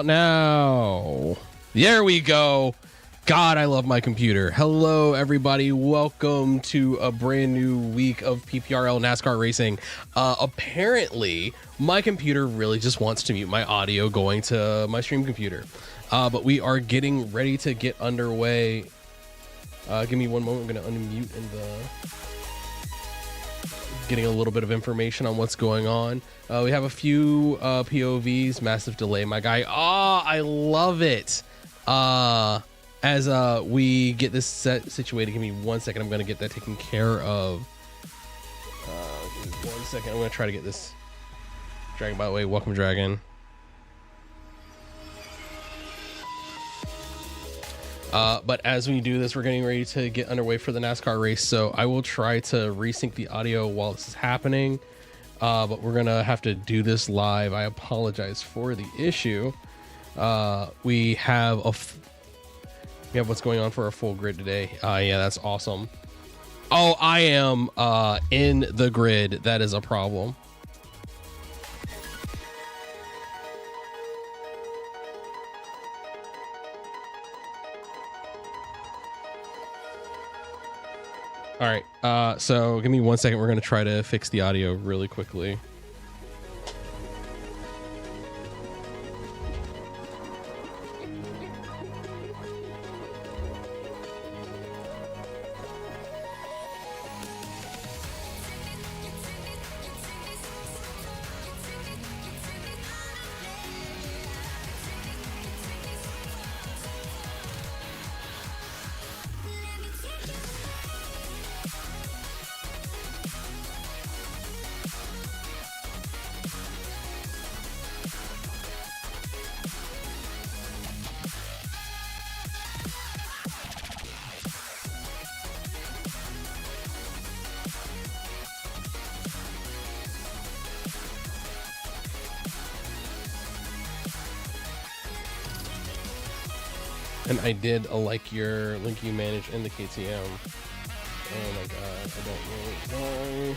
now. There we go. God, I love my computer. Hello, everybody. Welcome to a brand new week of PPRL NASCAR racing. Apparently, my computer really just wants to mute my audio going to my stream computer. But we are getting ready to get underway. Give me one moment. I'm going to unmute and getting a little bit of information on what's going on. We have a few POVs. Massive delay, my guy. I love it. As we get this situated, give me 1 second. I'm going to get that taken care of. Give me 1 second. I'm going to try to get this. Dragon, by the way, welcome, Dragon. But as we do this, we're getting ready to get underway for the NASCAR race. So I will try to resync the audio while this is happening. But we're going to have to do this live. I apologize for the issue. We have what's going on for our full grid today. Yeah, that's awesome. Oh, I am in the grid. That is a problem. All right, so give me 1 second. We're going to try to fix the audio really quickly. And I did like your link you manage in the KTM. Oh my god, I don't really know.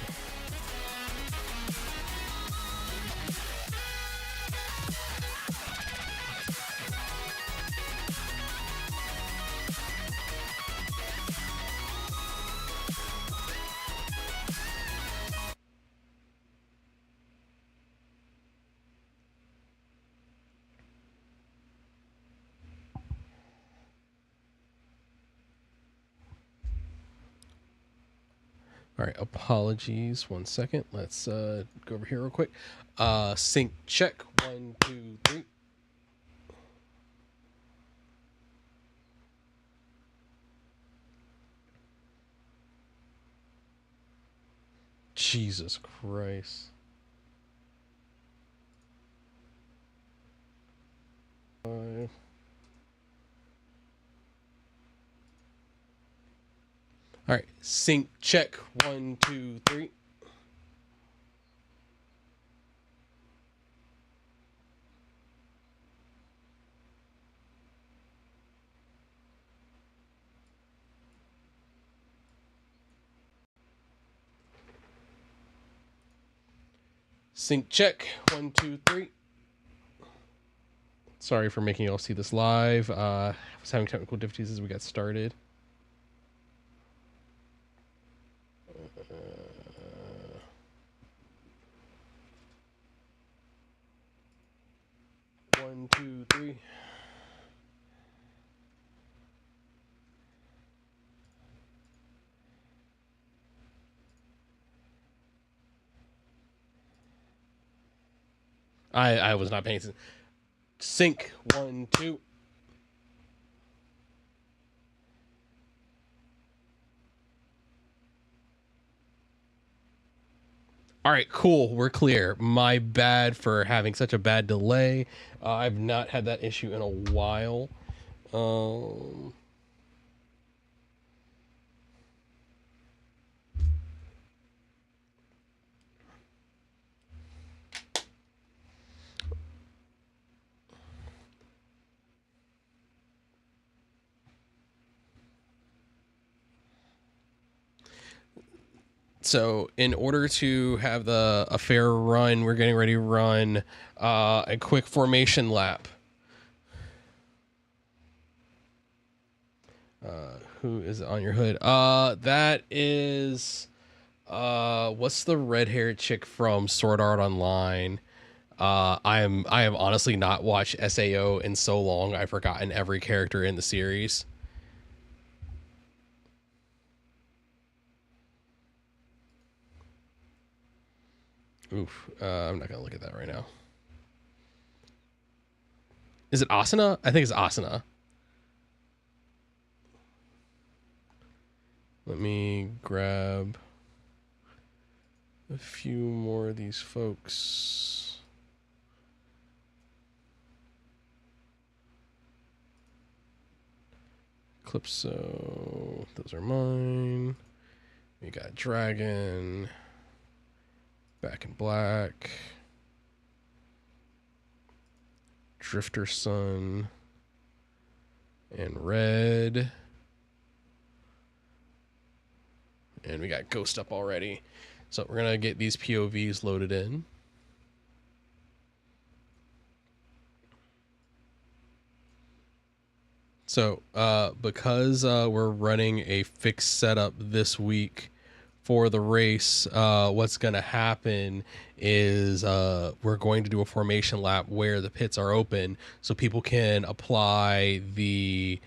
All right, apologies. 1 second. Let's go over here real quick. Sync check. 1, 2, 3. Jesus Christ. All right, sync check. 1, 2, 3. Sync check. 1, 2, 3. Sorry for making y'all see this live. I was having technical difficulties as we got started. One, two, three. I was not paying attention. Sync. 1, 2. All right, cool. We're clear. My bad for having such a bad delay. I've not had that issue in a while. So in order to have a fair run, we're getting ready to run a quick formation lap. Who is on your hood? That is, what's the red-haired chick from Sword Art Online? I have honestly not watched SAO in so long. I've forgotten every character in the series. Oof. I'm not gonna look at that right now. Is it Asuna? I think it's Asuna. Let me grab a few more of these folks. Calypso, those are mine. We got Dragon, Back in Black, Drifter Sun, and Red. And we got Ghost up already. So we're going to get these POVs loaded in. So because we're running a fixed setup this week for the race, what's going to happen is we're going to do a formation lap where the pits are open so people can apply the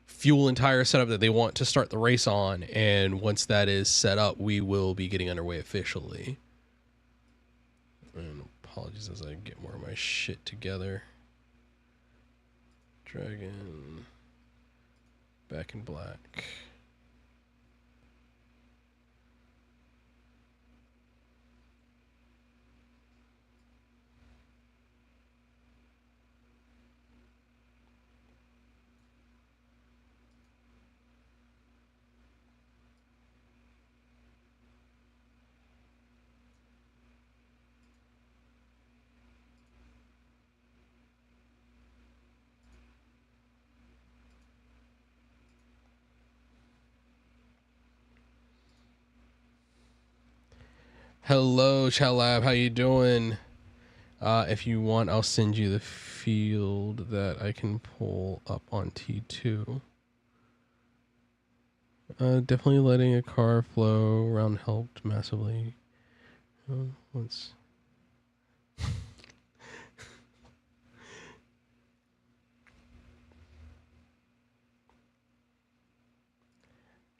fuel and tire setup that they want to start the race on, and once that is set up, we will be getting underway officially. And apologies as I get more of my shit together. Dragon, Back in Black. Hello, Chalab. How you doing? If you want, I'll send you the field that I can pull up on T2. Definitely letting a car flow around helped massively. Let's...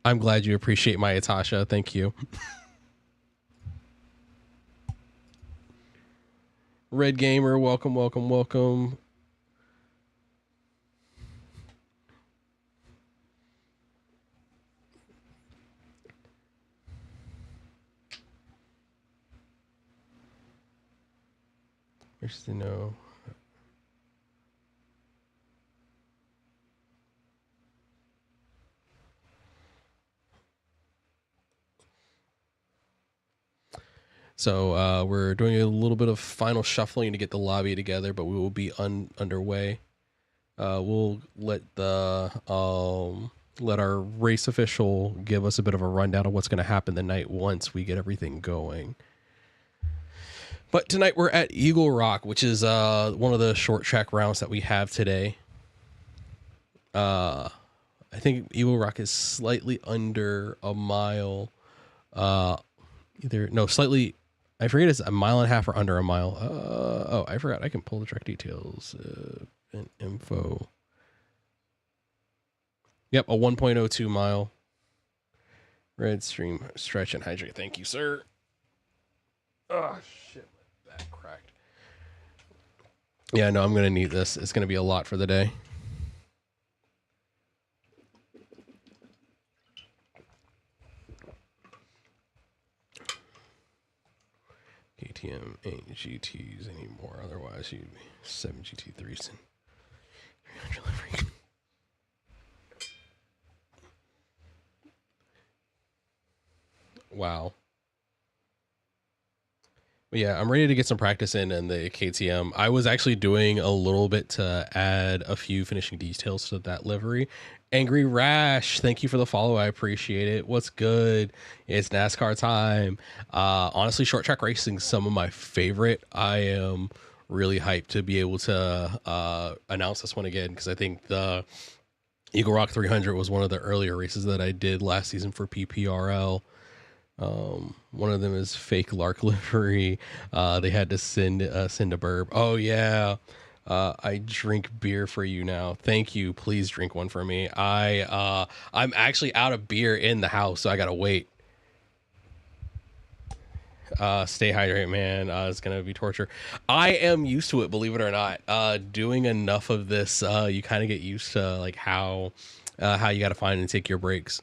I'm glad you appreciate my Atasha. Thank you. Red Gamer, welcome, welcome, welcome. There's the no. So we're doing a little bit of final shuffling to get the lobby together, but we will be underway. We'll let our race official give us a bit of a rundown of what's going to happen the night once we get everything going. But tonight we're at Eagle Rock, which is one of the short track rounds that we have today. I think Eagle Rock is slightly under a mile. Slightly. I forget it's a mile and a half or under a mile. Oh, I forgot. I can pull the track details and info. Yep, a 1.02 mile. Red stream stretch and hydrate. Thank you, sir. Oh, shit. My back cracked. Yeah, no, I'm going to need this. It's going to be a lot for the day. KTM ain't GTs anymore. Otherwise, you'd be 7 GT3s and 300 livery. Wow. But yeah, I'm ready to get some practice in the KTM. I was actually doing a little bit to add a few finishing details to that livery. Angry Rash, thank you for the follow. I appreciate it. What's good? It's NASCAR time. Honestly, short track racing is some of my favorite. I am really hyped to be able to announce this one again because I think the Eagle Rock 300 was one of the earlier races that I did last season for PPRL. One of them is fake Lark livery. They had to send a burb. Oh yeah. I drink beer for you now. Thank you. Please drink one for me. I'm actually out of beer in the house, so I gotta wait. Stay hydrated, man. It's gonna be torture. I am used to it, believe it or not. Doing enough of this, you kind of get used to like how you gotta find and take your breaks.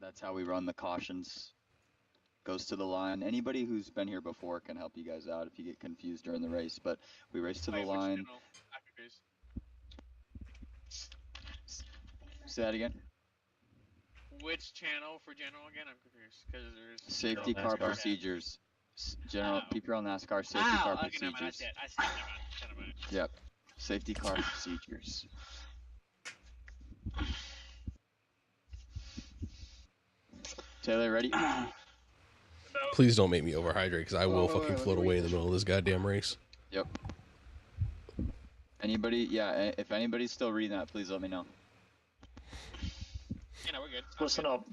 That's how we run the cautions. Goes to the line. Anybody who's been here before can help you guys out if you get confused during the race. But we race to the line. Say that again. Which channel for general again? I'm confused because there's safety car procedures. General PPRL NASCAR safety car procedures. I see it. Yep. Safety car procedures. Taylor, ready? Please don't make me overhydrate because I will fucking float away in the middle of this goddamn race. Yep. Anybody? Yeah, if anybody's still reading that, please let me know. Yeah, no, we're good. Listen up.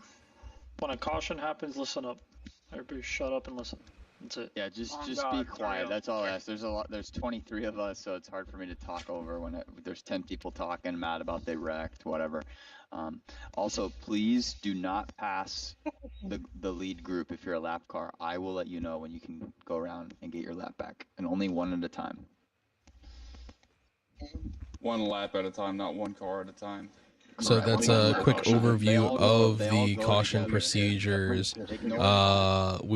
When a caution happens, listen up. Everybody shut up and listen. That's it. Yeah, just be quiet. That's all I ask. There's 23 of us, so it's hard for me to talk over when there's 10 people talking, mad about they wrecked, whatever. Also, please do not pass the lead group if you're a lap car. I will let you know when you can go around and get your lap back, and only one at a time. One lap at a time, not one car at a time. So that's a quick overview of the caution procedures. We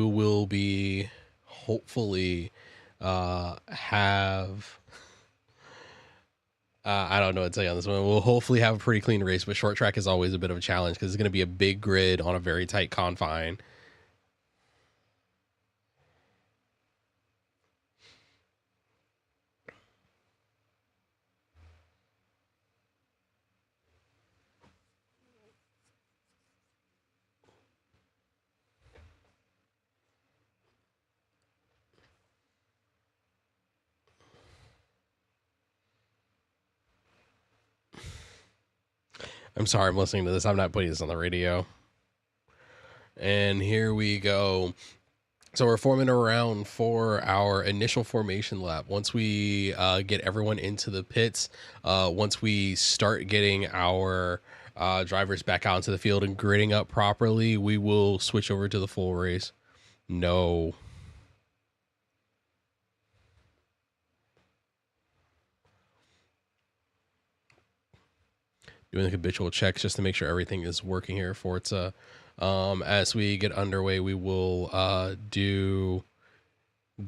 will be hopefully have I don't know what to tell you on this one. We'll hopefully have a pretty clean race, but short track is always a bit of a challenge because it's going to be a big grid on a very tight confine. I'm sorry, I'm listening to this. I'm not putting this on the radio. And here we go. So we're forming around for our initial formation lap. Once we get everyone into the pits, once we start getting our drivers back out into the field and gridding up properly, we will switch over to the full race. No. Doing the habitual checks just to make sure everything is working here for Forza. As we get underway, we will do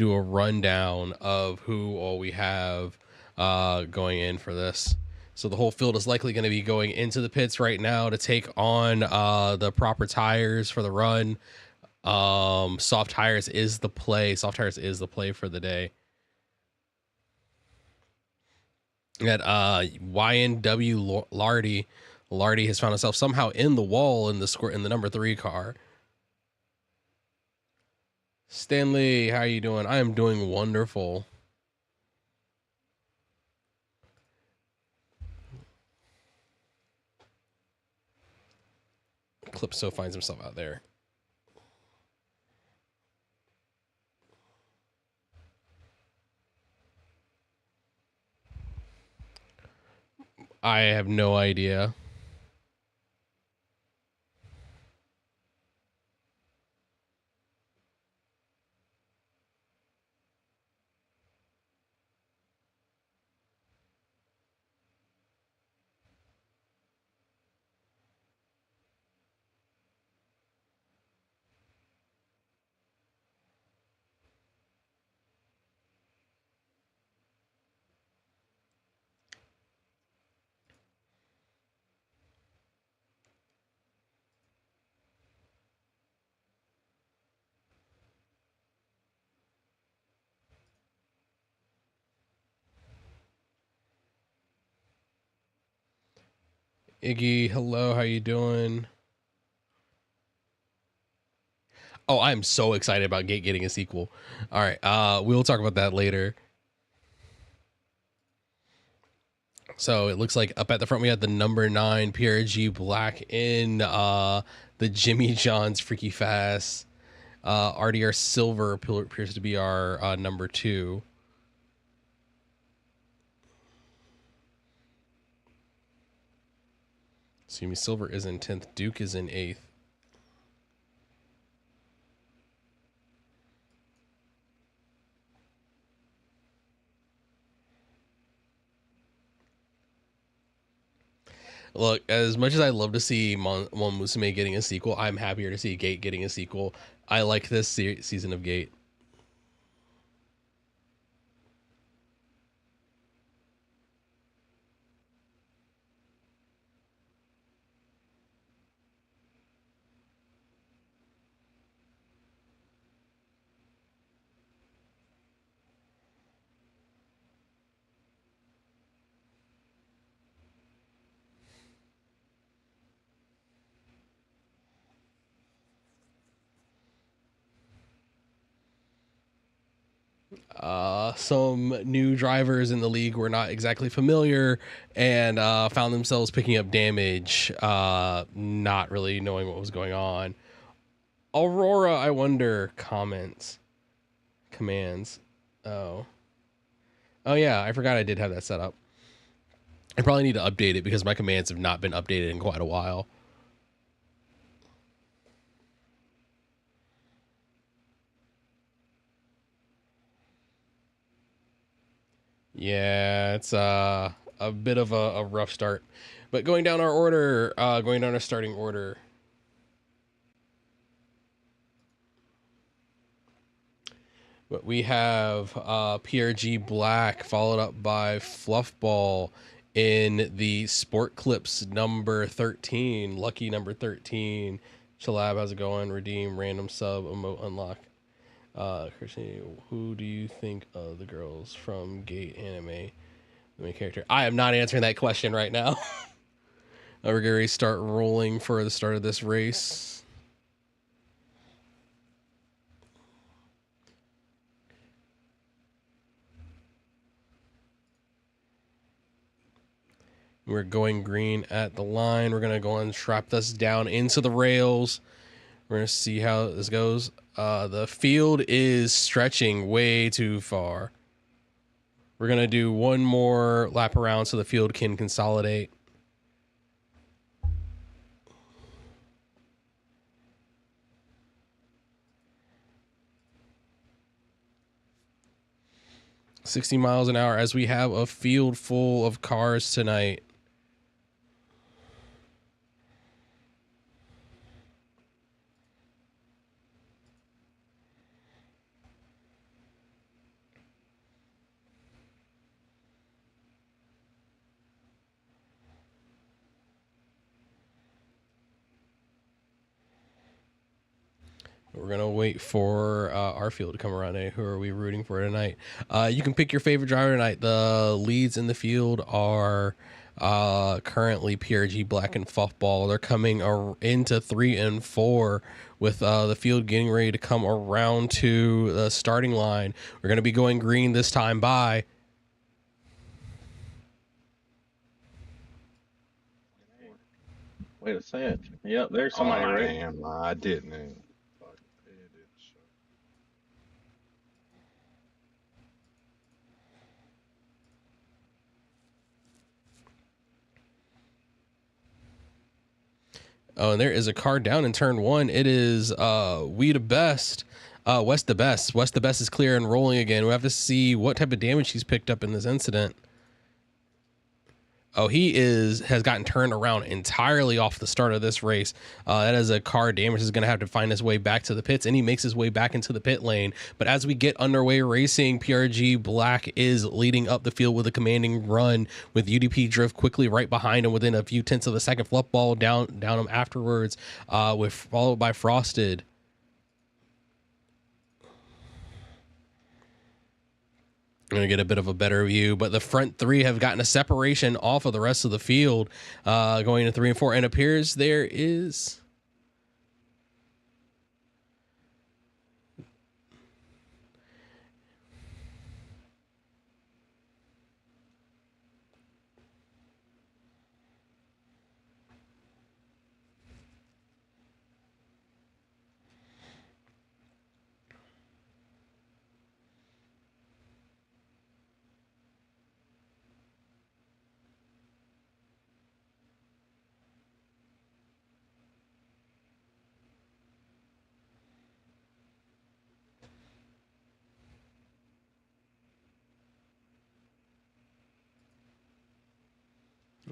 a rundown of who all we have going in for this. So the whole field is likely going to be going into the pits right now to take on the proper tires for the run. Soft tires is the play. Soft tires is the play for the day. At YNW Lardy has found himself somehow in the wall in the number 3 car. Stanley, how are you doing? I am doing wonderful. Clipso finds himself out there. I have no idea. Iggy, hello, how you doing? Oh, I'm so excited about Gate getting a sequel. All right, we'll talk about that later. So it looks like up at the front we had the number 9 PRG Black in the Jimmy John's Freaky Fast. RDR Silver appears to be our number 2. Excuse me, Silver is in 10th. Duke is in 8th. Look, as much as I love to see Mon Musume getting a sequel, I'm happier to see Gate getting a sequel. I like this season of Gate. Some new drivers in the league were not exactly familiar and found themselves picking up damage, not really knowing what was going on. Aurora, I wonder, commands. Oh yeah, I forgot I did have that set up. I probably need to update it because my commands have not been updated in quite a while. Yeah, it's a bit of a rough start. But going down our starting order. But we have PRG Black followed up by Fluffball in the Sport Clips number 13, lucky number 13. Chalab, how's it going? Redeem, random sub, emote, unlock. Christian, who do you think of the girls from Gate Anime, the main character? I am not answering that question right now. We're going to start rolling for the start of this race. We're going green at the line. We're going to go and strap this down into the rails. We're going to see how this goes. The field is stretching way too far. We're going to do one more lap around so the field can consolidate. $60 miles an hour as we have a field full of cars tonight. We're going to wait for our field to come around. Who are we rooting for tonight? You can pick your favorite driver tonight. The leads in the field are currently PRG Black and Fuffball. They're coming into 3 and 4 with the field getting ready to come around to the starting line. We're going to be going green this time by. Wait a second. Yep, there's somebody right. Damn, I didn't. Oh, and there is a car down in turn 1. It is We the Best. West the Best. West the Best is clear and rolling again. We have to see what type of damage he's picked up in this incident. Oh, he has gotten turned around entirely off the start of this race. That is a car damage. Is going to have to find his way back to the pits, and he makes his way back into the pit lane. But as we get underway racing, PRG Black is leading up the field with a commanding run, with UDP Drift quickly right behind him within a few tenths of a second. Fluffball down him afterwards, followed by Frosted. I'm gonna get a bit of a better view, but the front three have gotten a separation off of the rest of the field, going to 3 and 4, and appears there is.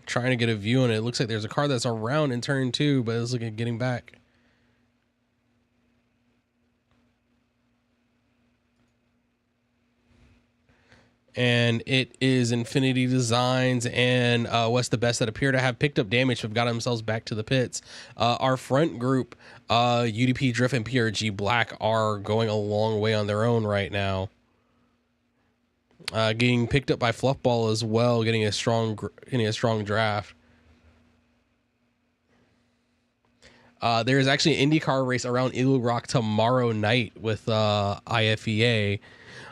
Trying to get a view on it. It looks like there's a car that's around in turn 2, but it's looking at getting back. And it is Infinity Designs and What's the Best that appear to have picked up damage, have got themselves back to the pits. Our front group, UDP Drift and PRG Black, are going a long way on their own right now. Getting picked up by Fluffball as well, getting a strong draft. There is actually an IndyCar race around Eagle Rock tomorrow night with IFEA.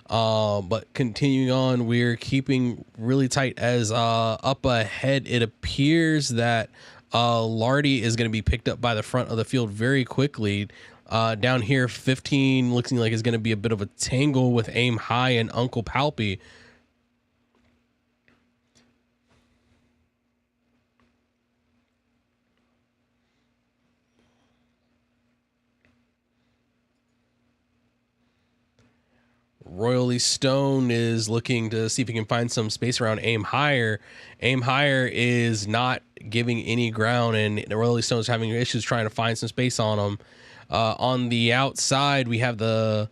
But continuing on, we're keeping really tight as up ahead. It appears that Lardy is going to be picked up by the front of the field very quickly. Down here, 15 looking like it's going to be a bit of a tangle with Aim High and Uncle Palpy. Royally Stone is looking to see if he can find some space around Aim Higher. Aim Higher is not giving any ground, and Royally Stone is having issues trying to find some space on him. On the outside, we have the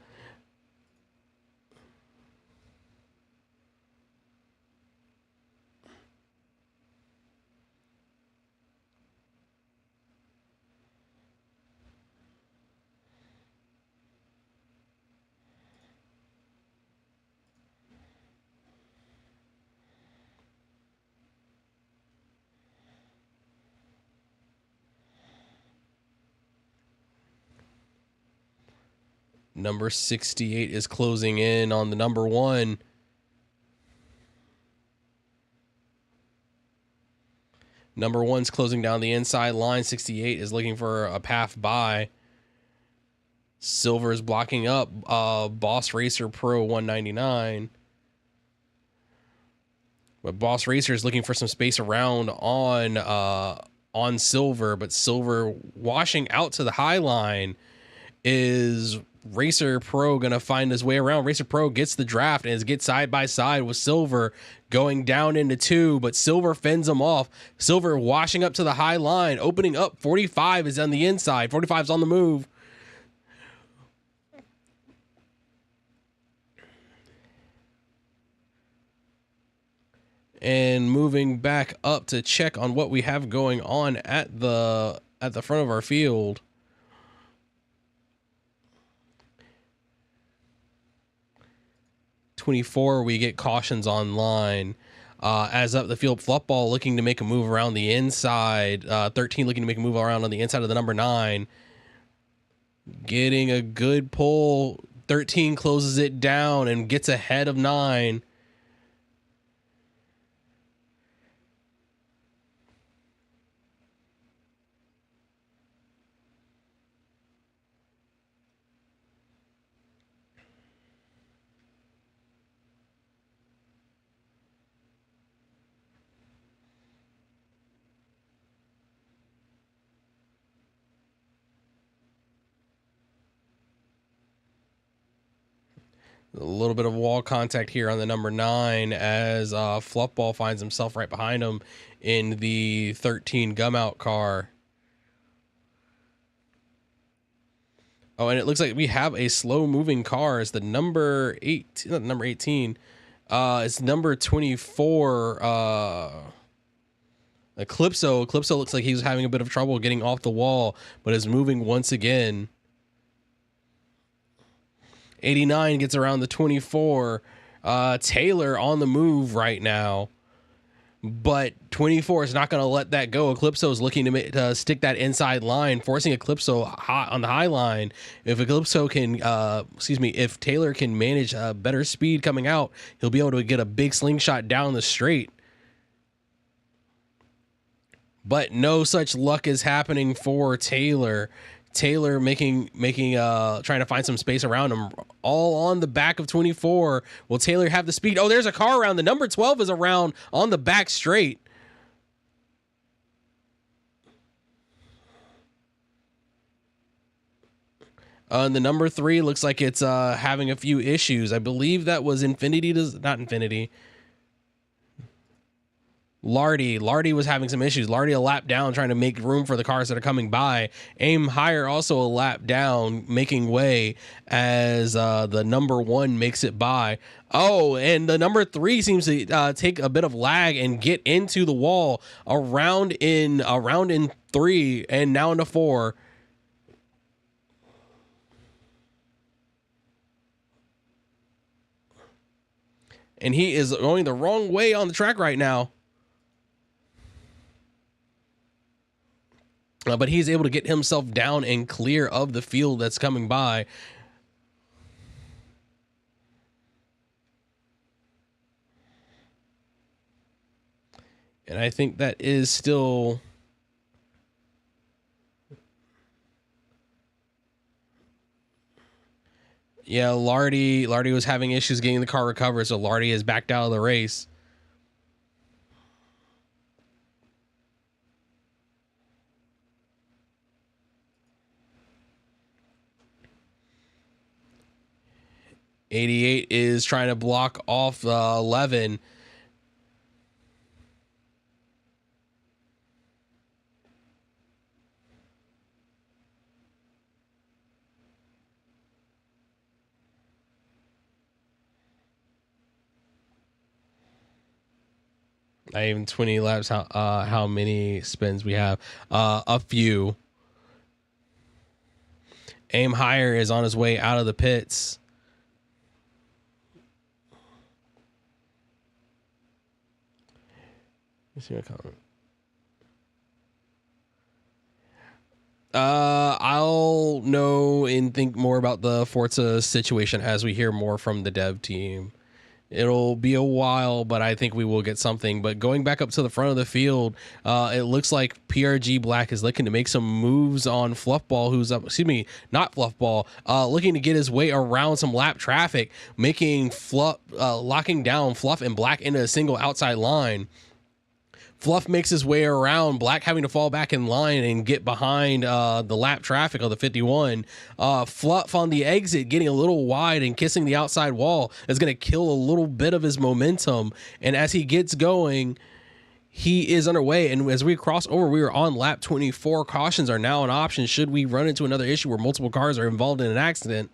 number 68 is closing in on the number 1. Number 1's closing down the inside line. 68 is looking for a path by. Silver is blocking up Boss Racer Pro 199. But Boss Racer is looking for some space around on Silver, but Silver washing out to the high line. Is Racer Pro going to find his way around? Racer Pro gets the draft and gets side by side with Silver going down into 2, but Silver fends him off. Silver washing up to the high line, opening up. 45 is on the inside. 45 is on the move. And moving back up to check on what we have going on at the front of our field. We get cautions online. As up the field, Fluffball looking to make a move around the inside. 13 looking to make a move around on the inside of the number 9. Getting a good pull. 13 closes it down and gets ahead of 9. A little bit of wall contact here on the number 9 as Fluffball finds himself right behind him in the 13 gum out car. Oh, and it looks like we have a slow moving car. It's the number 8, not number 18. It's number 24. Eclipso. Eclipso looks like he's having a bit of trouble getting off the wall, but is moving once again. 89 gets around the 24. Taylor on the move right now, but 24 is not going to let that go. Eclipso is looking to stick that inside line, forcing Eclipso on the high line. If Eclipso can, if Taylor can manage better speed coming out, he'll be able to get a big slingshot down the straight. But no such luck is happening for Taylor. Taylor trying to find some space around him, all on the back of 24. Will Taylor have the speed? Oh, there's a car around. The number 12 is around on the back straight. And the number 3 looks like it's having a few issues. I believe that was not Infinity. Lardy was having some issues. Lardy a lap down trying to make room for the cars that are coming by. Aim Higher also a lap down, making way as the number 1 makes it by. Oh, and the number 3 seems to take a bit of lag and get into the wall around in 3 and now into 4. And he is going the wrong way on the track right now. But he's able to get himself down and clear of the field that's coming by. And I think that is still... Yeah, Lardy was having issues getting the car recovered, so Lardy is backed out of the race. '88 is trying to block off 11. Not even 20 laps. How many spins we have? A few. Aim Higher is on his way out of the pits. Let's see what comment. I'll know and think more about the Forza situation as we hear more from the dev team. It'll be a while, but I think we will get something. But going back up to the front of the field, it looks like PRG Black is looking to make some moves on Fluffball, who's up, not Fluffball, looking to get his way around some lap traffic, making locking down Fluff and Black into a single outside line. Fluff makes his way around, Black having to fall back in line and get behind the lap traffic of the 51. Fluff on the exit, getting a little wide and kissing the outside wall, is going to kill a little bit of his momentum. And as he gets going, he is underway. And as we cross over, we are on lap 24. Cautions are now an option should we run into another issue where multiple cars are involved in an accident.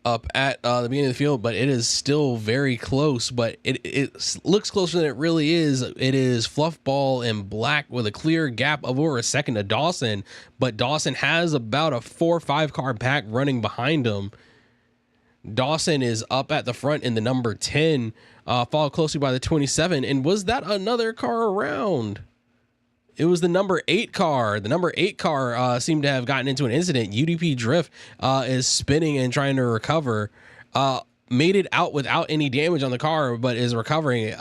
Up at the beginning of the field, but it is still very close, but it looks closer than it really is. It is Fluffball and Black with a clear gap of over a second to Dawson, but Dawson has about a 4 or 5 car pack running behind him. Dawson is up at the front in the number 10, followed closely by the 27. And was that another car around? It was the number 8 car. The number 8 car seemed to have gotten into an incident. UDP Drift is spinning and trying to recover. Made it out without any damage on the car, but is recovering.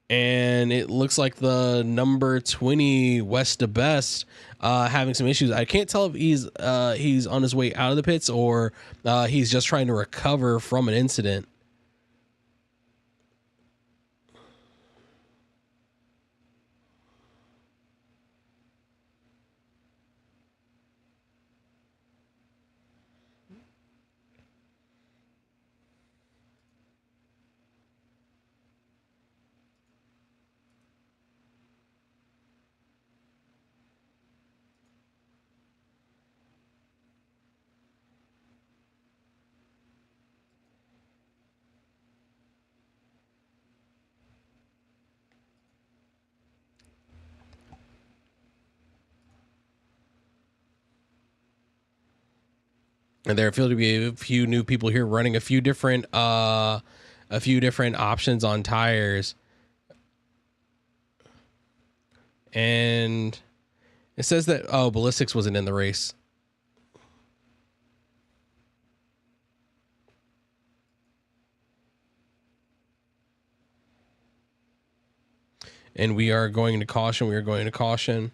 And it looks like the number 20 West to Best having some issues. I can't tell if he's on his way out of the pits or he's just trying to recover from an incident. And there appear to be a few new people here running a few different options on tires. And it says that Ballistics wasn't in the race. And we are going to caution. We are going to caution.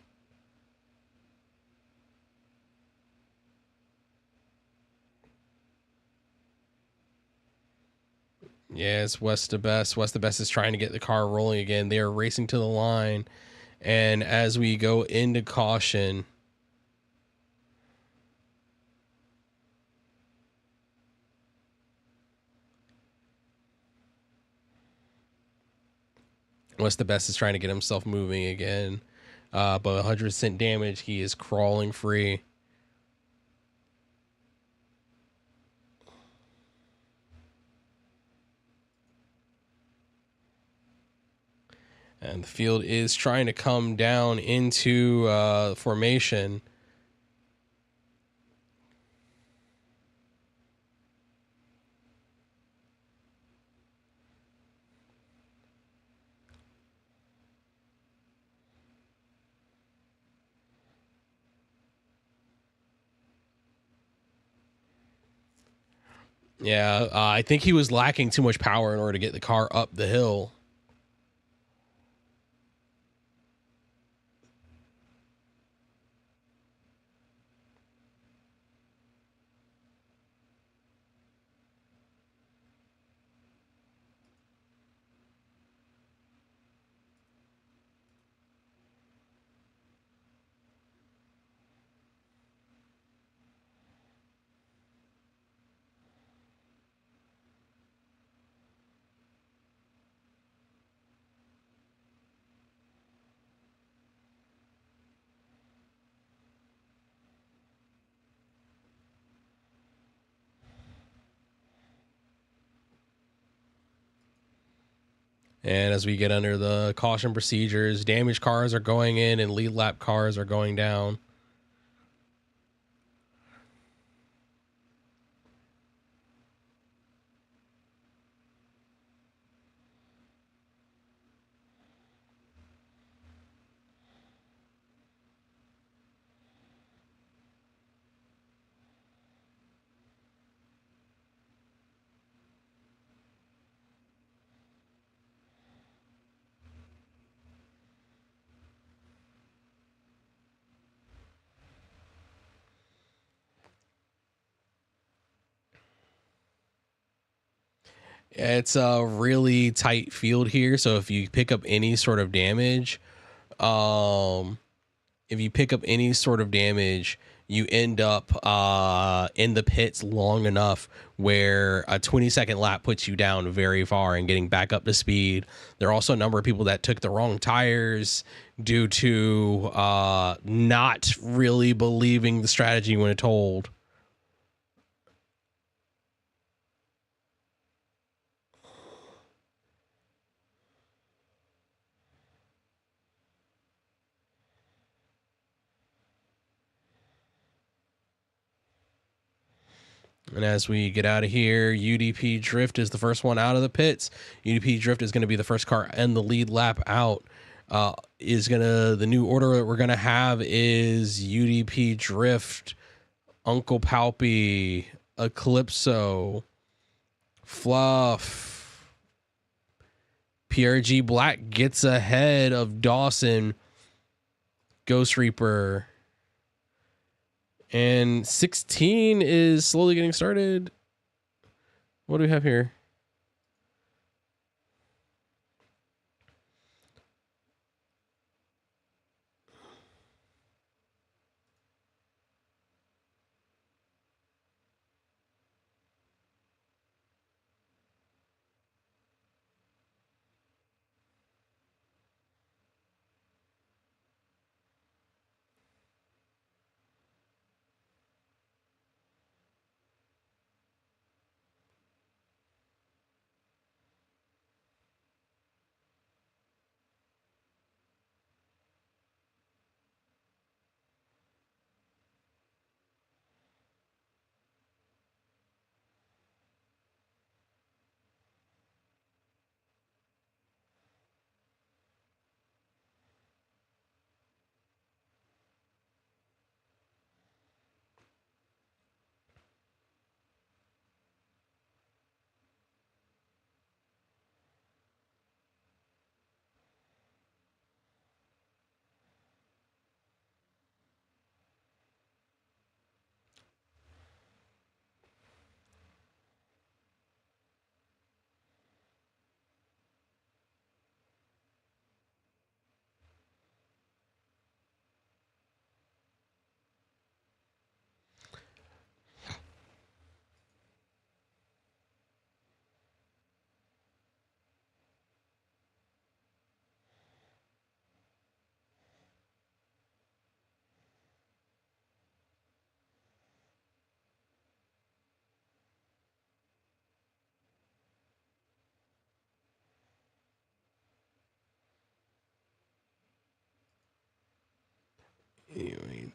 Yeah, it's West to Best. West to Best is trying to get the car rolling again. They are racing to the line. And as we go into caution, West to Best is trying to get himself moving again. But 100% damage. He is crawling free. And the field is trying to come down into formation. Yeah, I think he was lacking too much power in order to get the car up the hill. And as we get under the caution procedures, damaged cars are going in and lead lap cars are going down. It's a really tight field here, so if you pick up any sort of damage, you end up in the pits long enough where a 20-second lap puts you down very far and getting back up to speed. There are also a number of people that took the wrong tires due to not really believing the strategy when it told. And as we get out of here, UDP Drift is the first one out of the pits. UDP Drift is going to be the first car and the lead lap out. The new order that we're going to have is UDP Drift, Uncle Palpy, Eclipso, Fluff. PRG Black gets ahead of Dawson, Ghost Reaper. And 16 is slowly getting started. What do we have here?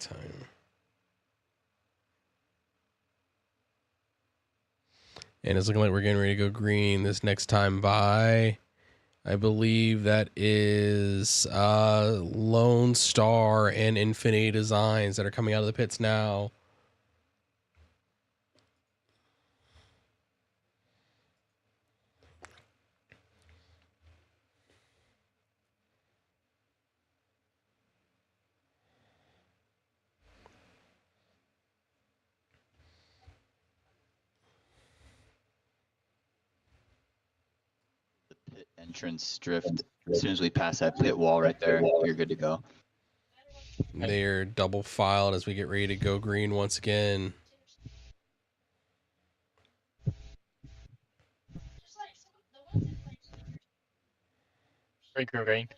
time. And it's looking like we're getting ready to go green this next time by, I believe that is Lone Star and Infinity Designs that are coming out of the pits now. Pit entrance drift. As soon as we pass that pit wall right there, you're good to go. They're double filed as we get ready to go green once again. Green.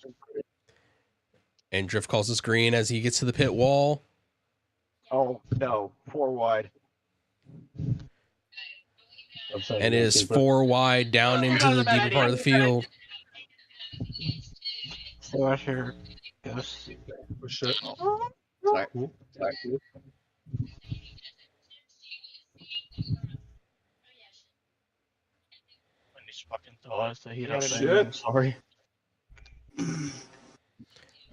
And Drift calls us green as he gets to the pit wall. Oh, no. 4 wide. And it is 4 wide down into the deeper part of the field. So I hear ghosts. Oh, shit. Oh, sorry. Sorry. When these fucking tires, they hit us. Shit. Sorry.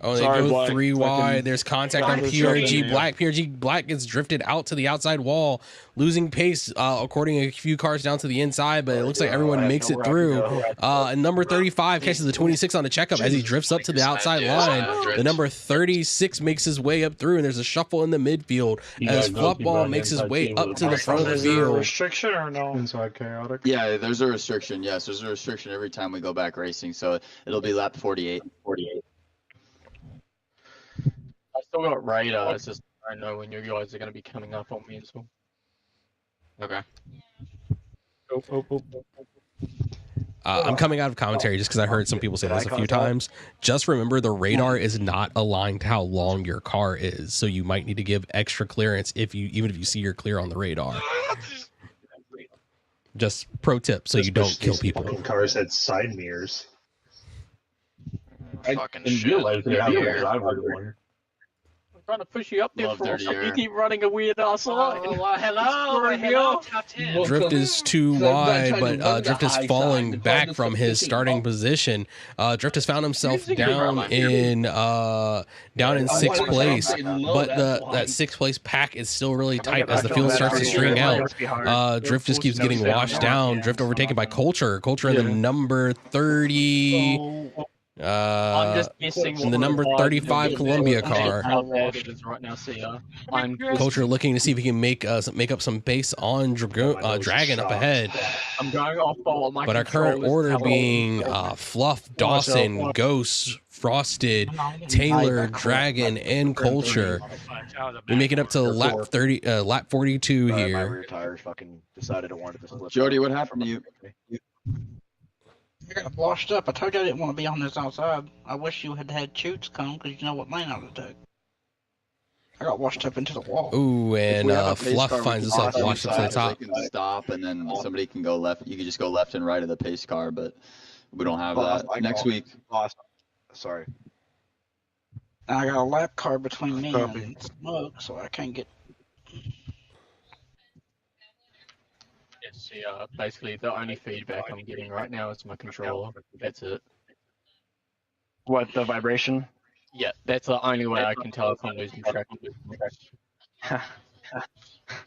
Oh, they Sorry, go Black. 3 Fucking- wide. There's contact on Black is PRG jumping. Black. PRG Black gets drifted out to the outside wall, losing pace according to a few cars down to the inside, but it looks like everyone makes it through. And number 35 catches the 26 on the checkup as he drifts up to the outside line. The number 36 makes his way up through, and there's a shuffle in the midfield as Fluffball makes his way up to the front of the Is there a field. restriction or no? Inside chaotic. Yeah, there's a restriction. Yes, there's a restriction every time we go back racing, so it'll be lap 48. I still got radar. It's just I don't know when you guys are going to be coming up on me as well. Okay. I'm coming out of commentary just because I heard some people say this a few times. Just remember the radar is not aligned to how long your car is, so you might need to give extra clearance even if you see you're clear on the radar. Just pro tip, so you don't kill people. Cars had side mirrors. I Fucking didn't shit. realize they had Yeah. a driver one. I'm trying to push you up there Love for dirty something. You air. keep running a weird ass line. Hello, top 10. Drift is too wide, but Drift is falling back from his starting position. Drift has found himself down in 6th place, but that 6th place pack is still really tight as the field starts to string out. Drift just keeps getting washed down. Drift overtaken by Culture. Culture in the number 30. I'm just missing in the number 35 Columbia car. Right now, I'm Culture looking to see if he can make up some base on Dragon up ahead. I'm going off ball. But our current order being Fluff, Dawson, Ghost, Frosted, Taylor, Dragon, and Culture. We make it up to lap 42 My here. rear tires fucking decided I wanted to slip. Jody, what happened to you? I got washed up. I told you I didn't want to be on this outside. I wish you had had Choots come, because you know what lane I would have took. I got washed up into the wall. Ooh, If and we have a pace Fluff car, we finds can himself cross washed up to the sides, top. They can stop, and then somebody can go left. You can just go left and right of the pace car, but we don't have that. Next week. Sorry. And I got a lap car between me Copy. and Smoke, so I can't get... It's basically the only feedback I'm getting right now is my controller. That's it. What, the vibration? Yeah, that's the only way I can tell if I'm losing track.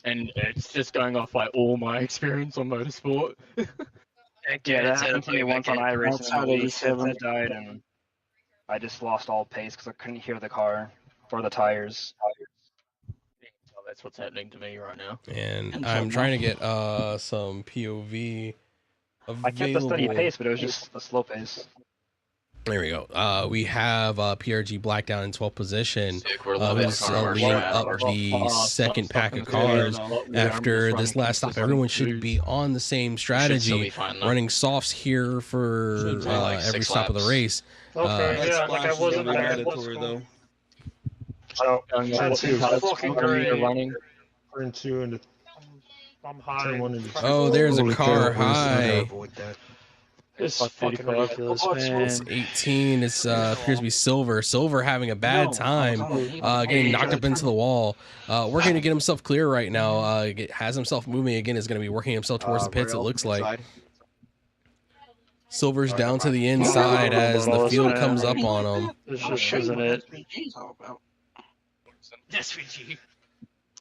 And it's just going off like all my experience on motorsport. Yeah, that happened to me once on iRacing. Outside The 87. that died, and I just lost all pace because I couldn't hear the car or the tires. So that's what's happening to me right now. And And I'm so trying to get some POV I kept the steady available. pace, but it was just a slow pace. There we go. We have PRG Black down in 12th position. We're Who's leading up the second pack of cars. After this last stop, everyone should be on the same strategy, running softs here for every stop of the race. Okay, yeah, like I wasn't there. mandatory though. Fucking great. Running. Turn 2 into I'm high. turn 1 into Oh, there's a Holy car cow, please, high. avoid that. It's Fuck fucking 85. ridiculous, It's man. 18. It's appears to be Silver. Silver having a bad time, getting knocked up into the wall. Working to get himself clear right now. Has himself moving again. Is going to be working himself towards the pits. It looks like Silver's down to the inside as the field comes up on him. This just isn't it. SVG.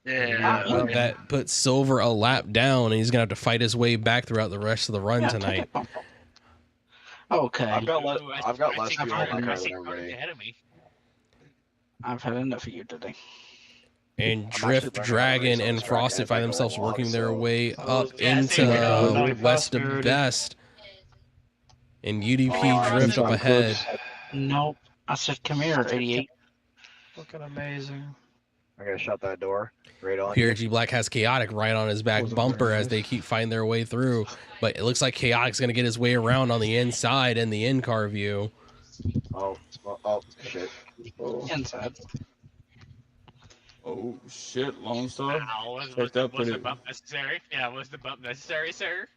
Yeah. That puts Silver a lap down, and he's going to have to fight his way back throughout the rest of the run tonight. Okay. I've got less I fuel than see everybody. ahead of me. I've had enough of you today. And Drift, Dragon, and Frosted find themselves working their way up Yeah, into same here. West of Best. And UDP Drift up ahead. Nope. I said, come here, 88. Fucking amazing. I'm gonna shut that door. Right on. PRG Black has Chaotic right on his back bumper as they keep fighting their way through. But it looks like Chaotic's going to get his way around on the inside in the in-car view. Oh shit. Inside. Oh shit, Lone Star. Was Checked out the pretty. bump necessary? Yeah, was the bump necessary, sir?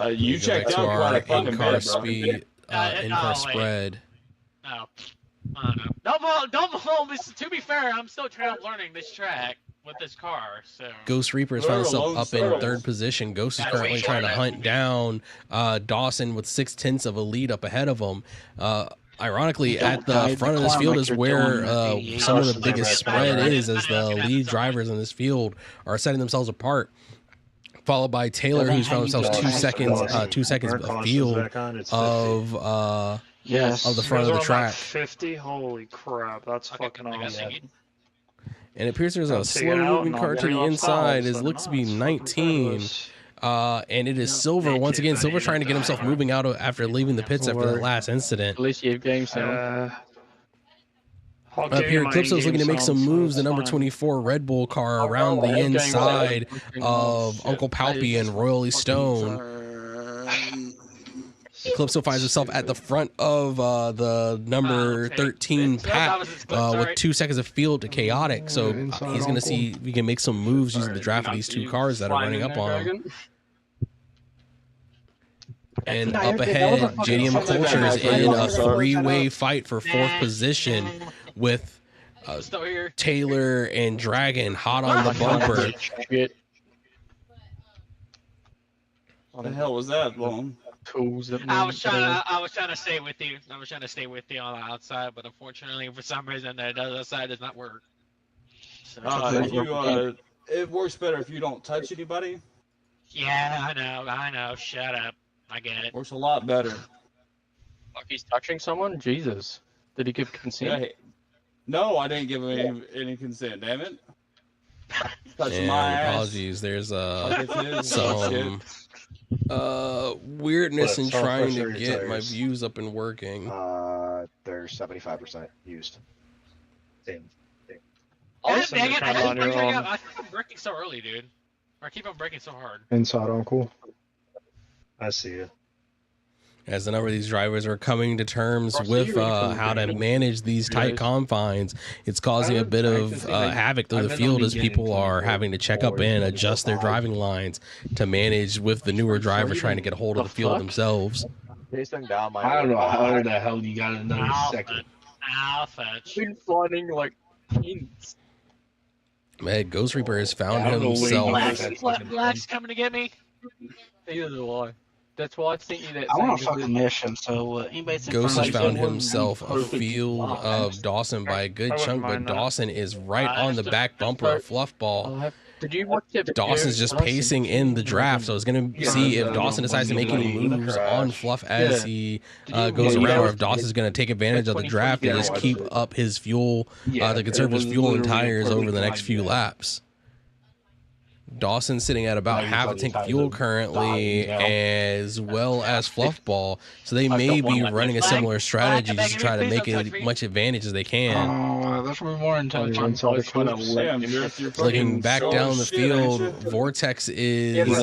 You Go checked back to out quite our a fucking in-car bit, bro. speed, in-car wait. spread. No. I don't know. Don't blow me. To be fair, I'm still learning this track with this car, so. Ghost Reaper's found himself Lone up in Star. third position. Ghost is That's currently way trying to short. hunt down Dawson with 0.6 of a lead up ahead of him. Ironically, at the front of this field is where some of the biggest spread is, as the lead drivers in this field are setting themselves apart. Followed by Taylor, who's found themselves 2 seconds of field of the front of the track. 50. Holy crap, that's fucking I got awesome. thinking. And it appears there's a I'll take it out slow-moving and car I'll to the get it inside. off It fouls, looks to but be no, it's 19. fucking fabulous. And it is Silver once again. Silver trying to get himself moving out after leaving the pits after that last incident. At least you have game sound. I'll Up give here, you my Calypso's looking to make in-game some sound, so moves. The it's number fine. 24 Red Bull car around the inside of Uncle Palpy and Royally Stone. Calypso finds himself at the front of the number 13 pack with 2 seconds of field to Chaotic. So he's going to see if he can make some moves using the draft of these two cars that are running up on him. And up ahead, JDM Culture is in a three-way fight for fourth position with Still here. Taylor and Dragon hot on the bumper. What the hell was that, Lone? Tools that I was trying to stay with you. I was trying to stay with you on the outside, but unfortunately, for some reason, the other side does not work. So, It works better if you don't touch anybody. yeah, I know. Shut up. I get it. Works a lot better. Fuck, he's touching someone? Jesus. Did he give consent? Yeah, no, I didn't give him any consent. Damn it. Touching And my ass. apologies, there's Like it's his some shit. weirdness in What, trying to self-pressure get my tires? views up and working. They're 75% used. Damn. God Awesome, dang you're it! I kinda on keep your breaking own. up. I keep breaking so early, dude. Or I keep on breaking so hard. Inside Uncle. I see you. As a number of these drivers are coming to terms with how to manage these tight confines, it's causing a bit of havoc through the field as people are having to check up and adjust their driving lines to manage with the newer drivers trying to get a hold of the field themselves. Chasing down my. I don't know how the hell you got another second. I'll fetch. Been finding like hints. Man, Ghost Reaper has found I don't know where you himself. Black's coming to get me. Neither do I. That's why I sent you that. I want to thing, fucking mission, so anybody's in Ghost front has of found me, himself a field of Dawson by a good I wouldn't chunk, but mind that. Dawson is right on the back bumper of Fluffball. Did you watch that? Dawson's just pacing in the draft, so it's going to see if Dawson decides to make any moves on Fluff as he goes around, or if Dawson's going to take advantage of the draft and just keep up his fuel, to conserve his fuel and tires over the next few laps. Dawson's sitting at about half a tank of fuel currently, as well as Fluffball, so they may be running a similar strategy just to try to make as much advantage as they can. Oh, there's more intelligent. Damn, you're Looking back down the field, Vortex is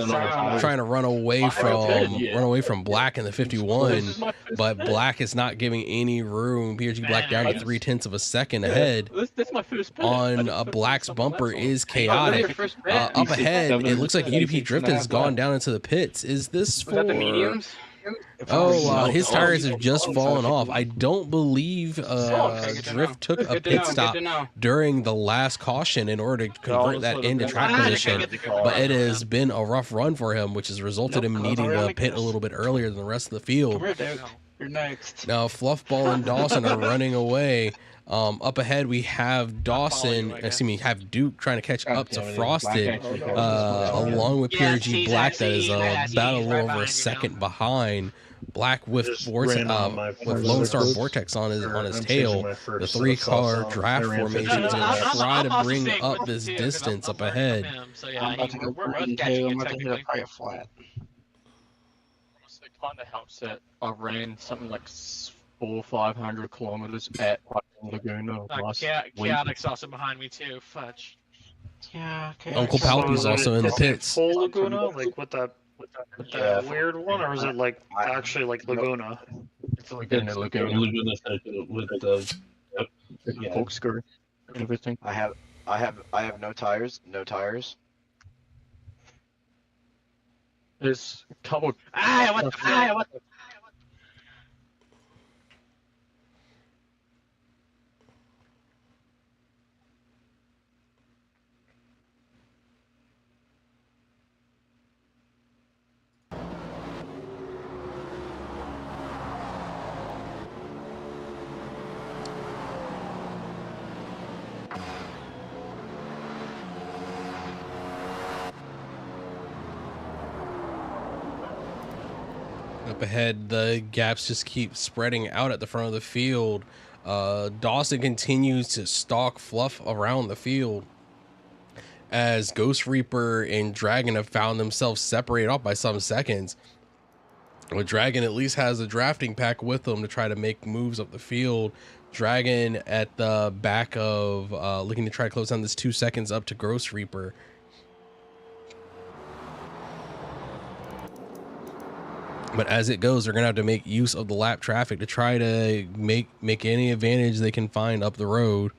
trying to run away from Black in the 51, but Black is not giving any room. PRG Black down to 0.3 of a second ahead. That's my first pick. On Black's bumper is Chaotic. Up ahead, it looks like UDP Drift has gone down into the pits. Is this Was that the for mediums? Oh, his tires have just fallen off. I don't believe Drift took a pit stop during the last caution in order to convert that into track position, but it has been a rough run for him, which has resulted in him needing to pit a little bit earlier than the rest of the field. You're next. Now, Fluffball and Dawson are running away. Up ahead, we have have Duke trying to catch up to Frosted, along with PRG Black that is about a little over a second behind. Black with Lone Star Vortex on his tail. The 3-car draft formation is going to try to bring up this distance up ahead. So I'm about to go green too. I'm about to hit a fire flat. It kind of helps that I ran something like 400 or 500 kilometers at Laguna last week. Chaotic's also behind me too. Fudge. Yeah. Okay. Uncle Palpy's also in the pits. Full Laguna, like with that weird one, or is it like actually like Laguna? It's Laguna with the corkscrew and everything. I have no tires. No tires. There's a couple. What the? Up ahead, the gaps just keep spreading out at the front of the field. Dawson continues to stalk Fluff around the field as Ghost Reaper and Dragon have found themselves separated off by some seconds. But Dragon at least has a drafting pack with them to try to make moves up the field. Dragon at the back of looking to try to close down this 2 seconds up to Ghost Reaper. But as it goes, they're going to have to make use of the lap traffic to try to make any advantage they can find up the road.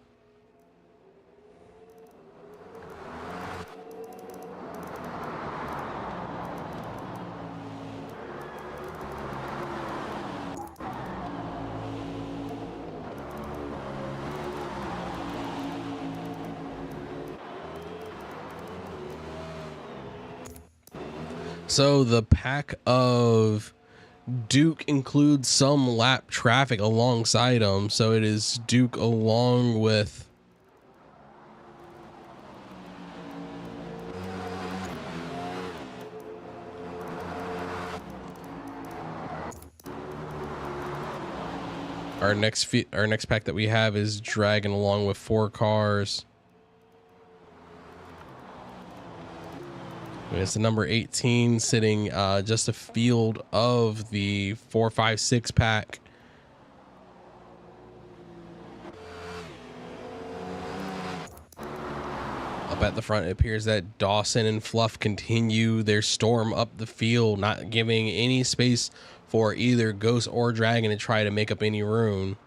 So the pack of Duke includes some lap traffic alongside them. So it is Duke along with our next pack that we have is Dragon along with 4 cars. It's the number 18 sitting just a field of the 4, 5, 6 pack. Up at the front, it appears that Dawson and Fluff continue their storm up the field, not giving any space for either Ghost or Dragon to try to make up any room.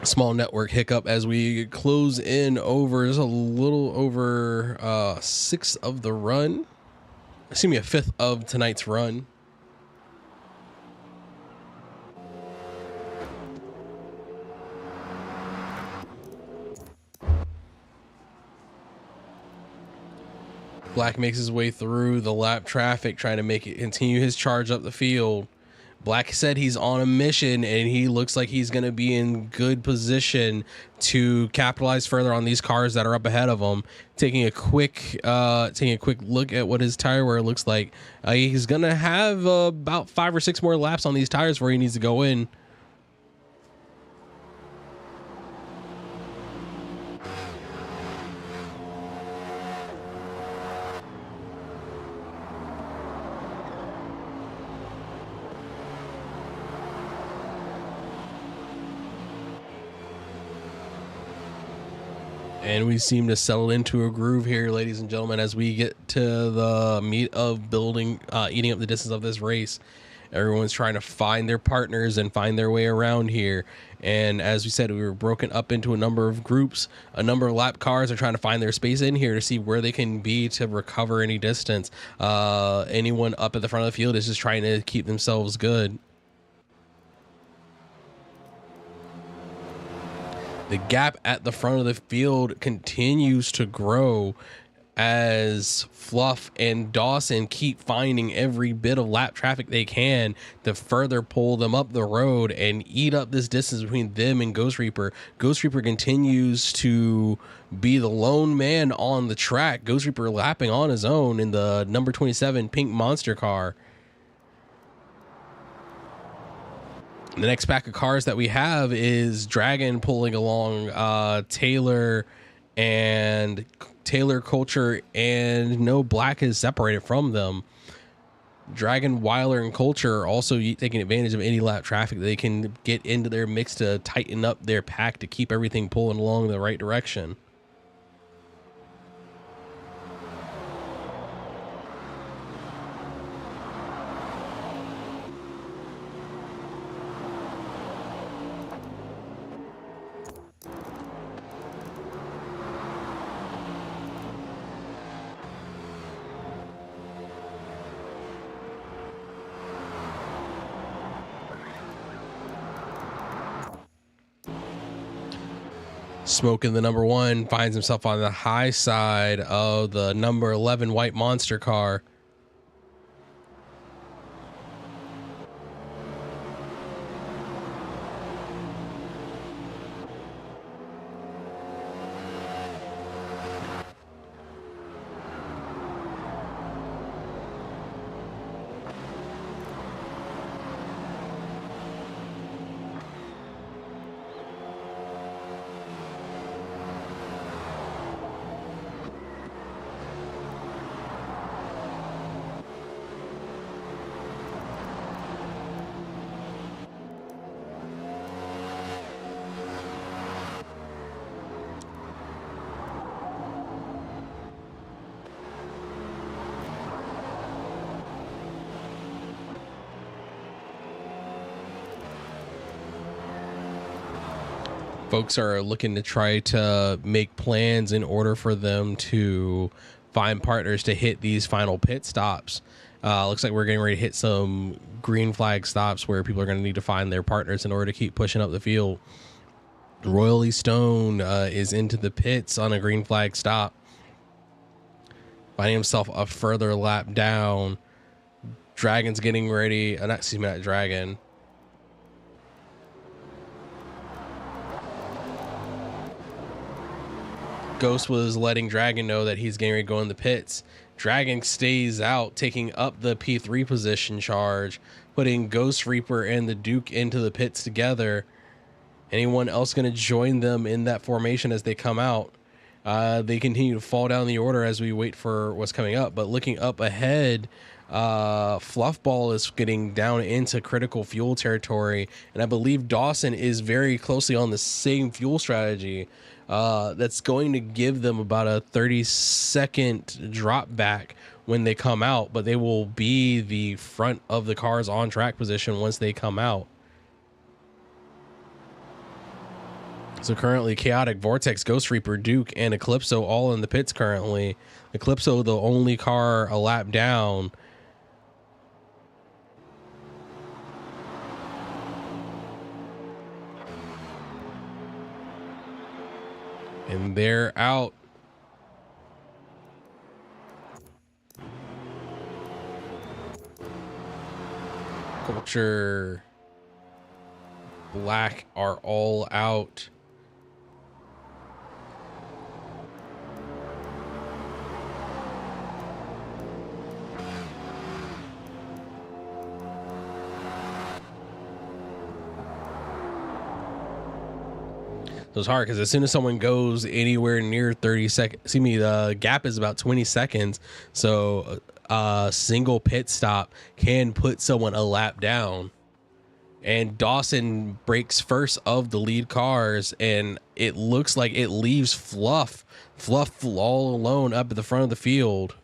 Small network hiccup as we close in over just a little over 1/6 of the run. Excuse me, 1/5 of tonight's run. Black makes his way through the lap traffic, trying to make it continue his charge up the field. Black said he's on a mission, and he looks like he's going to be in good position to capitalize further on these cars that are up ahead of him. Taking a quick look at what his tire wear looks like. He's going to have about 5 or 6 more laps on these tires where he needs to go in. And we seem to settle into a groove here, ladies and gentlemen, as we get to the meat of building, eating up the distance of this race. Everyone's trying to find their partners and find their way around here. And as we said, we were broken up into a number of groups. A number of lap cars are trying to find their space in here to see where they can be to recover any distance. Anyone up at the front of the field is just trying to keep themselves good. The gap at the front of the field continues to grow as Fluff and Dawson keep finding every bit of lap traffic they can to further pull them up the road and eat up this distance between them and Ghost Reaper. Ghost Reaper continues to be the lone man on the track. Ghost Reaper lapping on his own in the number 27 pink monster car. The next pack of cars that we have is Dragon pulling along Taylor, Culture, and no Black is separated from them. Dragon, Weiler, and Culture are also taking advantage of any lap traffic that they can get into their mix to tighten up their pack to keep everything pulling along the right direction. Smoke in the number 1 finds himself on the high side of the number 11 white monster car. Folks are looking to try to make plans in order for them to find partners to hit these final pit stops. Looks like we're getting ready to hit some green flag stops where people are going to need to find their partners in order to keep pushing up the field. Royally Stone is into the pits on a green flag stop, finding himself a further lap down. Dragon's getting ready. Not Dragon. Ghost was letting Dragon know that he's getting ready to go in the pits. Dragon stays out, taking up the P3 position charge, putting Ghost Reaper and the Duke into the pits together. Anyone else going to join them in that formation as they come out? They continue to fall down the order as we wait for what's coming up. But looking up ahead, Fluffball is getting down into critical fuel territory. And I believe Dawson is very closely on the same fuel strategy. That's going to give them about a 30-second drop back when they come out, but they will be the front of the cars on track position once they come out. So currently Chaotic Vortex, Ghost Reaper, Duke, and Eclipso all in the pits currently. Eclipso, the only car a lap down. And they're out. Culture, Black are all out. So it's hard because as soon as someone goes anywhere near 30 seconds, the gap is about 20 seconds. So a single pit stop can put someone a lap down. and Dawson breaks first of the lead cars, and it looks like it leaves Fluff all alone up at the front of the field.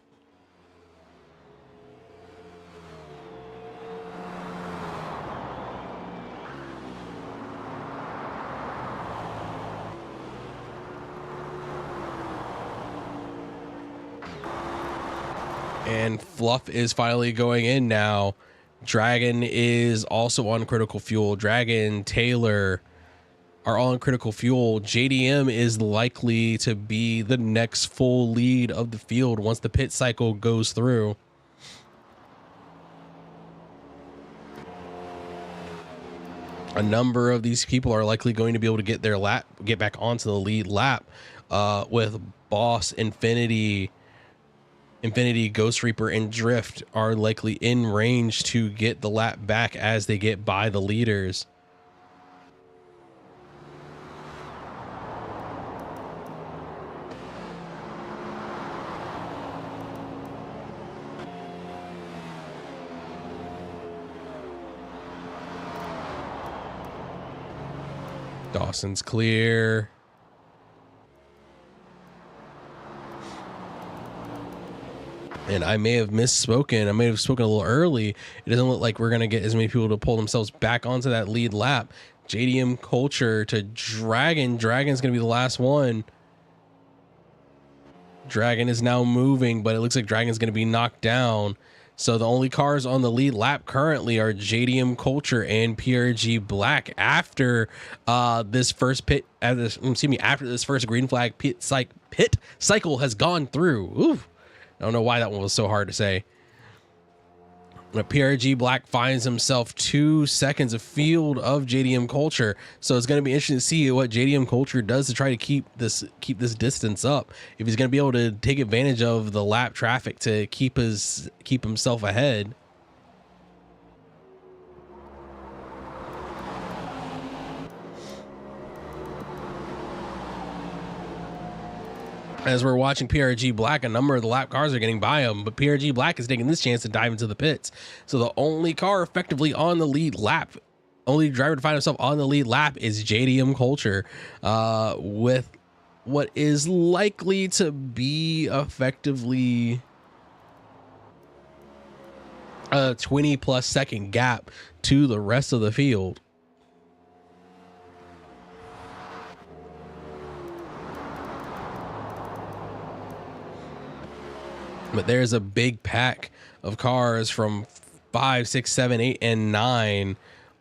And Fluff is finally going in now. Dragon is also on critical fuel. Dragon, Taylor are all on critical fuel. JDM is likely to be the next full lead of the field once the pit cycle goes through. A number of these people are likely going to be able to get back onto the lead lap, with Boss, Infinity, Ghost Reaper, and Drift are likely in range to get the lap back as they get by the leaders. Dawson's clear. And I may have misspoken. I may have spoken a little early. It doesn't look like we're going to get as many people to pull themselves back onto that lead lap. JDM Culture to Dragon. Dragon's going to be the last one. Dragon is now moving, but it looks like Dragon's going to be knocked down. So the only cars on the lead lap currently are JDM Culture and PRG Black after this first after this first green flag pit cycle has gone through. Ooh. I don't know why that one was so hard to say. But PRG Black finds himself 2 seconds of field of JDM Culture. So it's going to be interesting to see what JDM Culture does to try to keep this distance up. If he's going to be able to take advantage of the lap traffic to keep himself ahead. As we're watching PRG Black, a number of the lap cars are getting by him, but PRG Black is taking this chance to dive into the pits. So the only car effectively on the lead lap, only driver to find himself on the lead lap is JDM Culture, with what is likely to be effectively a 20+ second gap to the rest of the field. But there's a big pack of cars from 5, 6, 7, 8, and 9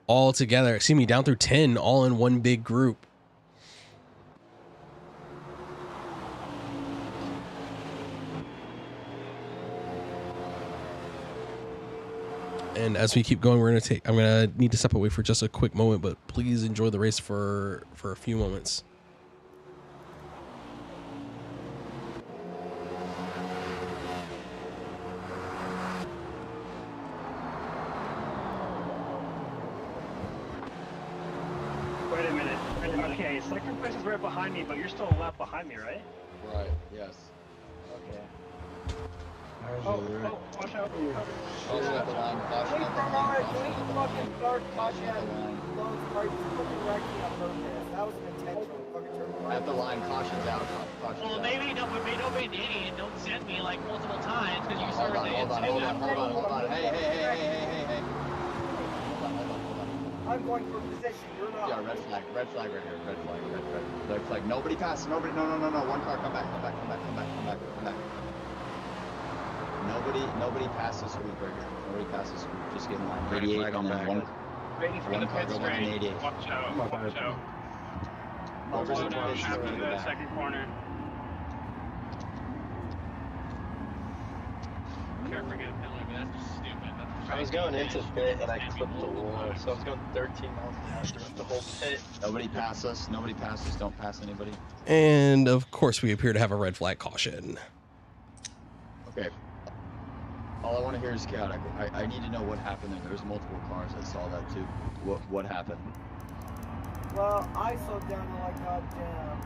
all together. Excuse me, down through 10, all in one big group. And as we keep going, I'm gonna need to step away for just a quick moment, but please enjoy the race for a few moments. Wait a minute. Okay, second place is right behind me, but you're still a lap behind me, right? Right, yes. Okay. Oh, watch out. Caution at the line, caution at the line, caution at the line. Caution at the line. At the line, caution's out. Caution's Well, out. maybe don't be an idiot and don't send me like multiple times because you started Hold on. Hey. I'm going for position. You're not. Yeah, red flag right here. Red flag. Nobody passes. Nobody. No. One car. Come back. Nobody passes Sweep right here. Nobody passes Sweep. Just get in line. 88 and then one. Waiting for the car pit go in straight. 88. Watch out. I'll slow down after the second corner. Can't forget a penalty, but that's just stupid. I was going into pit and I clipped the wall, so I was going 13 miles an hour throughout the whole pit. Nobody pass us. Don't pass anybody. And of course, we appear to have a red flag caution. Okay. All I want to hear is chaotic. I need to know what happened there. There's multiple cars. I saw that too. What happened? Well, I slowed down to like goddamn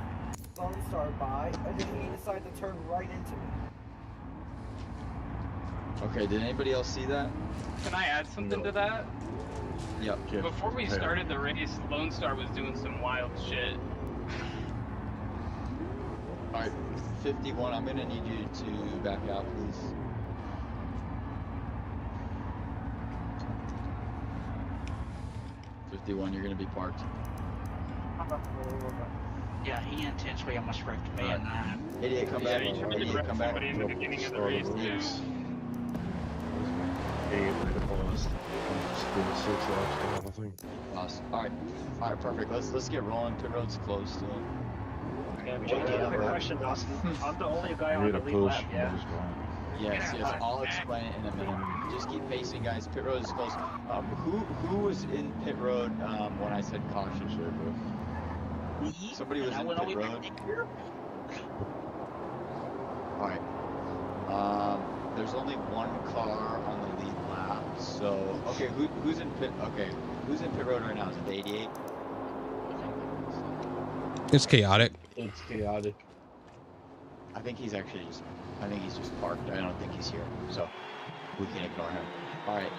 Lone Star by, and then he decided to turn right into me. Okay, did anybody else see that? Can I add something to that? Yep. Before we started the race, Lone Star was doing some wild shit. All right, 51. I'm gonna need you to back out, please. $51. You're gonna be parked. Yeah, he intentionally almost wrecked me at 9. Idiot, come back. Idiot, come back. Somebody in the beginning of the race too. Awesome. All right, perfect. Let's get rolling. Pit road's closed still. Yeah, JD, I have a question, Dawson. I'm the only guy on the lead lap, yeah? Yes, I'll explain it in a minute. Just keep pacing, guys. Pit road is closed. Who was in pit road when I said caution? Somebody was in pit road. All right. There's only one car on the lead lap. So okay, who's in pit? Okay, who's in pit road right now? Is it the 88? It's chaotic. It's chaotic. I think he's actually just. I think he's just parked. I don't think he's here, so we can ignore him. All right.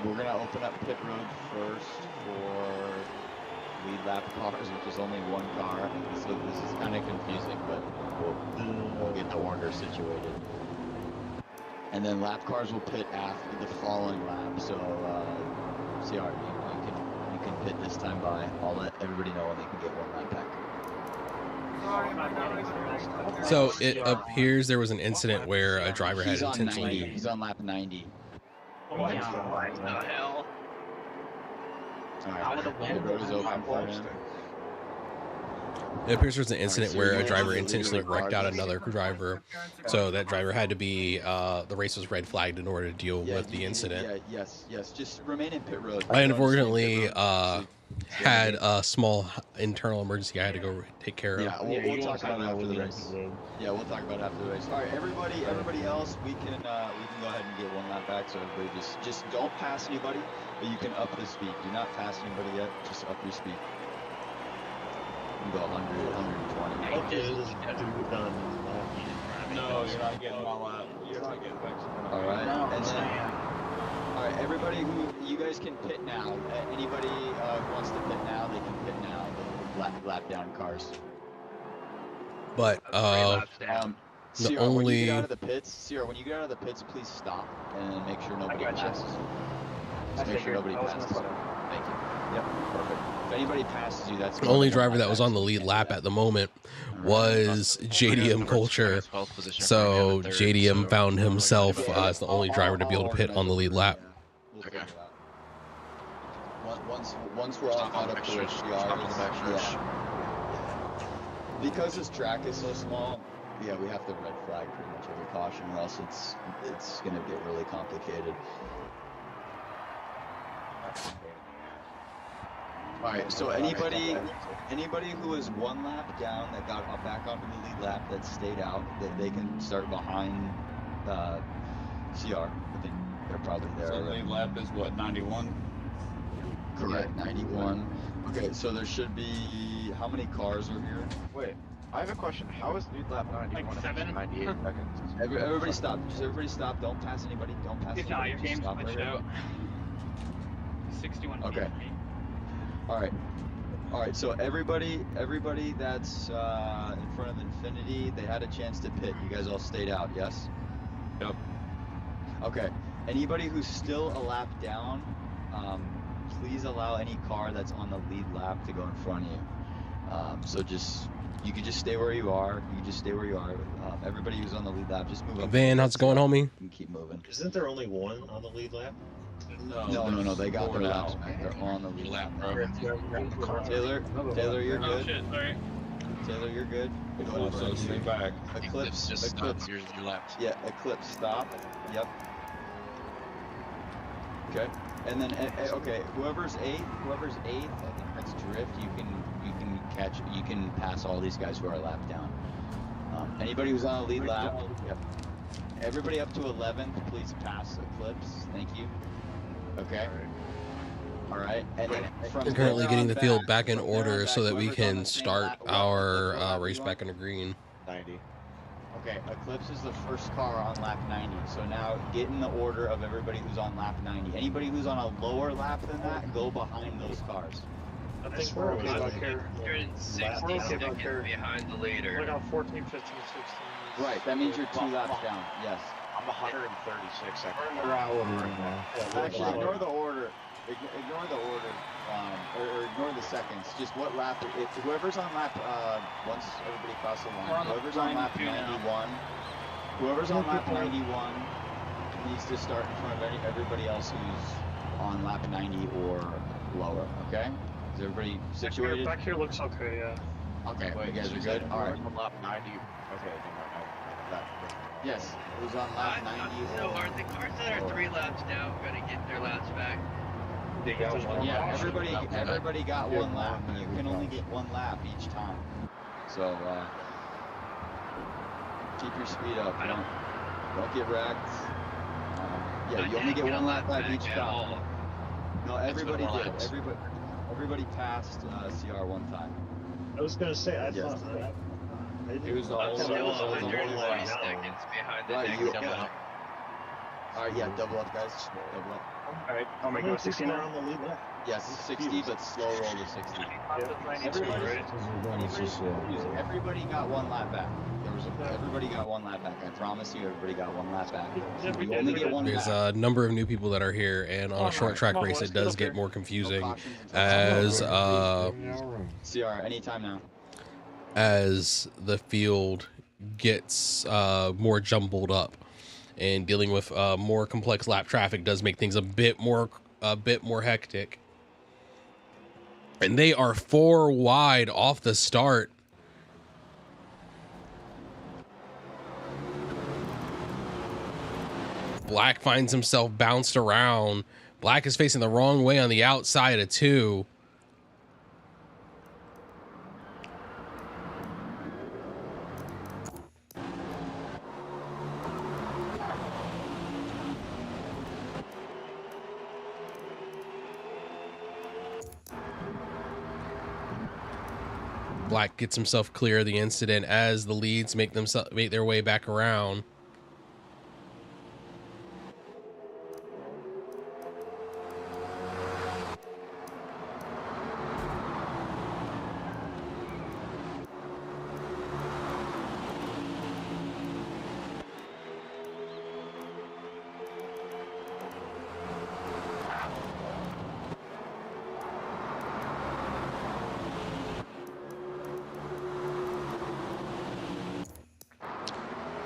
We're gonna open up pit road first for lead lap cars, which is only one car. So this is kind of confusing, but we'll get the order situated. And then lap cars will pit after the following lap. So CR, you can pit this time by. I'll let everybody know when they can get one lap back. So it appears there was an incident where a driver had intentionally. He's on lap 90. What the hell? Alright, the road is open for him. It appears there's an incident where a driver intentionally wrecked out another driver. So that driver had to be, the race was red flagged in order to deal with the incident. Yes. Just remain in pit road. I unfortunately had a small internal emergency I had to go take care of. Yeah, we'll talk about it after the race. Yeah, we'll talk about it after the race. All right, everybody else, we can go ahead and get one lap back. So everybody just don't pass anybody, but you can up the speed. Do not pass anybody yet. Just up your speed. You can go 100, 120. No, you're not getting my lap. You're not getting back. All right, and then. All right, everybody you guys can pit now. Anybody who wants to pit now, they can pit now. The lap down cars. But the only when you get out of the pits, Sierra, when you get out of the pits, please stop and make sure nobody passes. Just make sure nobody passes. Thank you. Yep, perfect. If anybody passes you, that's the only driver that was on the lead lap at the moment was JDM Culture. So JDM found himself as the only driver to be able to pit on the lead lap. Okay. Once we're all caught up to the stretch, because this track is so small, yeah, we have to red flag pretty much every caution, or else it's gonna get really complicated. All right, so anybody who was one lap down that got back onto the lead lap that stayed out, that they can start behind CR. I think they're probably there. So the lead lap is what, 91? Correct, 91. Okay, so there should be, how many cars are here? Wait, I have a question. How is lead lap 91 Like 7? 98 seconds? Everybody stop. Just everybody stop. Don't pass anybody. Don't pass Good anybody. your Just game's stop glitched right out. 61 Okay. All right. So everybody that's in front of Infinity, they had a chance to pit. You guys all stayed out, yes? Yep. Okay. Anybody who's still a lap down, please allow any car that's on the lead lap to go in front of you. So you can just stay where you are. Everybody who's on the lead lap, just move up. Van, how's it going, homie? You can keep moving. Isn't there only one on the lead lap? No. They got their laps back. They're on the lead lap. Taylor, you're Oh good. shit, sorry. Taylor, you're good. Go ahead, So stay back. Eclipse. Here's your laps. Yeah, Eclipse, stop. Yep. Okay. And then, okay, whoever's eighth, I think that's Drift. You can pass all these guys who are lap down. Anybody who's on a lead lap, yep. Everybody up to 11th, please pass Eclipse. Thank you. Okay. All right. And then We're currently getting the field back in order so that we can start our race back in the green. 90. Okay, Eclipse is the first car on lap 90. So now get in the order of everybody who's on lap 90. Anybody who's on a lower lap than that, go behind those cars. I think we're okay back here. 160 We're okay seconds back here. behind the leader. We're about 14, 15, 16. Right, that means you're 2 laps down. Yes. I'm 136 seconds. Actually, ignore the order. Ignore the order, or ignore the seconds. Just what lap? If whoever's on lap, once everybody crosses the line, whoever's on lap 91, whoever's on lap 91 needs to start in front of everybody else who's on lap 90 or lower. Okay? Is everybody situated? Back here looks okay. Yeah. Okay, you guys are good. All right. On lap 90. Okay, Yes, who's on lap 90? So are the cars that are 3 laps down going to get their laps back? They got one. Yeah, everybody got 1 lap. You can only get 1 lap each time. So keep your speed up. Don't get wrecked. Yeah, you only get 1 lap each time. No, everybody did. Everybody passed CR 1 time. I was gonna say I thought that. It was the whole Still 130 seconds behind the Right, next you. double up. All right, yeah, double up, guys. Double up. All right, I'll make it 60 now. on the lead lap. Yes, 60, but slow roll to 60. Everybody got 1 lap back. Everybody got 1 lap back. I promise you, everybody got 1 lap back. You only get 1 There's lap. a number of new people that are here, and on a short track race, it does get more confusing as CR anytime now. as the field gets more jumbled up, and dealing with more complex lap traffic does make things a bit more hectic. And they are 4 wide off the start. Black finds himself bounced around. Black is facing the wrong way on the outside of 2. Black gets himself clear of the incident as the leads make their way back around.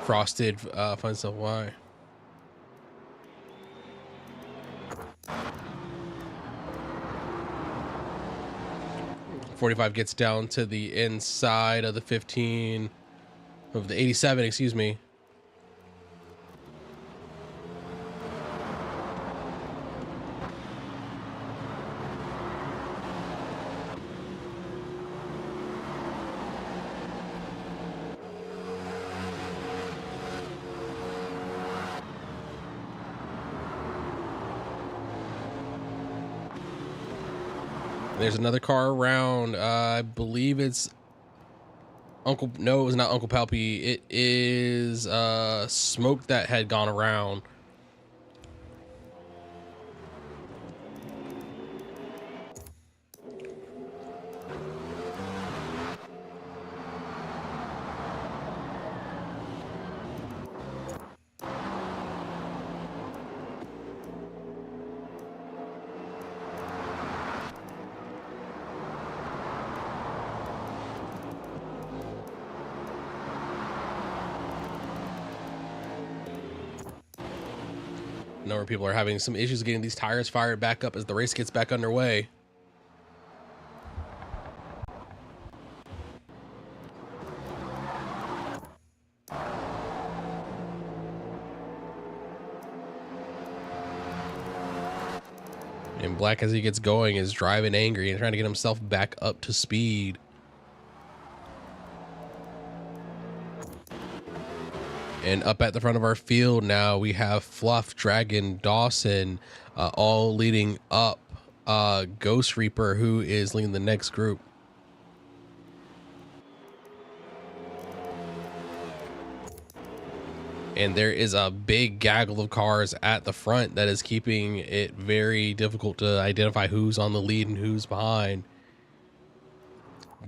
Frosted finds out why. .45 gets down to the inside of the 15 of the 87, excuse me. There's another car around. I believe it's Uncle. No, it was not Uncle Palpy. It is Smoke that had gone around. A number of people are having some issues getting these tires fired back up as the race gets back underway. And Black, as he gets going, is driving angry and trying to get himself back up to speed. And up at the front of our field now, we have Fluff, Dragon, Dawson, all leading up Ghost Reaper, who is leading the next group. And there is a big gaggle of cars at the front that is keeping it very difficult to identify who's on the lead and who's behind.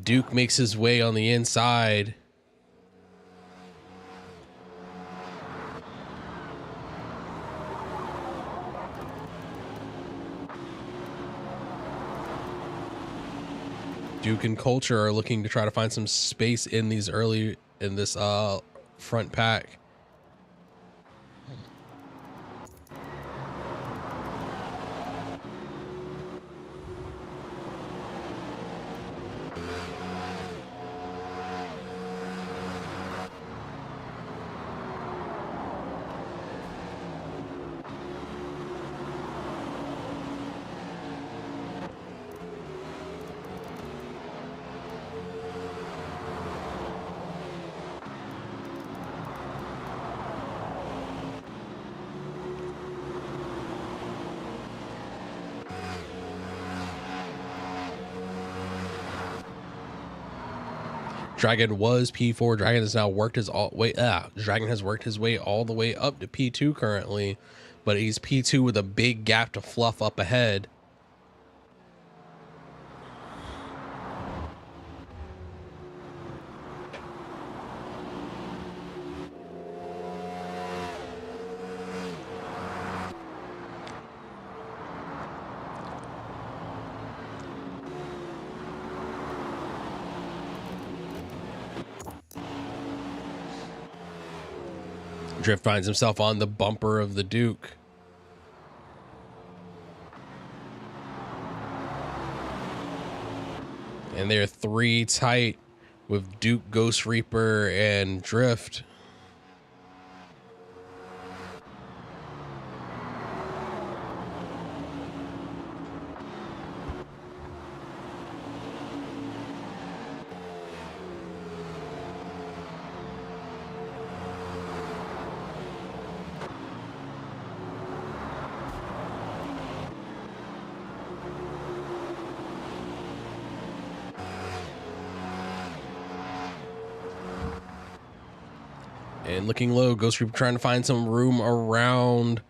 Duke makes his way on the inside. Duke and Culture are looking to try to find some space in this front pack. Dragon was P4. Dragon has now worked his Dragon has worked his way all the way up to P2 currently, but he's P2 with a big gap to fluff up ahead. Drift finds himself on the bumper of the Duke. And they're 3 tight with Duke, Ghost Reaper, and Drift. And looking low, Ghost Reaper trying to find some room around.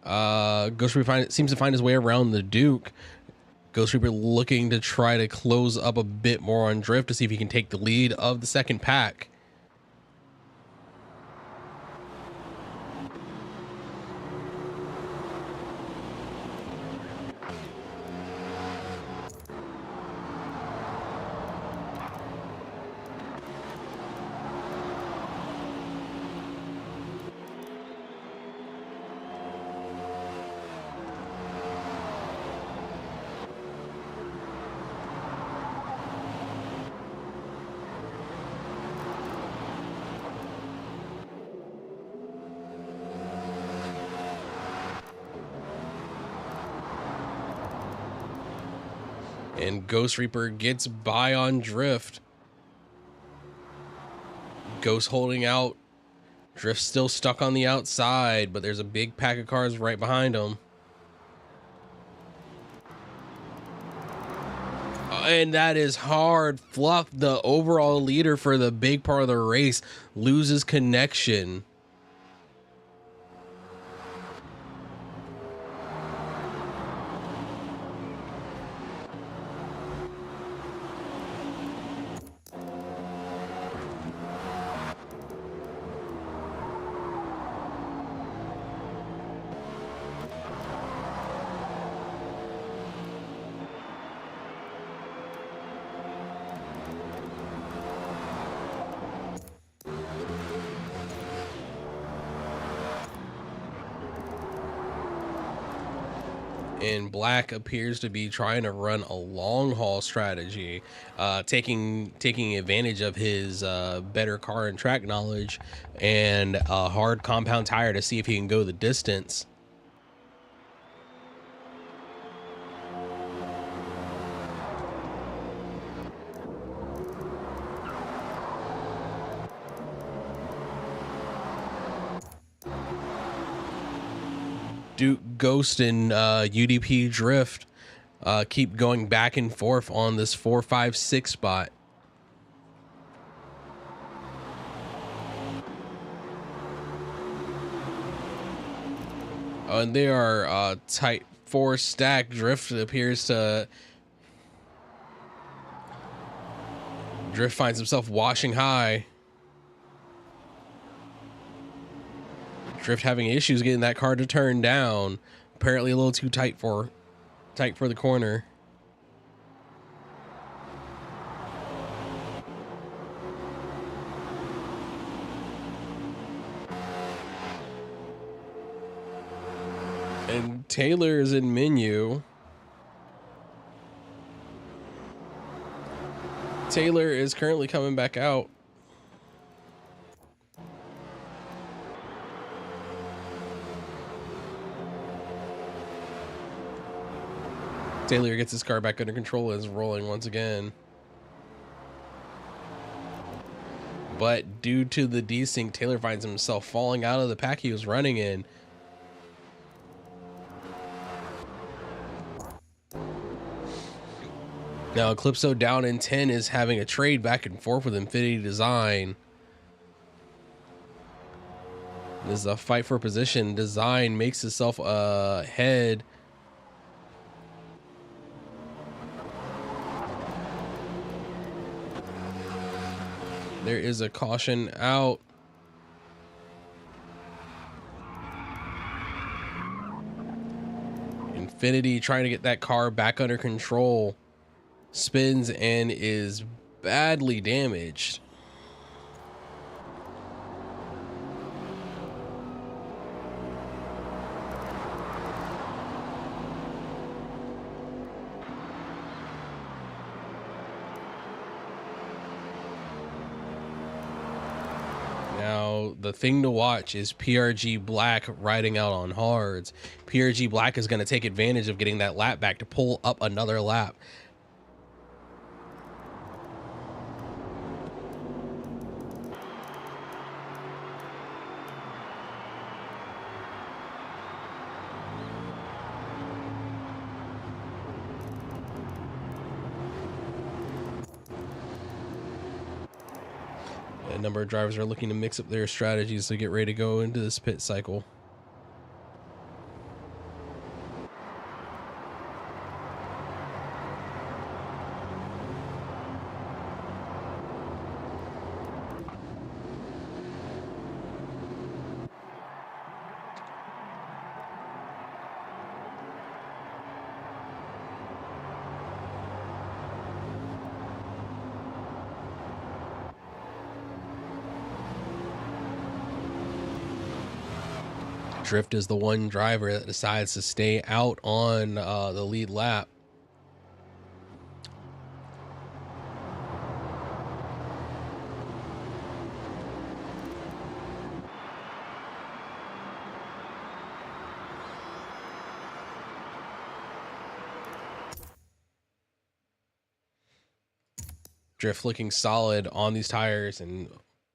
Ghost Reaper seems to find his way around the Duke. Ghost Reaper looking to try to close up a bit more on Drift to see if he can take the lead of the second pack. And Ghost Reaper gets by on Drift. Ghost holding out. Drift still stuck on the outside, but there's a big pack of cars right behind him. And that is hard. Fluff, the overall leader for the big part of the race, loses connection. And Black appears to be trying to run a long haul strategy, taking advantage of his better car and track knowledge and a hard compound tire to see if he can go the distance. Duke, Ghost, and UDP Drift keep going back and forth on this 4, 5, 6 spot. Oh, and they are tight 4 stack. Drift appears to... Drift finds himself washing high. Drift having issues getting that car to turn down. Apparently a little too tight for the corner. And Taylor is in menu. Taylor is currently coming back out. Taylor gets his car back under control and is rolling once again. But due to the desync, Taylor finds himself falling out of the pack he was running in. Now, Eclipso down in 10 is having a trade back and forth with Infinity Design. This is a fight for position. Design makes himself ahead. There is a caution out. Infinity trying to get that car back under control. Spins and is badly damaged. Now, the thing to watch is PRG Black riding out on hards. PRG Black is going to take advantage of getting that lap back to pull up another lap. A number of drivers are looking to mix up their strategies to get ready to go into this pit cycle. Drift is the one driver that decides to stay out on the lead lap. Drift looking solid on these tires, and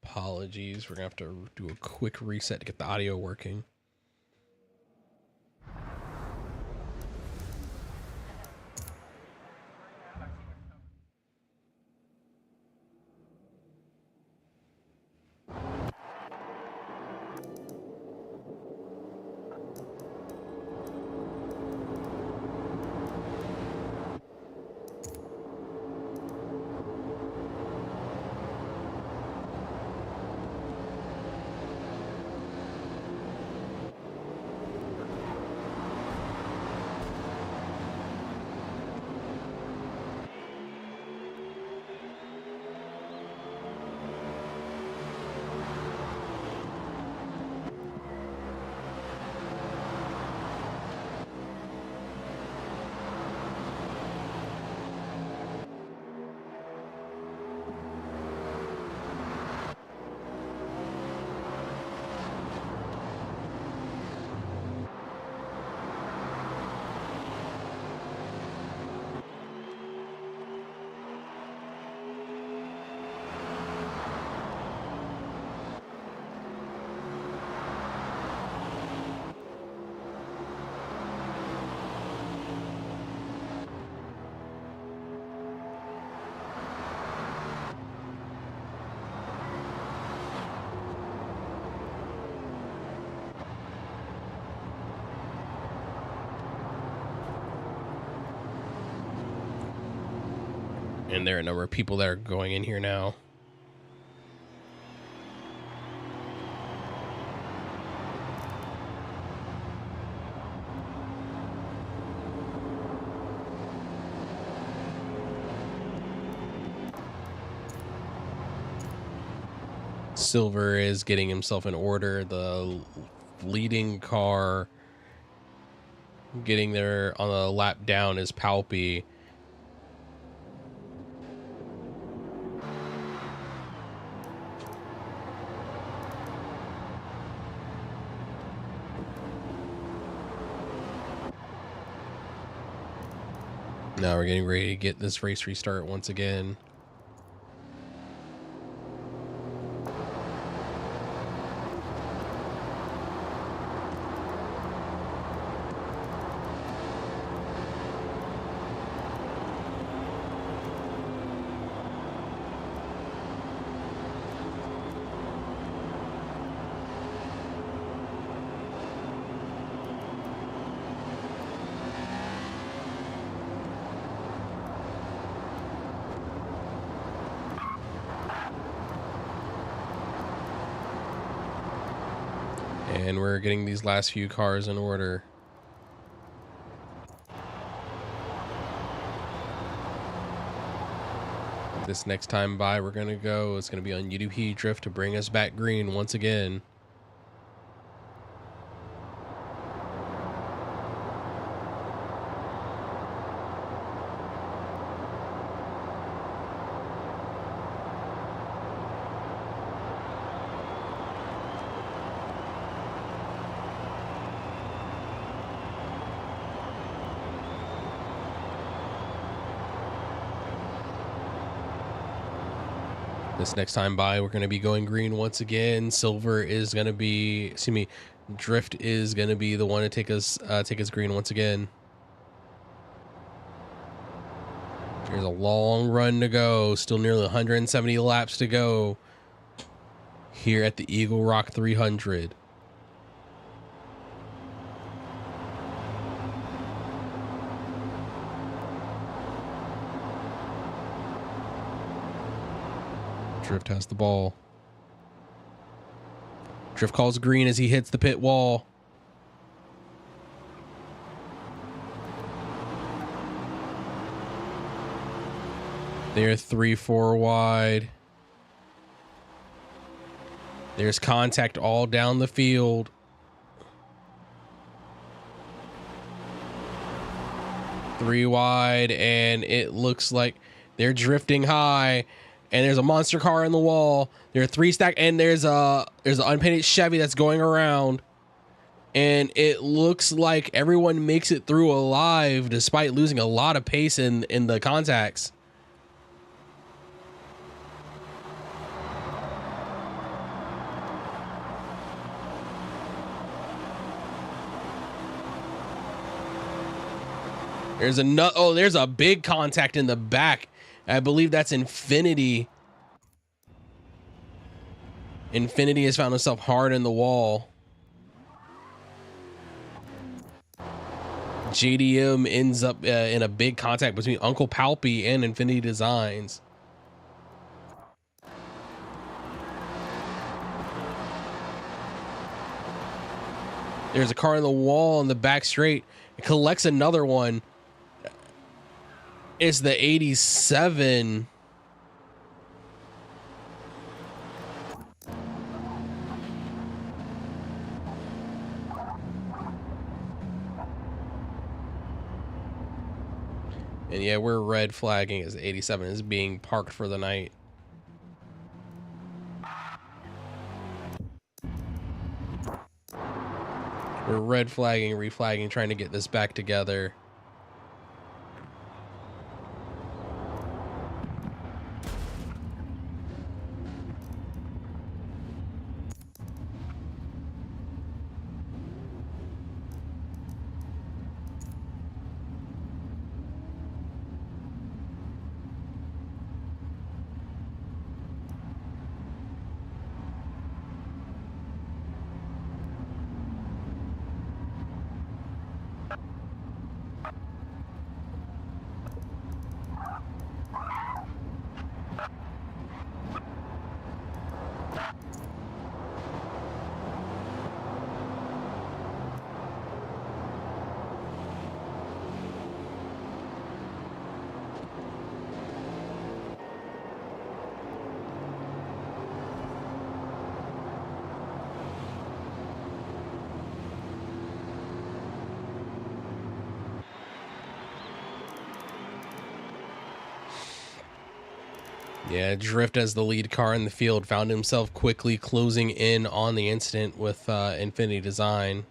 apologies, we're gonna have to do a quick reset to get the audio working. And there are a number of people that are going in here now. Silver is getting himself in order. The leading car getting there on a lap down is Palpy. Now we're getting ready to get this race restart once again. And we're getting these last few cars in order. This next time by we're gonna go, it's gonna be on UDP Drift to bring us back green once again. This next time by, we're going to be going green once again. Silver is going to be, excuse me, Drift is going to be the one to take us green once again. There's a long run to go. Still nearly 170 laps to go here at the Eagle Rock 300. Drift has the ball. Drift calls green as he hits the pit wall. They're 3-4 wide. There's contact all down the field. Three wide, and it looks like they're drifting high. And there's a monster car in the wall. There are three stack, and there's an unpainted Chevy that's going around. And it looks like everyone makes it through alive despite losing a lot of pace in the contacts. There's a big contact in the back. I believe that's Infinity. Infinity has found himself hard in the wall. JDM ends up in a big contact between Uncle Palpy and Infinity Designs. There's a car in the wall in the back straight. It collects another one. It's the 87. And yeah, we're red flagging as 87 is being parked for the night. We're red flagging, reflagging, trying to get this back together. Yeah, Drift as the lead car in the field found himself quickly closing in on the incident with Infinity Design.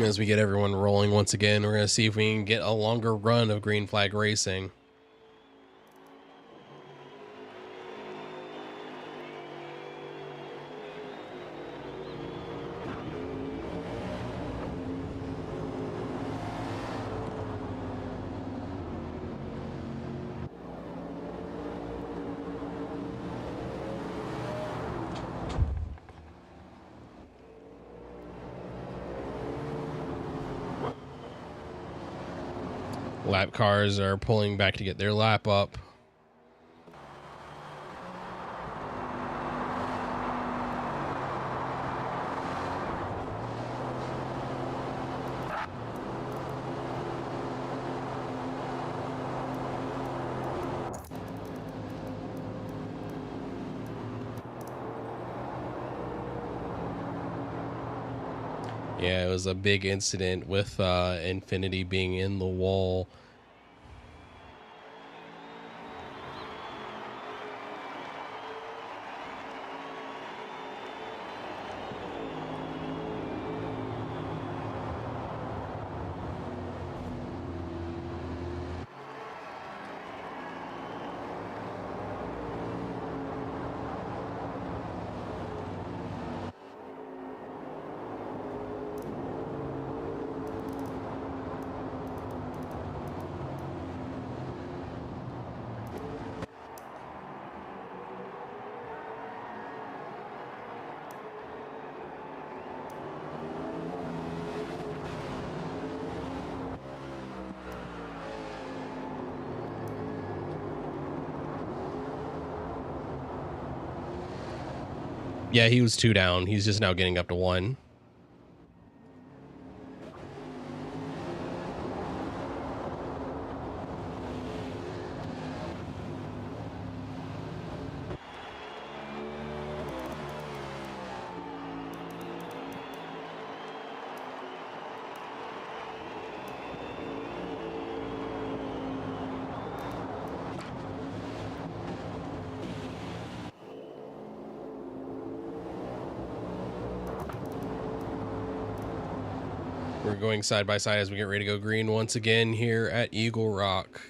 As we get everyone rolling once again, we're going to see if we can get a longer run of green flag racing. Lap cars are pulling back to get their lap up. Yeah, it was a big incident with Infinity being in the wall. Yeah, he was 2 down. He's just now getting up to 1. We're going side by side as we get ready to go green once again here at Eagle Rock.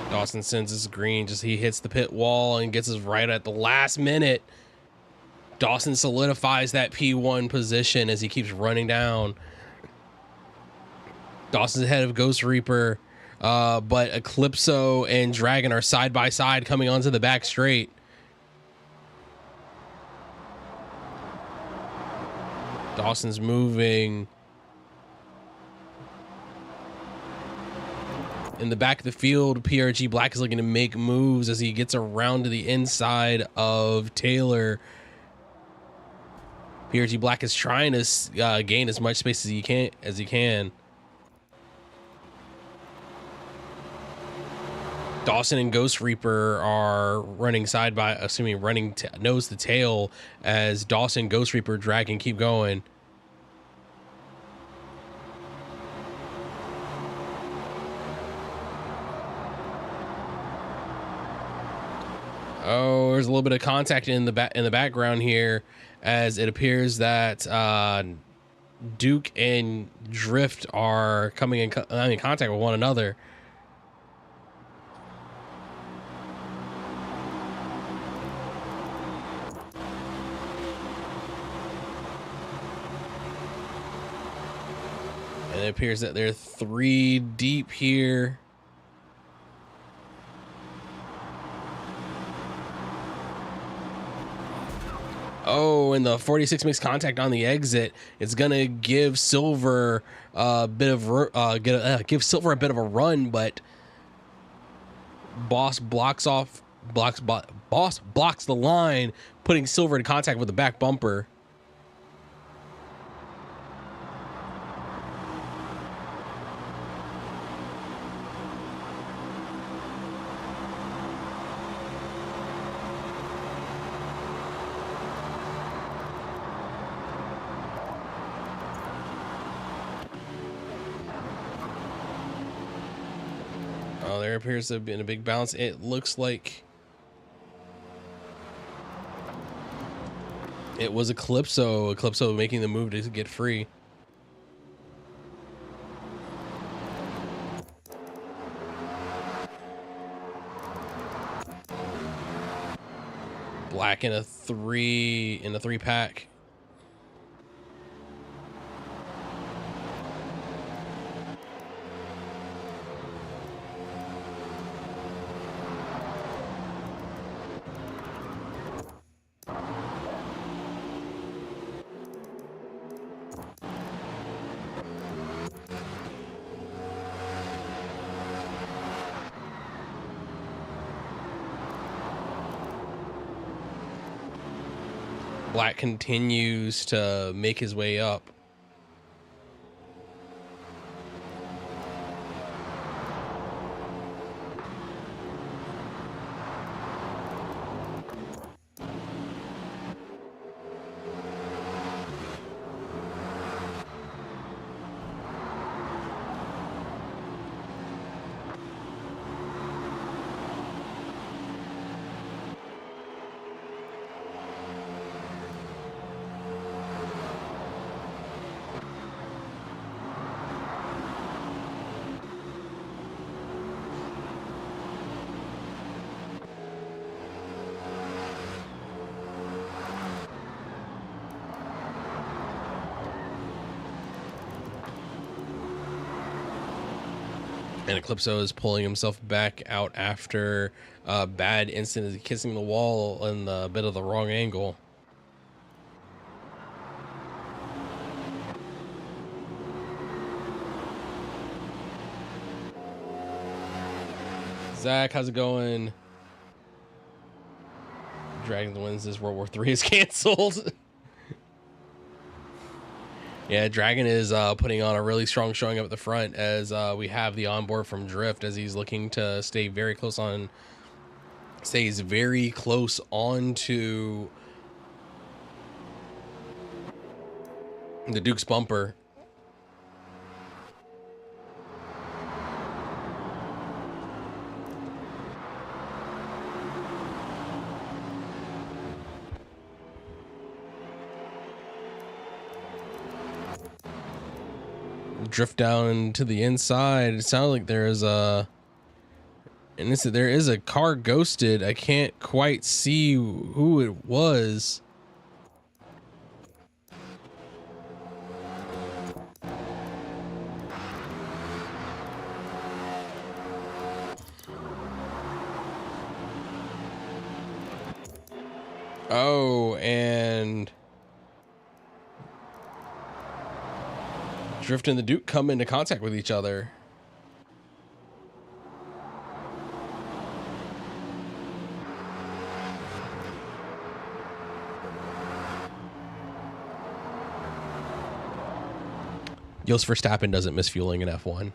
Dawson sends us green, just he hits the pit wall and gets us right at the last minute. Dawson solidifies that P1 position as he keeps running down. Dawson's ahead of Ghost Reaper, but Eclipso and Dragon are side by side coming onto the back straight. Dawson's moving. In the back of the field, PRG Black is looking to make moves as he gets around to the inside of Taylor. PRG Black is trying to gain as much space as he can. Dawson and Ghost Reaper are running side by, running nose to tail as Dawson, Ghost Reaper, drag and keep going. Oh, there's a little bit of contact in the background here, as it appears that Duke and Drift are coming in contact with one another. And it appears that they're 3 deep here. Oh, and the 46 makes contact on the exit. It's gonna give Silver a bit of give Silver a bit of a run, but Boss blocks the line, putting Silver in contact with the back bumper. Oh, there appears to have been a big bounce. It looks like it was Eclipso making the move to get free. Black in a 3 pack. Black continues to make his way up. And Eclipso is pulling himself back out after a bad incident, kissing the wall in a bit of the wrong angle. Zach, how's it going? Dragon wins this. World War III is canceled. Yeah, Dragon is putting on a really strong showing up at the front, as we have the onboard from Drift, as he's looking to stay very close on, stays very close on to the Duke's bumper. Drift down to the inside. It sounds like there is a, and there is a car ghosted. I can't quite see who it was. Oh, and Drift and the Duke come into contact with each other. Jos Verstappen doesn't miss fueling in F1.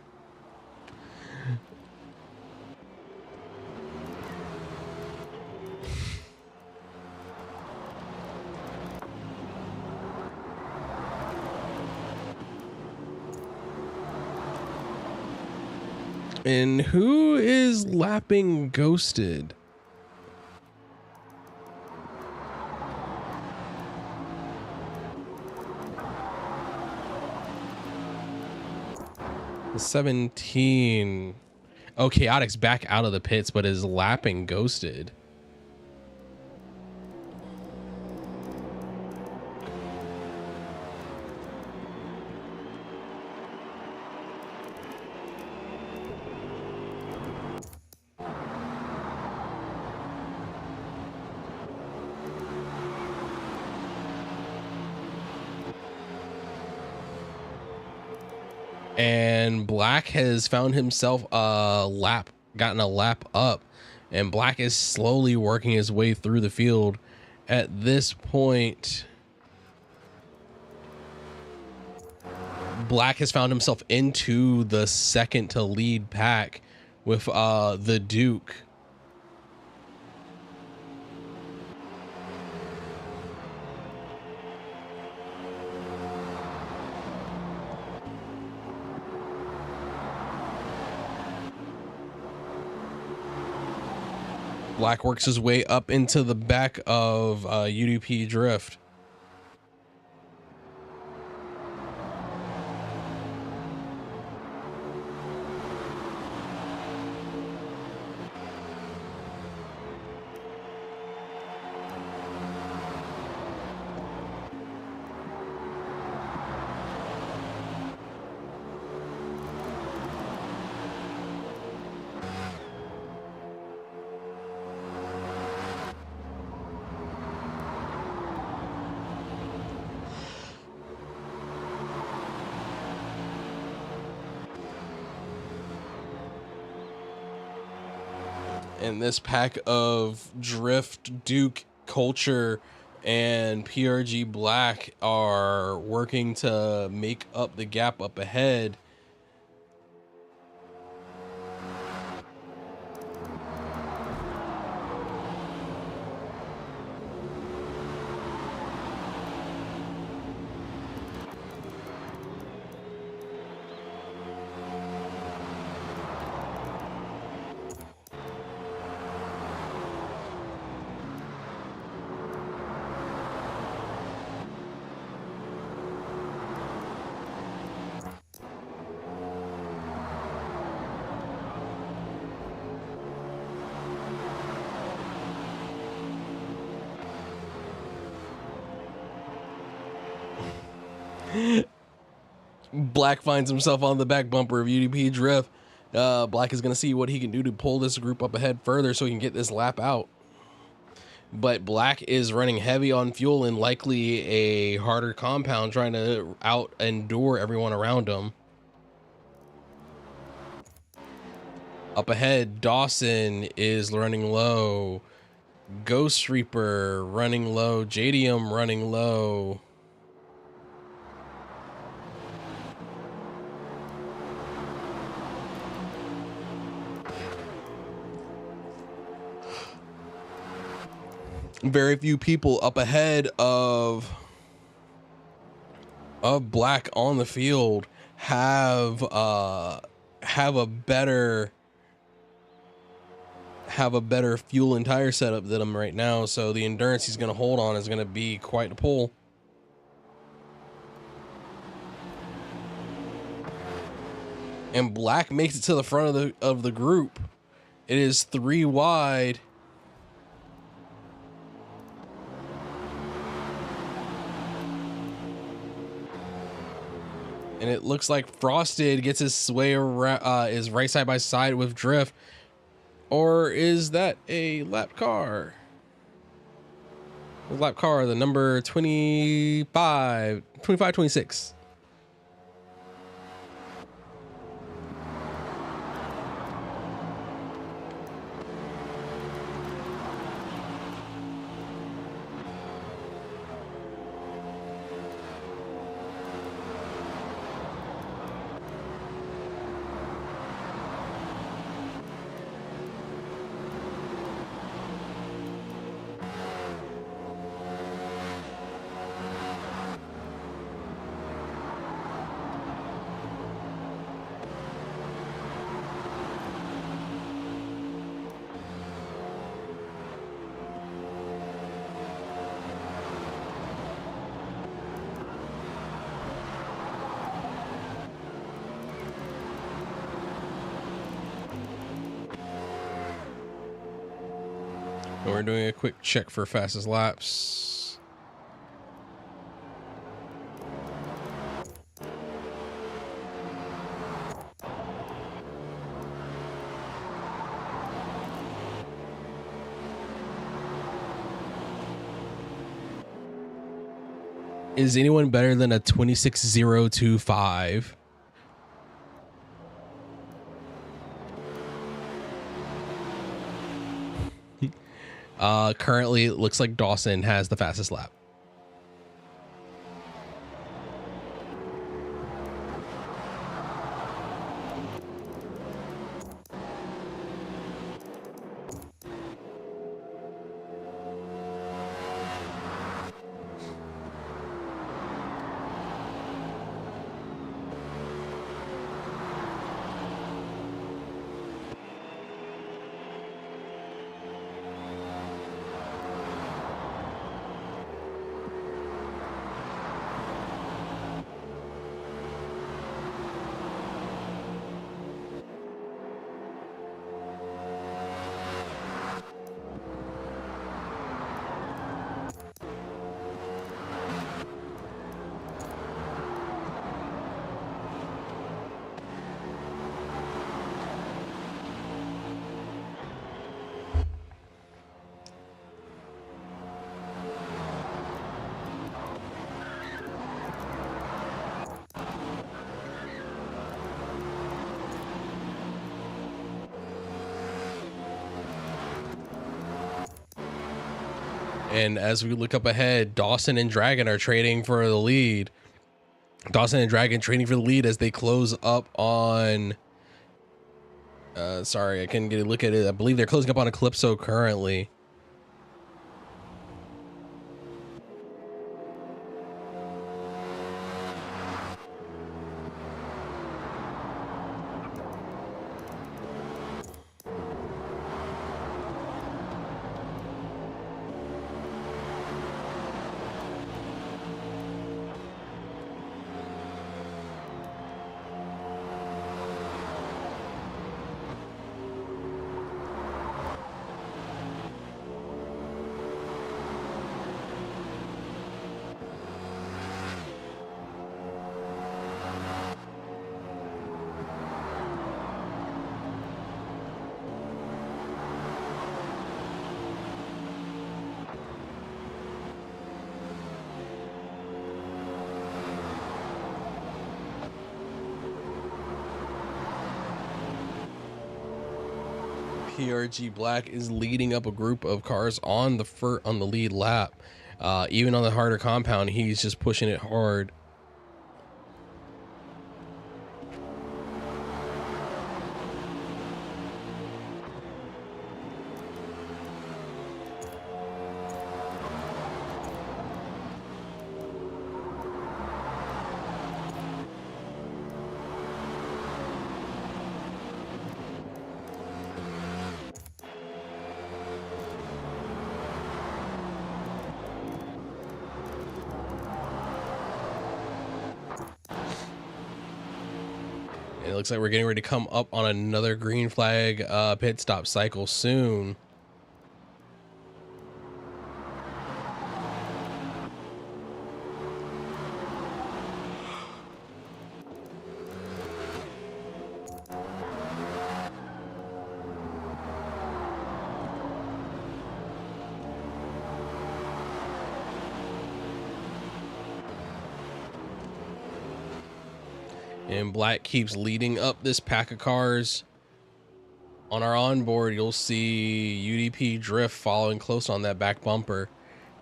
And who is lapping Ghosted? The 17. Oh, Chaotic's back out of the pits, but is lapping Ghosted. And Black has found himself gotten a lap up, and Black is slowly working his way through the field. At this point, Black has found himself into the second to lead pack with the Duke. Black works his way up into the back of UDP Drift. And this pack of Drift, Duke, Culture, and PRG Black are working to make up the gap up ahead. Black finds himself on the back bumper of UDP Drift. Black is going to see what he can do to pull this group up ahead further so he can get this lap out. But Black is running heavy on fuel and likely a harder compound, trying to out-endure everyone around him. Up ahead, Dawson is running low. Ghost Reaper running low. JDM running low. Very few people up ahead of Black on the field have a better fuel and tire setup than him right now. So the endurance he's going to hold on is going to be quite a pull. And Black makes it to the front of the group. It is 3 wide. And it looks like Frosted gets his way around, is right side by side with Drift. Or is that a lap car? The lap car, the number 2526. We're doing a quick check for fastest laps. Is anyone better than a 26.025? Currently it looks like Dawson has the fastest lap. And as we look up ahead, Dawson and Dragon are trading for the lead. Dawson and Dragon trading for the lead as they close up on... sorry, I couldn't get a look at it. I believe they're closing up on Eclipso currently. PRG Black is leading up a group of cars on the lead lap. Even on the harder compound, he's just pushing it hard. It looks like we're getting ready to come up on another green flag pit stop cycle soon. And Black keeps leading up this pack of cars. On our onboard, you'll see UDP Drift following close on that back bumper.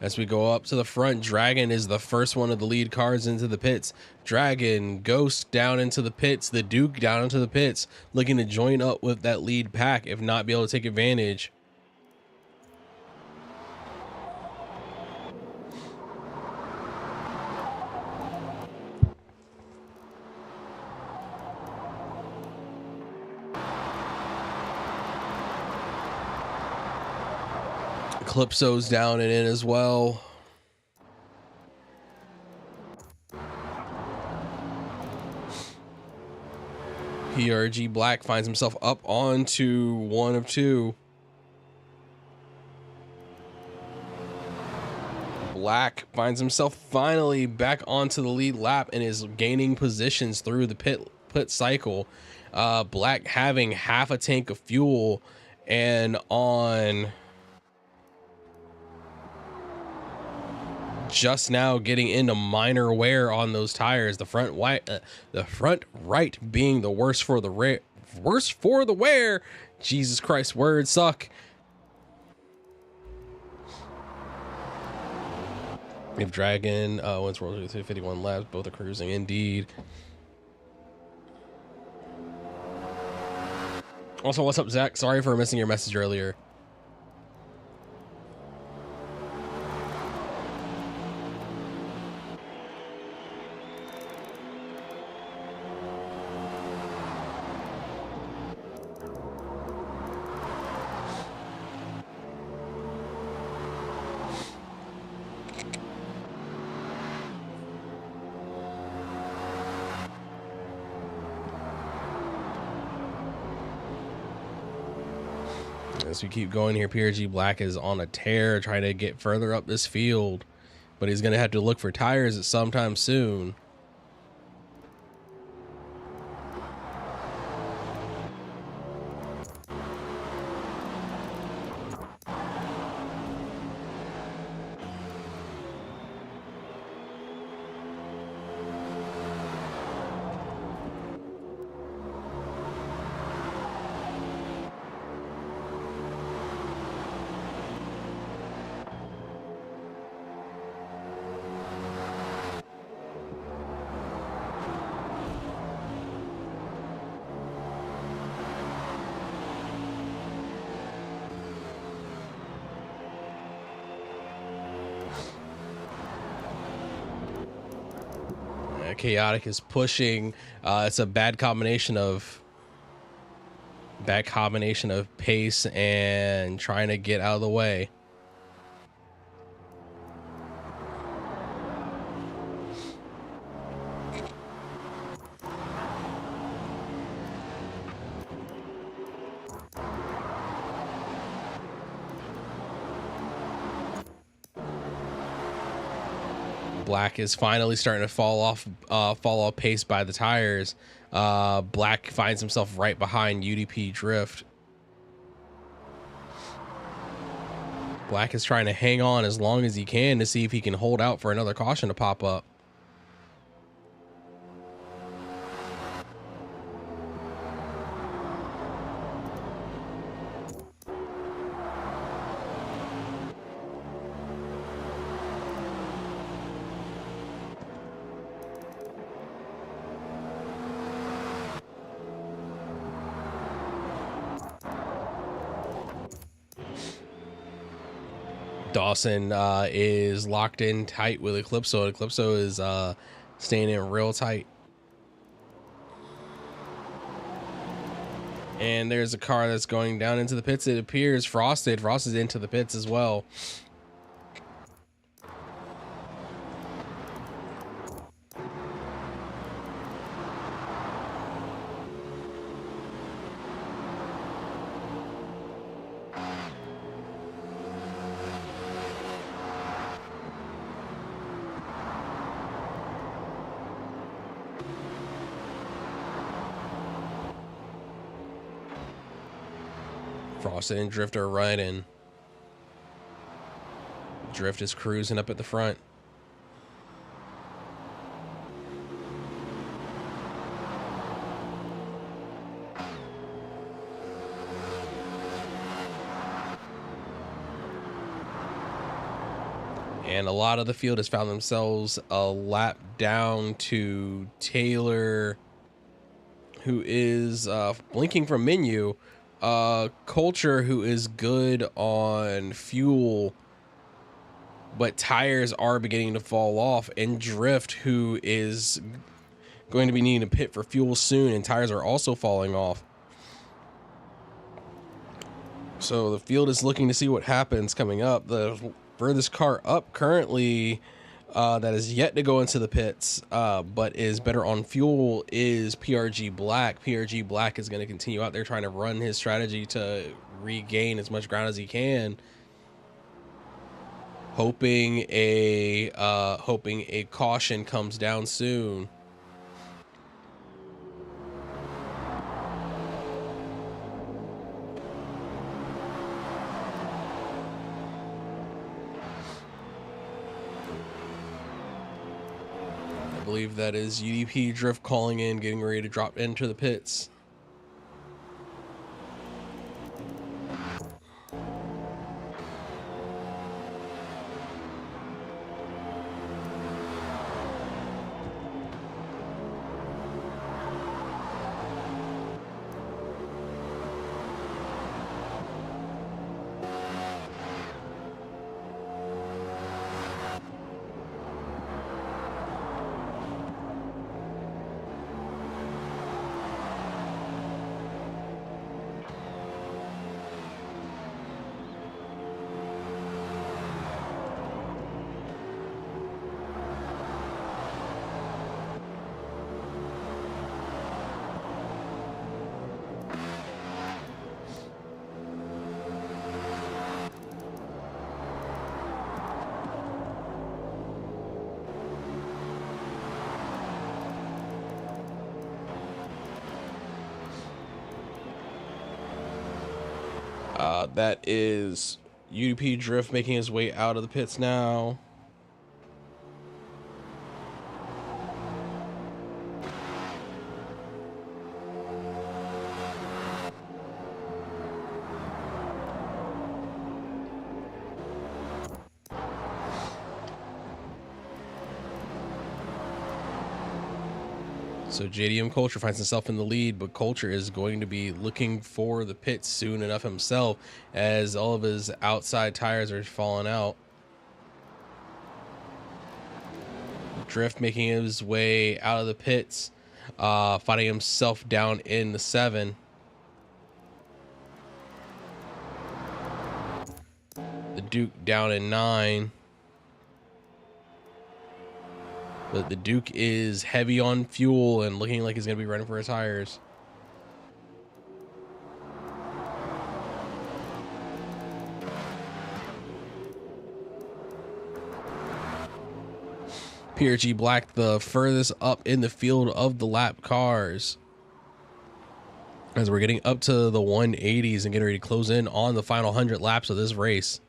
As we go up to the front, Dragon is the first one of the lead cars into the pits. Dragon, Ghost down into the pits, the Duke down into the pits, looking to join up with that lead pack, if not be able to take advantage. Calypso's down and in as well. PRG Black finds himself up onto one of two. Black finds himself finally back onto the lead lap and is gaining positions through the pit cycle. Black having half a tank of fuel and on just now getting into minor wear on those tires. The front right being the worst for the wear. Jesus Christ, words suck. If Dragon wins World War 51 laps, both are cruising indeed. Also, what's up, Zach? Sorry for missing your message earlier. As we keep going here, PRG Black is on a tear trying to get further up this field, but he's going to have to look for tires at sometime soon. Chaotic is pushing. It's a bad combination of pace and trying to get out of the way. Black is finally starting to fall off pace by the tires. Black finds himself right behind UDP Drift. Black is trying to hang on as long as he can to see if he can hold out for another caution to pop up. Dawson is locked in tight with Eclipso. Eclipso is staying in real tight. And there's a car that's going down into the pits. It appears Frosted. Frost is into the pits as well. Frosted and Drift are riding. Drift is cruising up at the front. And a lot of the field has found themselves a lap down to Taylor, who is blinking from menu. Culture, who is good on fuel, but tires are beginning to fall off, and Drift, who is going to be needing to pit for fuel soon, and tires are also falling off. So the field is looking to see what happens coming up. The furthest car up currently that is yet to go into the pits, but is better on fuel, is PRG Black. PRG Black is going to continue out there trying to run his strategy to regain as much ground as he can. hoping a caution comes down soon. I believe that is UDP Drift calling in, getting ready to drop into the pits. That is UDP Drift making his way out of the pits now. So JDM Culture finds himself in the lead, but Culture is going to be looking for the pits soon enough himself, as all of his outside tires are falling out. Drift making his way out of the pits, finding himself down in the 7. The Duke down in 9. But the Duke is heavy on fuel and looking like he's going to be running for his tires. PRG Black the furthest up in the field of the lap cars, as we're getting up to the 180s and getting ready to close in on the final 100 laps of this race.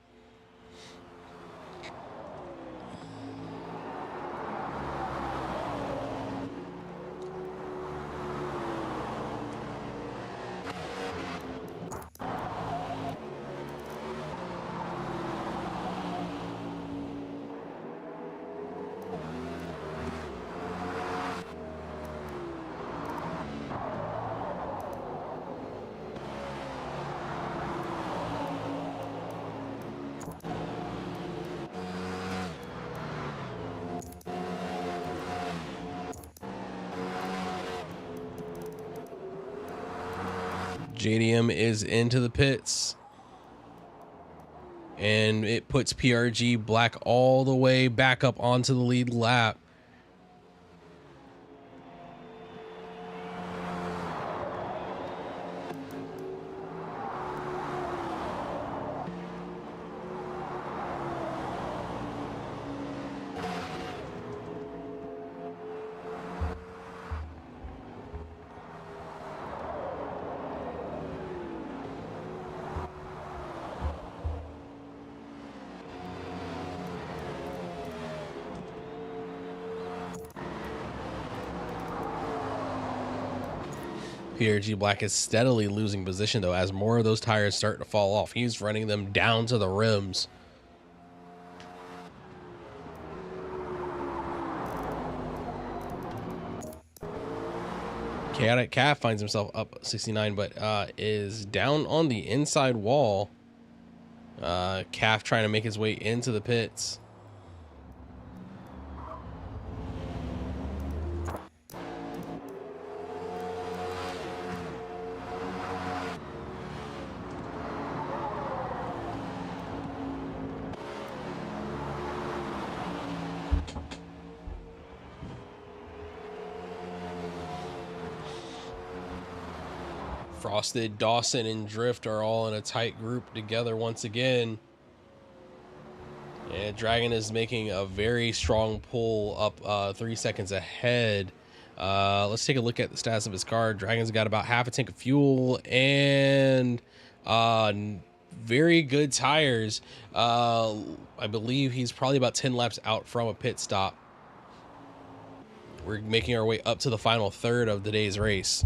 JDM is into the pits, and it puts PRG Black all the way back up onto the lead lap. PRG Black is steadily losing position, though, as more of those tires start to fall off. He's running them down to the rims. Chaotic Calf finds himself up 69, but is down on the inside wall. Calf trying to make his way into the pits. Frosted, Dawson, and Drift are all in a tight group together once again. And Dragon is making a very strong pull up 3 seconds ahead. Let's take a look at the status of his car. Dragon's got about half a tank of fuel and very good tires. I believe he's probably about 10 laps out from a pit stop. We're making our way up to the final third of today's race.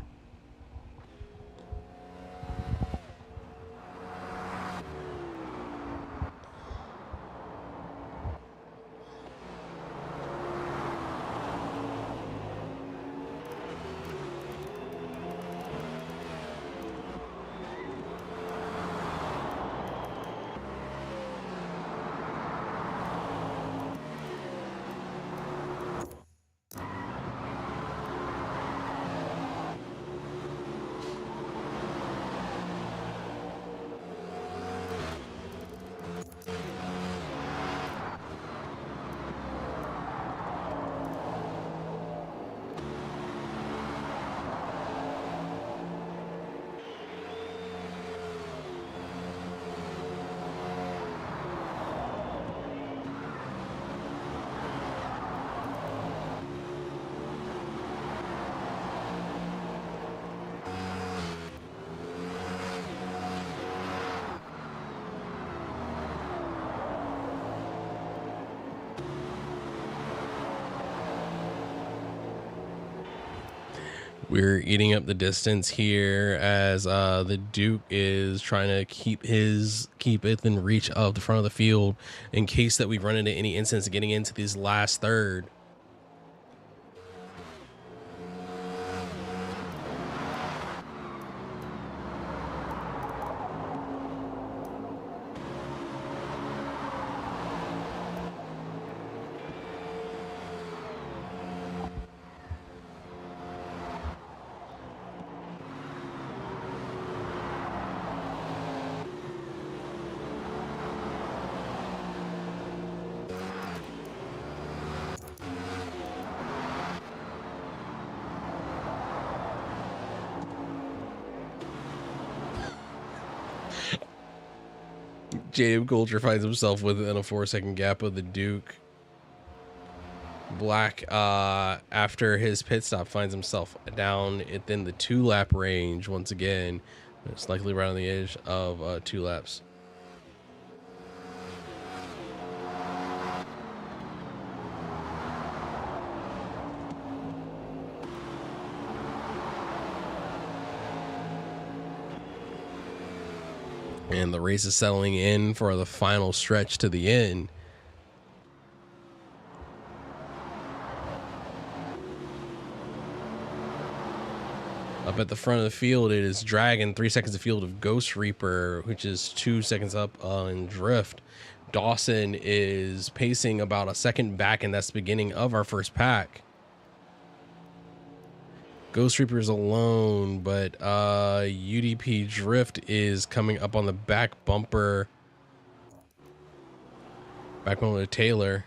We're eating up the distance here as the Duke is trying to keep within reach of the front of the field in case that we run into any incidents getting into this last third. Jacob Coulter finds himself within a 4-second gap of the Duke. Black, after his pit stop, finds himself down within the 2-lap range once again. It's likely right on the edge of 2 laps. And the race is settling in for the final stretch to the end. Up at the front of the field, it is Dragon, 3 seconds of field of Ghost Reaper, which is 2 seconds up in Drift. Dawson is pacing about a second back, and that's the beginning of our first pack. Ghost Reaper is alone, but UDP Drift is coming up on the back bumper. Back bumper to Taylor.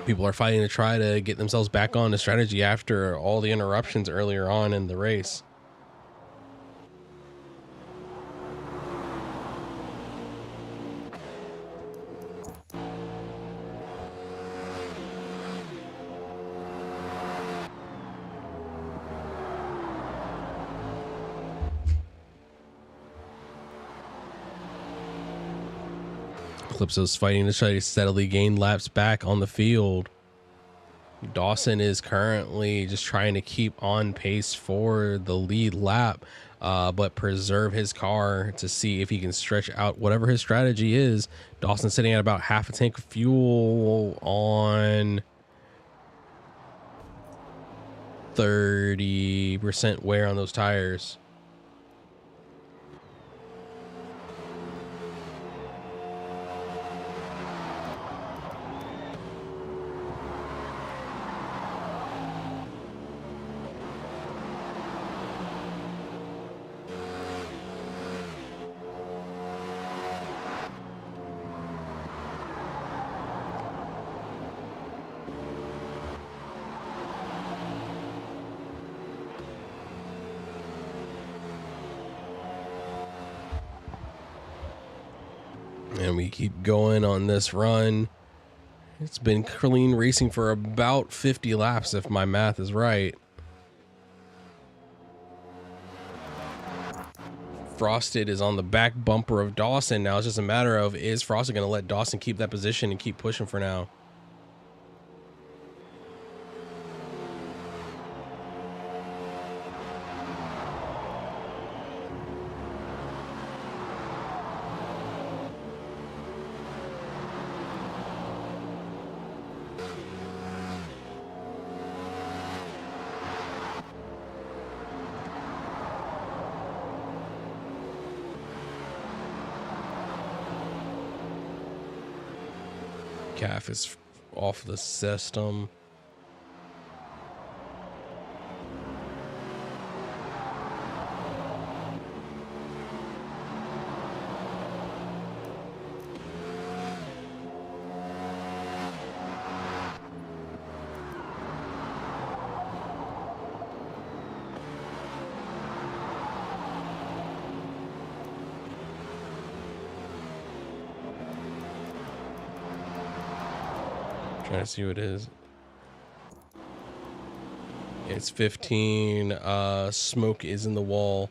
People are fighting to try to get themselves back on the strategy after all the interruptions earlier on in the race. Calypso's fighting to try to steadily gain laps back on the field. Dawson is currently just trying to keep on pace for the lead lap, but preserve his car to see if he can stretch out whatever his strategy is. Dawson's sitting at about half a tank of fuel on 30% wear on those tires. And we keep going on this run. It's been clean racing for about 50 laps, if my math is right. Frosted is on the back bumper of Dawson. Now it's just a matter of, is Frosted going to let Dawson keep that position and keep pushing for now? Calf is off the system. Trying to see what it is. It's 15. Smoke is in the wall.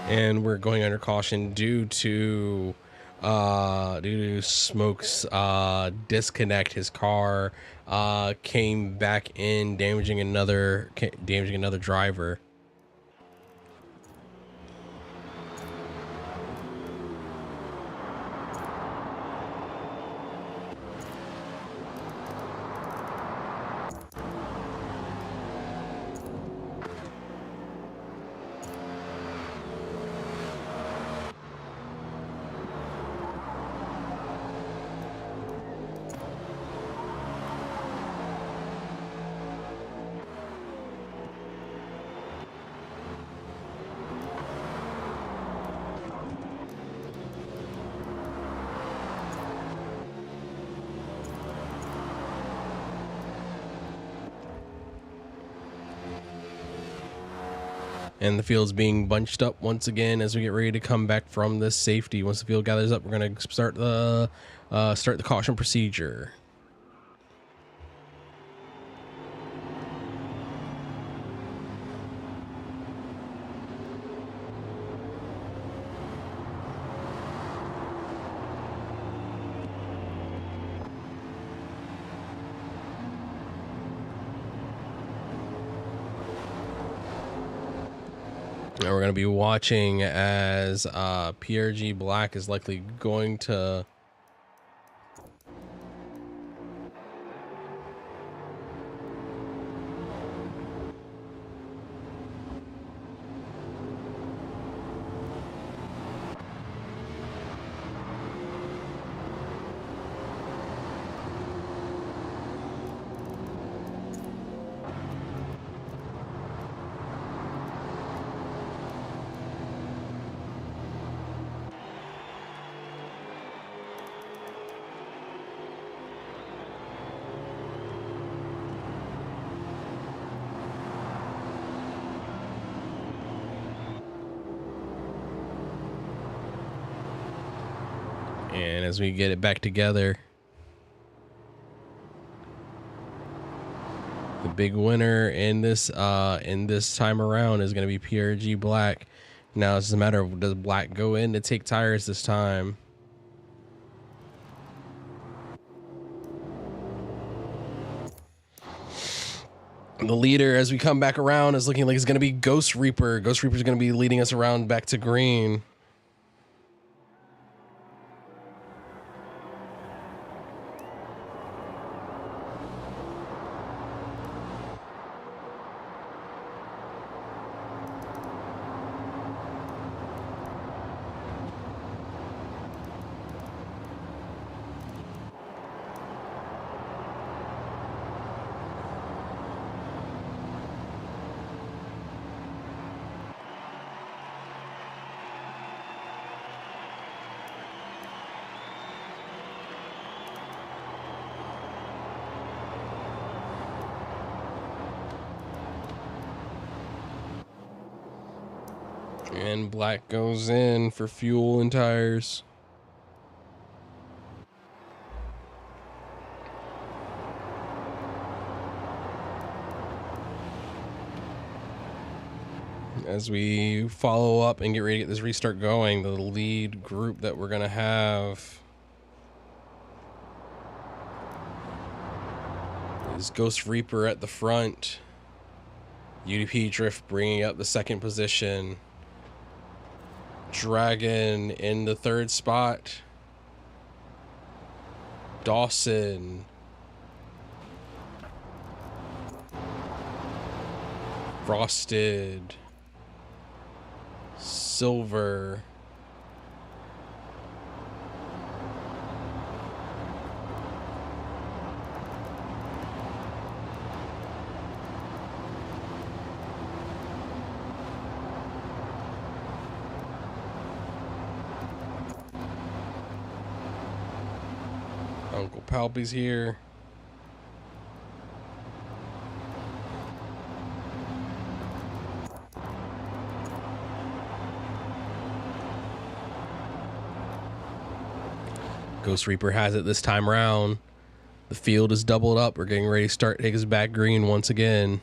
And we're going under caution due to Smoke's disconnect. His car came back in, damaging another driver. And the field's being bunched up once again as we get ready to come back from this safety. Once the field gathers up, we're going to start the caution procedure. And we're going to be watching as PRG Black is likely going to And as we get it back together, the big winner in this time around is going to be PRG Black. Now it's a matter of, does Black go in to take tires this time? The leader, as we come back around, is looking like it's going to be Ghost Reaper. Ghost Reaper is going to be leading us around back to green. And black goes in for fuel and tires. As we follow up and get ready to get this restart going, the lead group that we're going to have is Ghost Reaper at the front. UDP Drift bringing up the second position. Dragon in the third spot. Dawson. Frosted. Silver. Uncle Palpy's here. Ghost Reaper has it this time round. The field is doubled up. We're getting ready to start Higgs back green once again.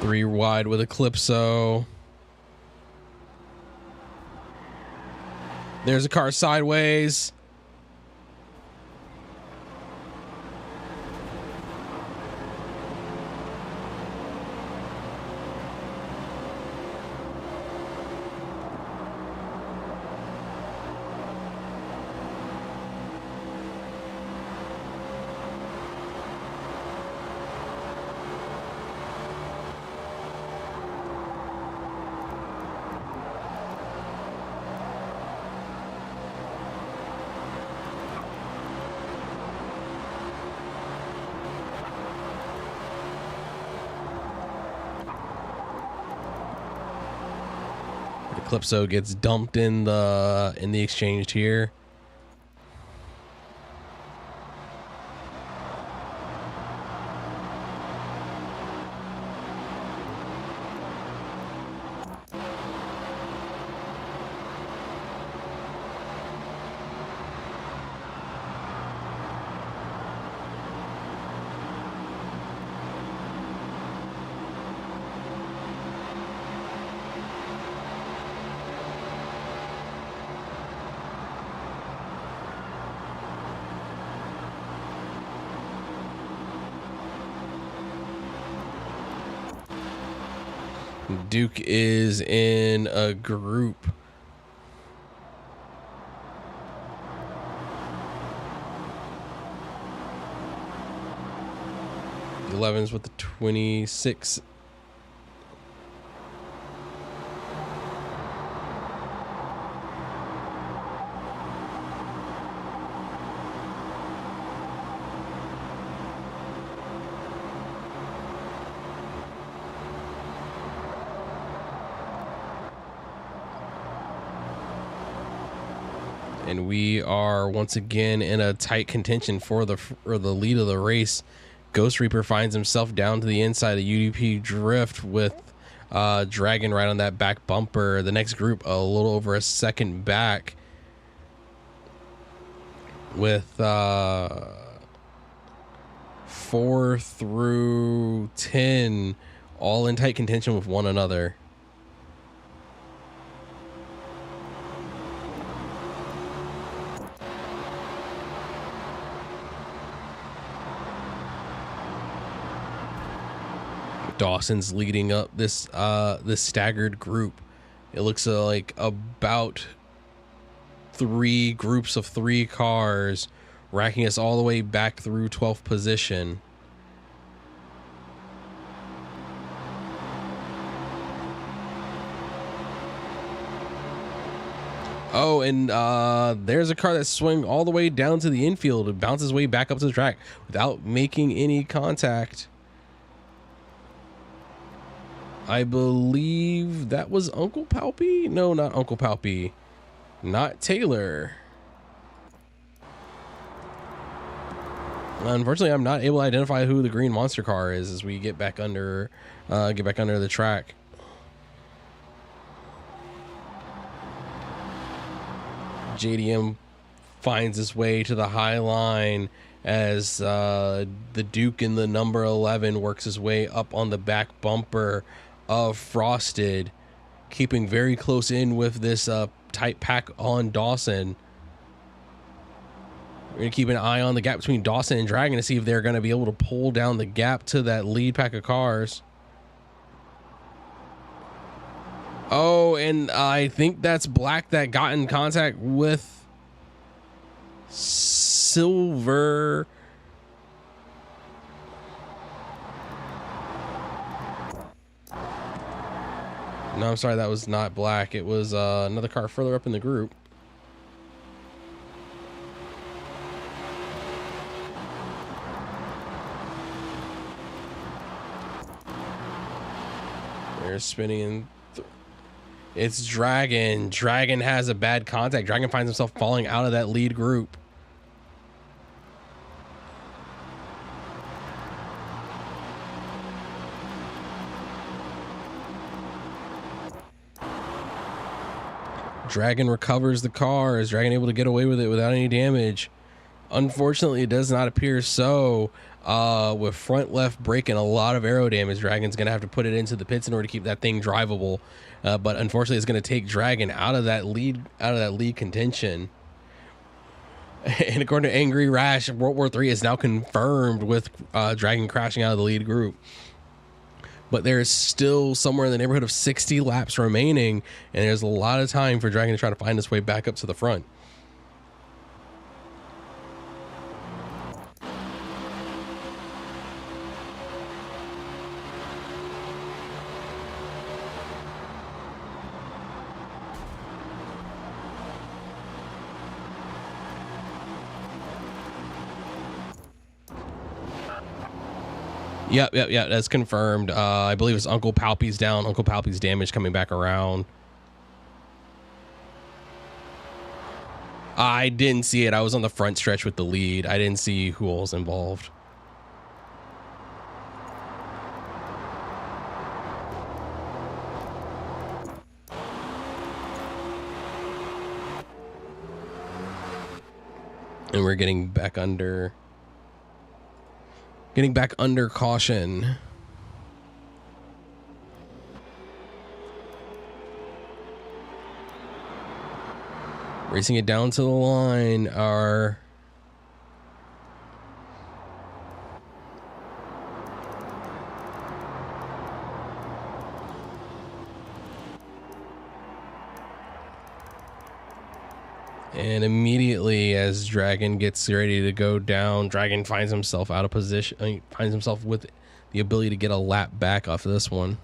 Three wide with Eclipso. There's a car sideways. Eclipso gets dumped in the exchange here. Duke is in a group. The 11s with the 26. And we are once again in a tight contention for the lead of the race. Ghost Reaper finds himself down to the inside of UDP Drift with Dragon right on that back bumper. The next group a little over a second back with 4 through 10 all in tight contention with one another. Dawson's leading up this staggered group. It looks like about 3 groups of 3 cars, racking us all the way back through 12th position. Oh, and there's a car that's swung all the way down to the infield and bounces way back up to the track without making any contact. I believe that was Uncle Palpy. No, not Uncle Palpy. Not Taylor. Unfortunately, I'm not able to identify who the green monster car is as we get back under the track. JDM finds his way to the high line as the Duke in the number 11 works his way up on the back bumper of Frosted, keeping very close in with this tight pack on Dawson. We're going to keep an eye on the gap between Dawson and Dragon to see if they're going to be able to pull down the gap to that lead pack of cars. Oh, and I think that's Black that got in contact with Silver. No, I'm sorry, that was not Black. It was another car further up in the group. They're spinning in. It's Dragon. Dragon has a bad contact. Dragon finds himself falling out of that lead group. Dragon recovers the car. Is Dragon able to get away with it without any damage? Unfortunately, it does not appear so. With front left brake and a lot of aero damage, Dragon's going to have to put it into the pits in order to keep that thing drivable. But unfortunately, it's going to take Dragon out of that lead contention. And according to Angry Rash, World War III is now confirmed with Dragon crashing out of the lead group. But there's still somewhere in the neighborhood of 60 laps remaining, and there's a lot of time for Dragon to try to find his way back up to the front. Yep, that's confirmed. I believe it's Uncle Palpy's down. Uncle Palpy's damage coming back around. I didn't see it. I was on the front stretch with the lead. I didn't see who else was involved. And we're getting back under caution. Racing it down to the line are and immediately as Dragon gets ready to go down, Dragon finds himself out of position. Finds himself with the ability to get a lap back off of this one.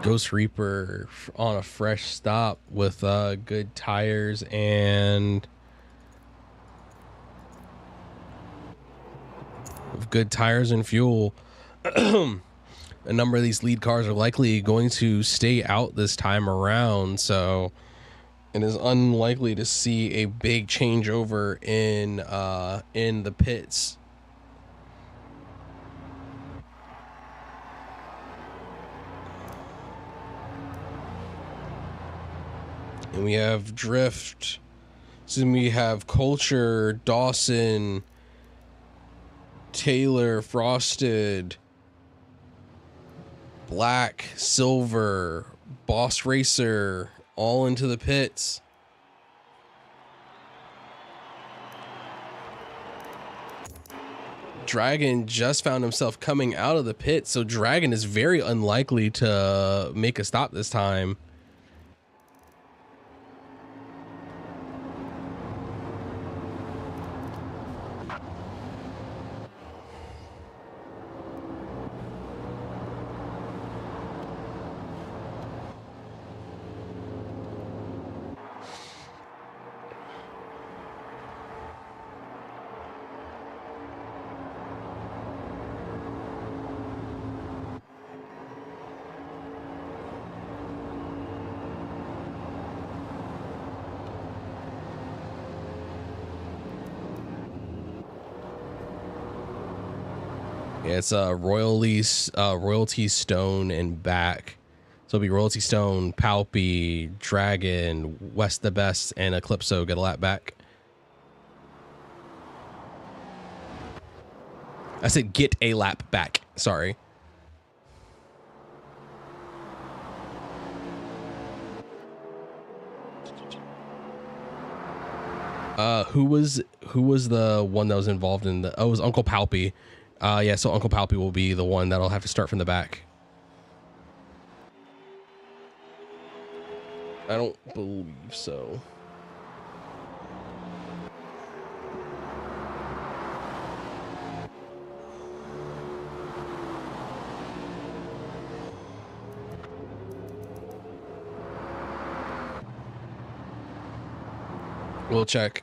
Ghost Reaper on a fresh stop with good tires and fuel. A number of these lead cars are likely going to stay out this time around, so it is unlikely to see a big changeover in the pits. And we have Drift. So we have Culture, Dawson, Taylor, Frosted, Black, Silver, Boss Racer, all into the pits. Dragon just found himself coming out of the pit, so Dragon is very unlikely to make a stop this time. Yeah, it's Royalty Stone and back. So it'll be Royalty Stone, Palpy, Dragon, West the Best, and Eclipso get a lap back. I said get a lap back. Sorry. Who was the one that was involved in the? Oh, it was Uncle Palpy. Yeah, so Uncle Palpy will be the one that'll have to start from the back. I don't believe so. We'll check.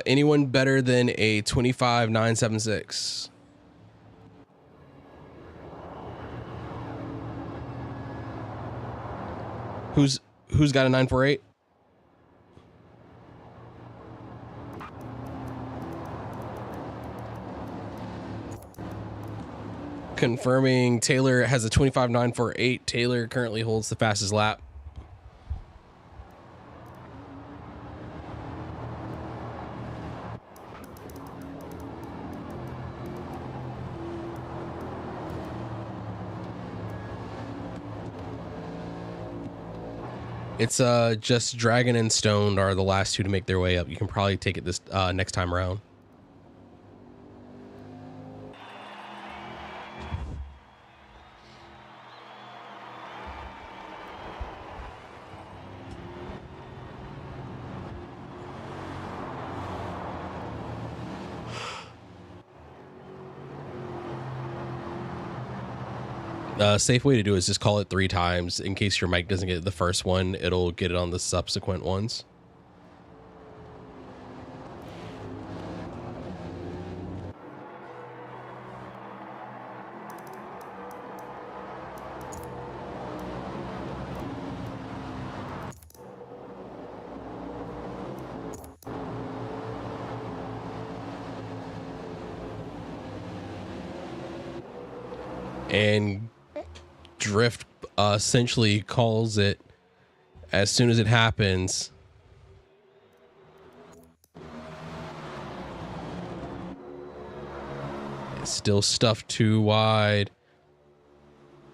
Anyone better than a 25.976? Who's got a 948? Confirming Taylor has a 25.948. Taylor currently holds the fastest lap. It's just Dragon and Stoned are the last two to make their way up. You can probably take it this next time around. Safe way to do it is just call it 3 times. In case your mic doesn't get the first one, it'll get it on the subsequent ones. And Drift essentially calls it as soon as it happens. It's still stuffed 2 wide.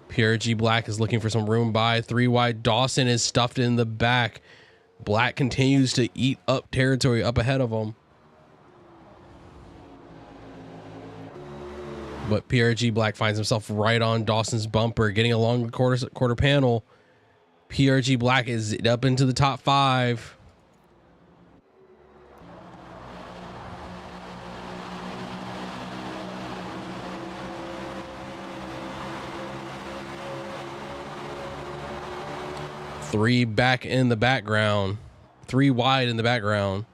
PRG Black is looking for some room by 3 wide. Dawson is stuffed in the back. Black continues to eat up territory up ahead of him. But PRG Black finds himself right on Dawson's bumper, getting along the quarter panel. PRG Black is up into the top 5. Three back in the background. 3 wide in the background.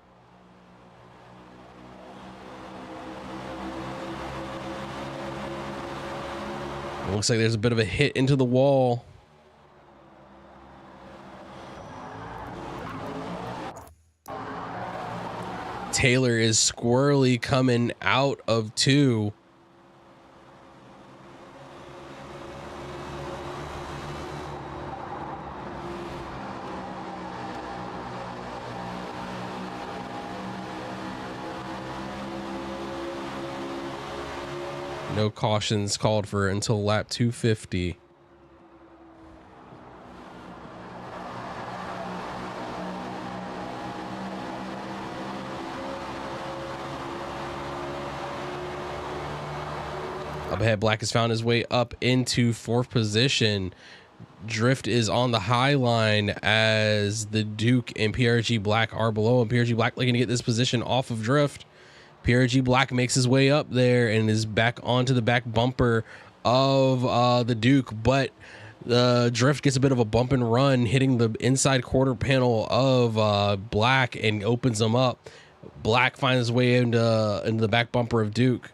Looks like there's a bit of a hit into the wall. Taylor is squirrely coming out of 2. No cautions called for until lap 250. Up ahead, Black has found his way up into 4th position. Drift is on the high line as the Duke and PRG Black are below him. PRG Black looking to get this position off of Drift. PRG Black makes his way up there and is back onto the back bumper of the Duke, but the Drift gets a bit of a bump and run, hitting the inside quarter panel of Black and opens them up. Black finds his way into the back bumper of Duke.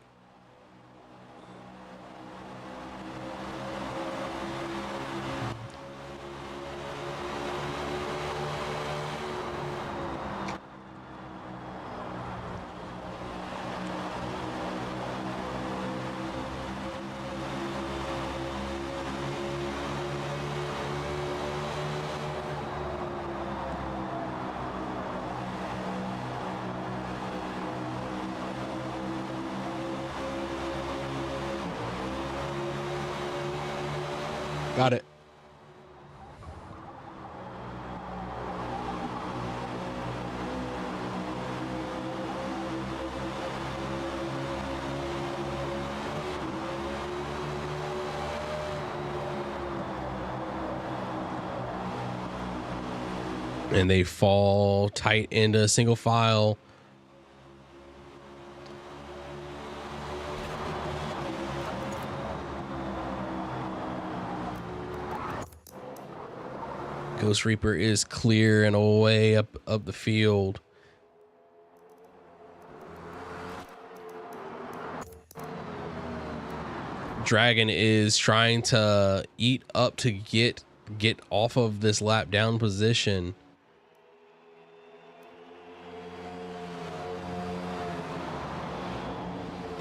Got it. And they fall tight into single file. Ghost Reaper is clear and away up the field. Dragon is trying to eat up to get off of this lap down position.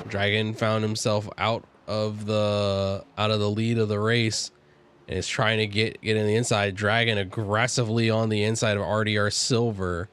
Dragon found himself out of the lead of the race and is trying to get in the inside. Dragon aggressively on the inside of RDR Silver.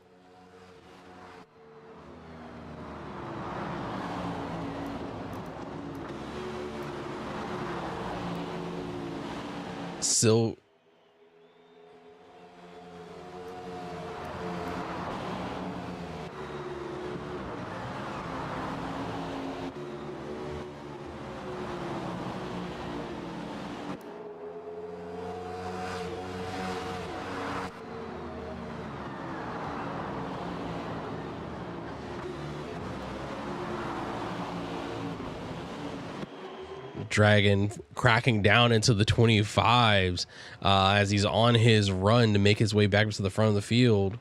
Dragon cracking down into the 25s as he's on his run to make his way back to the front of the field.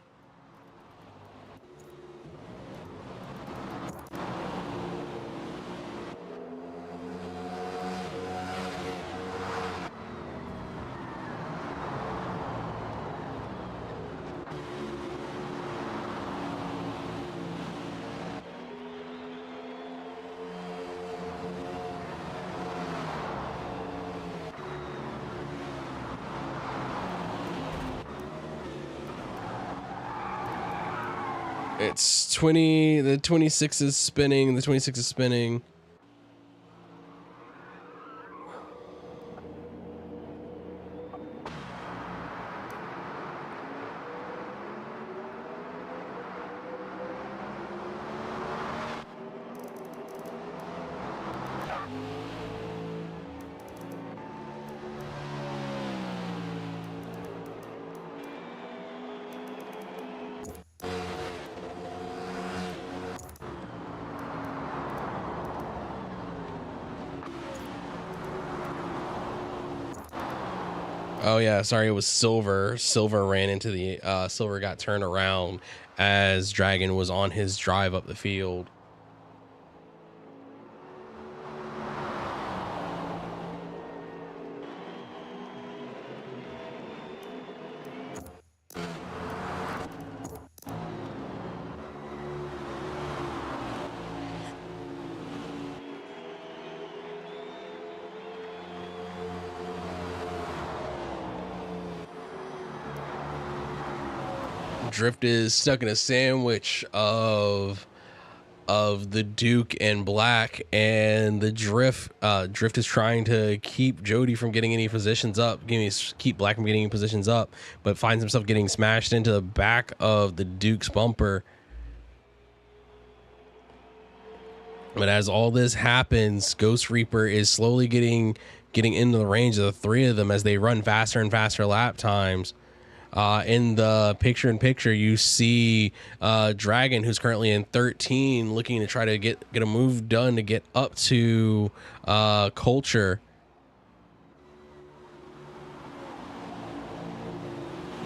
It's 20, the 26 is spinning, the 26 is spinning. Oh yeah, sorry, it was Silver. Silver ran into the Silver got turned around as Dragon was on his drive up the field. Drift is stuck in a sandwich of of the Duke and Black, and the Drift. Drift is trying to keep Jody from getting any positions up, keep Black from getting any positions up, but finds himself getting smashed into the back of the Duke's bumper. But as all this happens, Ghost Reaper is slowly getting into the range of the three of them as they run faster and faster lap times. In the picture-in-picture, you see Dragon, who's currently in 13, looking to try to get a move done to get up to Culture.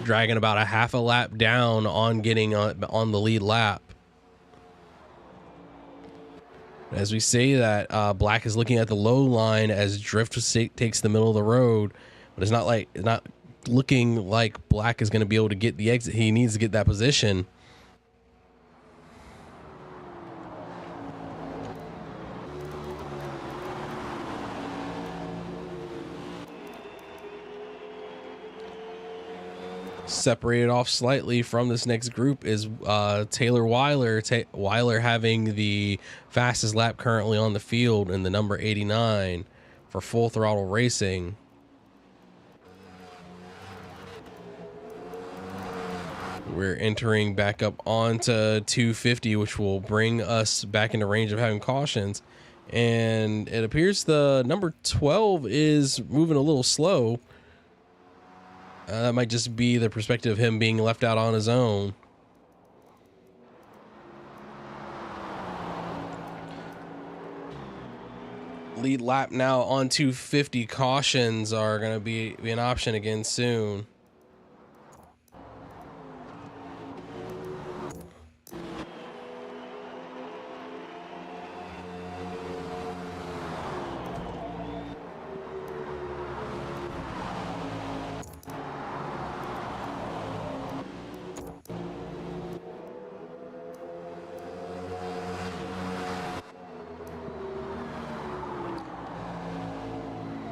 Dragon about a half a lap down on getting on the lead lap. As we say that, Black is looking at the low line as Drift takes the middle of the road, but it's not looking like Black is going to be able to get the exit. He needs to get that position. Separated off slightly from this next group is Taylor Weiler. Weiler having the fastest lap currently on the field in the number 89 for Full Throttle Racing. We're entering back up onto 250, which will bring us back into range of having cautions. And it appears the number 12 is moving a little slow. That might just be the perspective of him being left out on his own. Lead lap now on 250. Cautions are going to be an option again soon.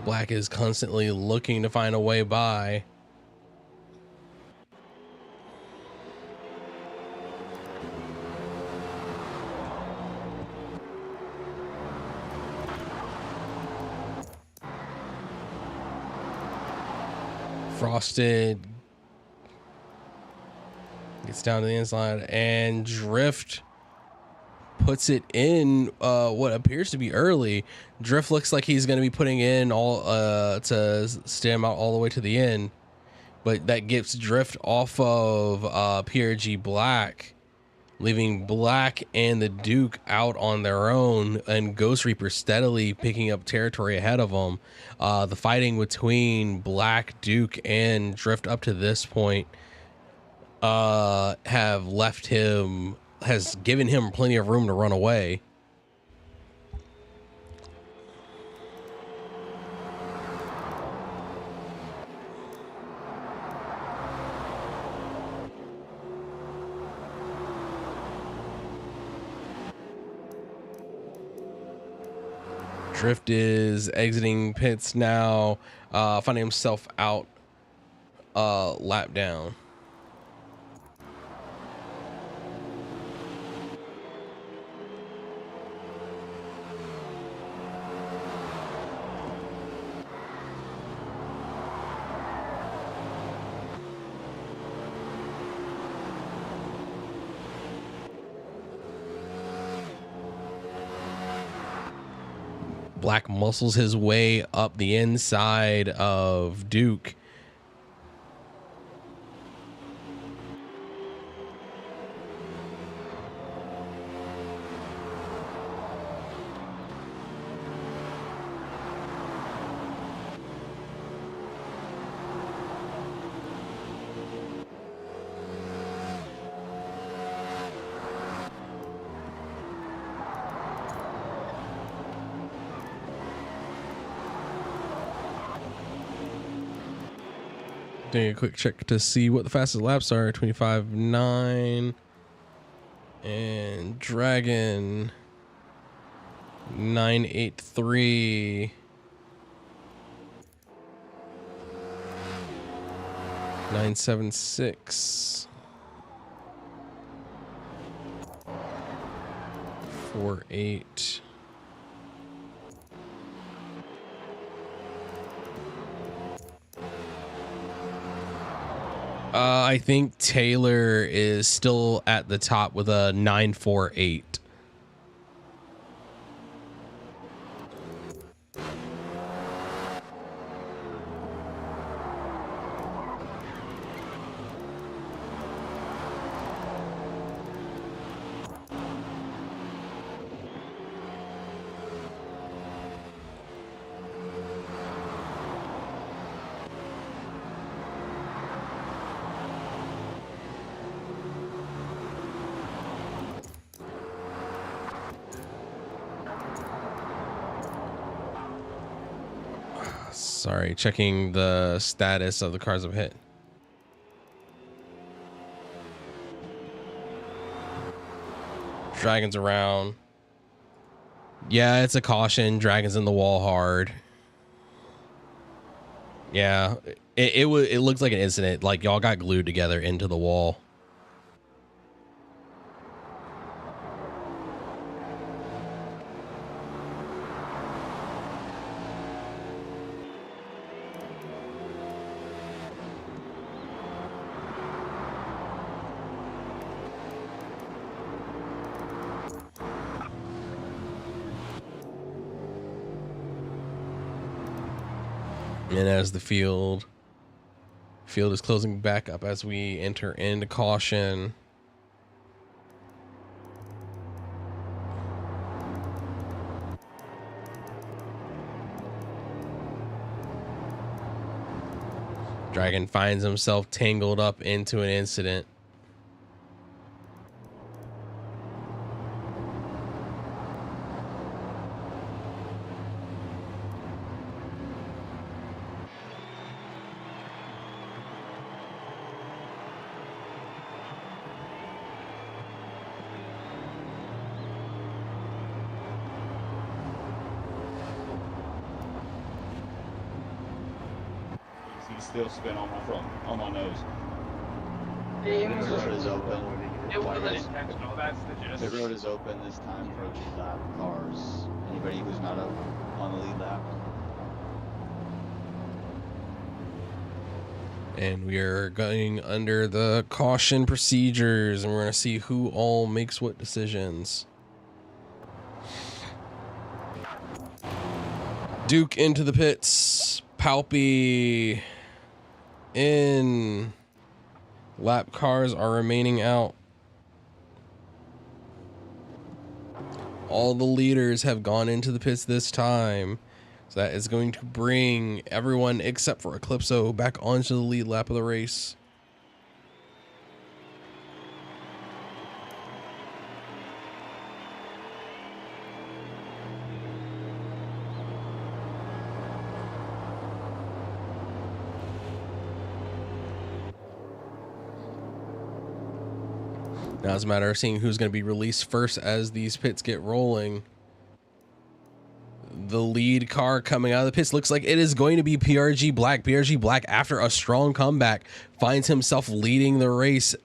Black is constantly looking to find a way by. Frosted gets down to the inside, and Drift puts it in what appears to be early. Drift looks like he's going to be putting in all to stem out all the way to the end, but that gets Drift off of PRG Black, leaving Black and the Duke out on their own, and Ghost Reaper steadily picking up territory ahead of them. The fighting between Black, Duke, and Drift up to this point has given him plenty of room to run away. Drift is exiting pits now, finding himself out lap down. Black muscles his way up the inside of Duke. Doing a quick check to see what the fastest laps are. 25.9 and Dragon 9.83. 9.76. 948. I think Taylor is still at the top with a 948. Sorry, checking the status of the cars I've hit. Dragon's around. Yeah, it's a caution. Dragon's in the wall hard. Yeah, it looks like an incident. Like y'all got glued together into the wall. And as the field is closing back up as we enter into caution. Dragon finds himself tangled up into an incident. Still spin on my nose. Pit road is open. It wasn't intentional, that's the gist. Pit road is open this time for lead lap cars. Anybody who's not up on the lead lap. And we are going under the caution procedures, and we're going to see who all makes what decisions. Duke into the pits. Palpy in. Lap cars are remaining out. All the leaders have gone into the pits this time. So that is going to bring everyone except for Eclipso back onto the lead lap of the race. Now it's a matter of seeing who's going to be released first as these pits get rolling. The lead car coming out of the pits looks like it is going to be PRG Black. PRG Black, after a strong comeback, finds himself leading the race.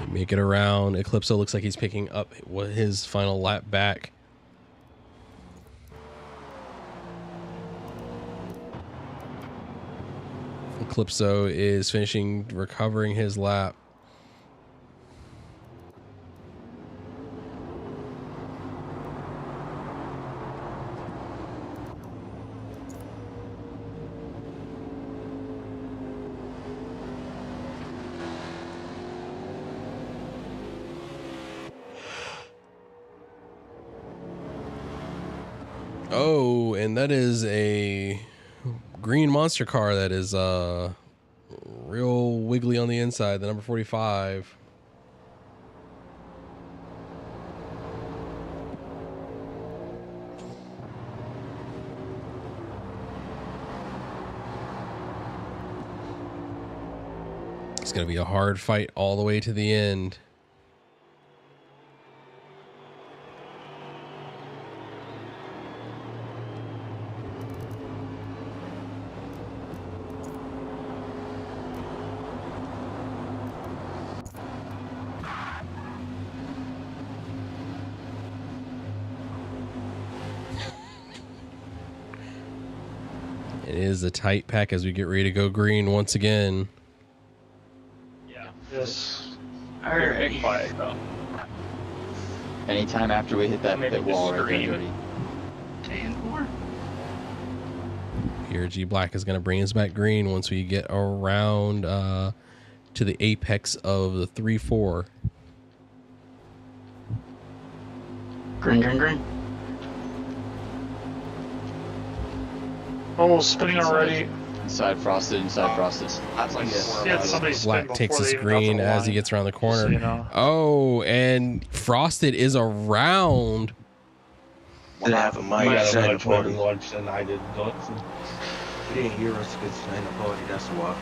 Make it around. Eclipso looks like he's picking up his final lap back. Eclipso is finishing recovering his lap. Oh, and that is a green monster car that is real wiggly on the inside, the number 45. It's going to be a hard fight all the way to the end. It is a tight pack as we get ready to go green once again. Yes. Alright. Anytime after we hit that pit wall right there, Jody. PRG Black is going to bring us back green once we get around to the apex of the 3-4. Green, green, green. Almost spinning already. Inside frosted, inside frosted. That's like Black takes his green as he gets around the corner. So you know. Oh, and frosted is around. Didn't have a mic. You got Saying a the much better party. lunch than I did. You didn't hear us get saying the party. That's why.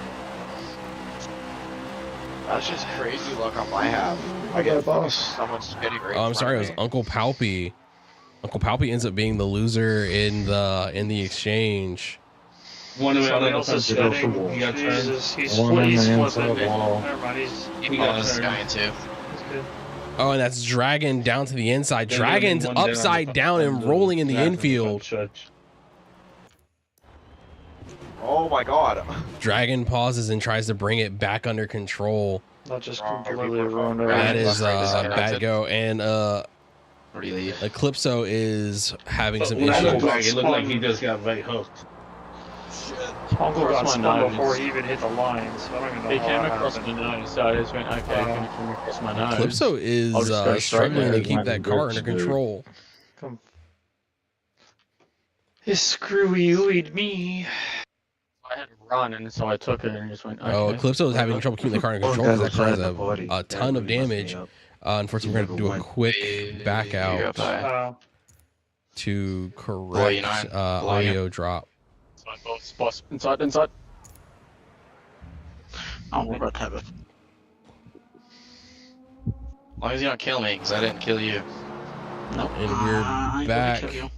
That's just crazy luck on my half. I get a boss. Someone's spinning right Oh, I'm in sorry, it was front of me. Uncle Palpy. Uncle Palpy ends up being the loser in the exchange. One of Somebody the else is other spinning. he got turned. Jesus, he's One on the flipping. inside wall. Never mind, he's He got turned. Guy too. he's good. Oh, and that's Dragon down to the inside. Then Dragon's one down upside on down and rolling in the infield. Church. Oh my god. Dragon pauses and tries to bring it back under control. Not just Wrong. completely ruined That everything. is bad go. And Where do you leave? Eclipso is having But some when I look issues. back, it looked like he just got right hooked. Uncle got Cross my spun nose. before he even hit the line, so I don't even know He how came that across happened. the nose, so I just went, okay, can you come across my nose? Eclipso is I'll just go straight struggling there. to keep that car under control. He screwy-ooied me. I had to run, and so I took it and just went, okay. Oh, Eclipso is having trouble keeping the car under One control guy because that car has outside the party. a ton of That really damage. messed me up. Unfortunately, we're going to do a quick back out to correct audio drop. Inside, boss. Inside. Oh, we're about to have it. As long as you don't kill me, because I didn't kill you. Nope. And I we're ain't gonna back. kill you.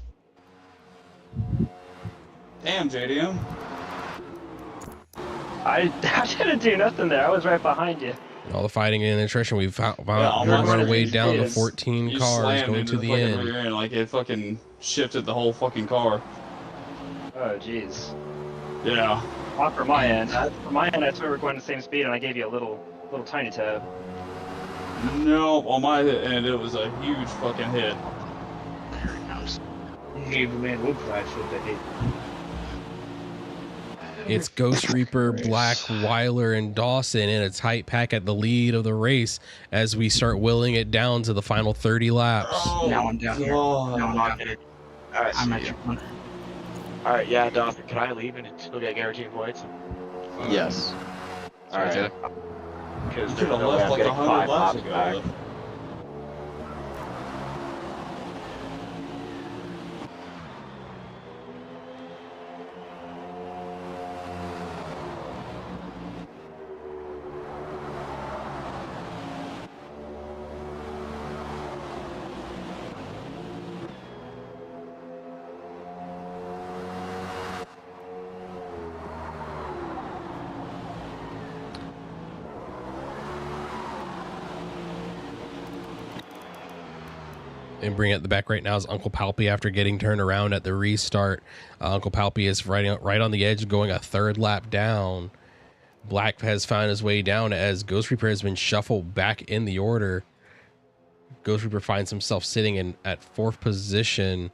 Damn, JDM. I didn't do nothing there. I was right behind you. All the fighting and attrition, we've found almost our way like down to it's- 14 you cars slammed going into to the fucking end. rear end, like it fucking shifted the whole fucking car. Oh, jeez. Yeah. Not for my end. For my end, I thought we were going the same speed, and I gave you a little tiny tab. No, on my end it was a huge fucking hit. There he comes. He gave the man whiplash with the hit. It's Ghost Reaper, Black, Weiler, and Dawson in a tight pack at the lead of the race as we start willing it down to the final 30 laps. Oh, Now I'm down here. Now I'm down here. Alright, I'm at your corner. Alright, yeah, Dawson, can I leave and still get guaranteed points? Yes. Alright. Because You there's should have no way left I'm like getting 100 5 laps laps back. ago. And bring at the back right now is Uncle Palpy after getting turned around at the restart. Uncle Palpy is right on the edge, going a third lap down. Black has found his way down as Ghost Reaper has been shuffled back in the order. Ghost Reaper finds himself sitting at 4th position.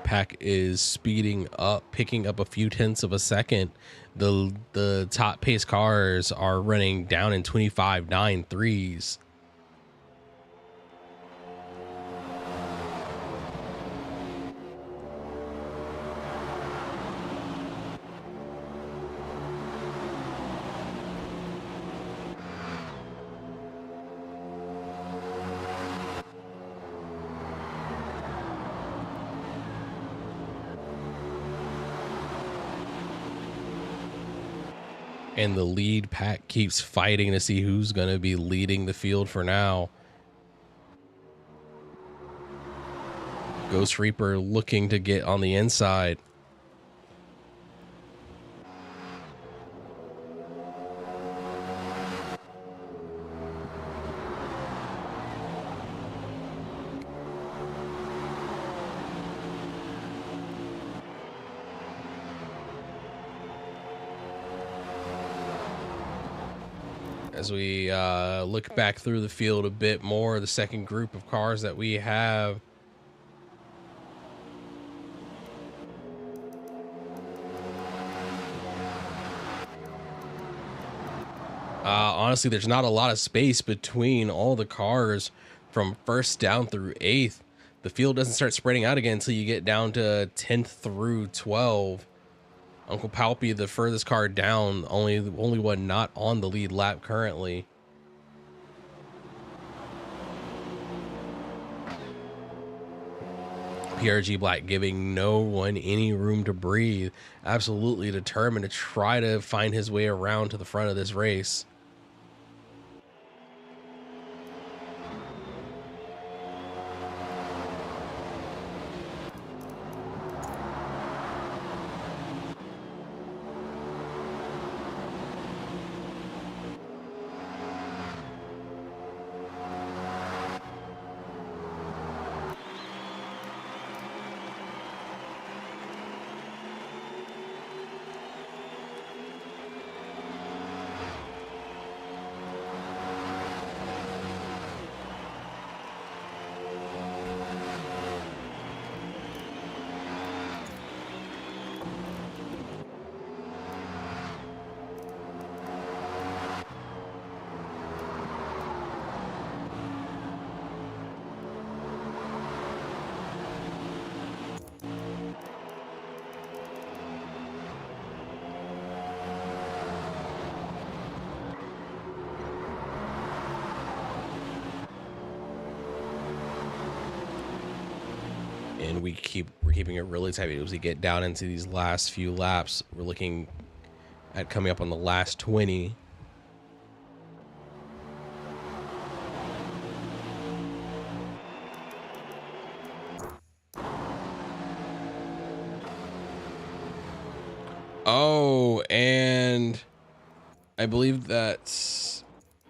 pack is speeding up, picking up a few tenths of a second. The top pace cars are running down in 25.93s. And the lead pack keeps fighting to see who's going to be leading the field for now. Ghost Reaper looking to get on the inside. As we look back through the field a bit more, the second group of cars that we have. Honestly, there's not a lot of space between all the cars from first down through 8th. The field doesn't start spreading out again until you get down to 10th through 12. Uncle Palpy, the furthest car down, only one not on the lead lap currently. PRG Black giving no one any room to breathe. Absolutely determined to try to find his way around to the front of this race. And we're keeping it really tight as we get down into these last few laps. We're looking at coming up on the last 20. Oh, and I believe that's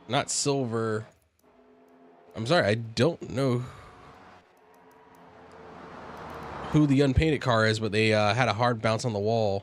not Silver. I'm sorry, I don't know who the unpainted car is, but they had a hard bounce on the wall.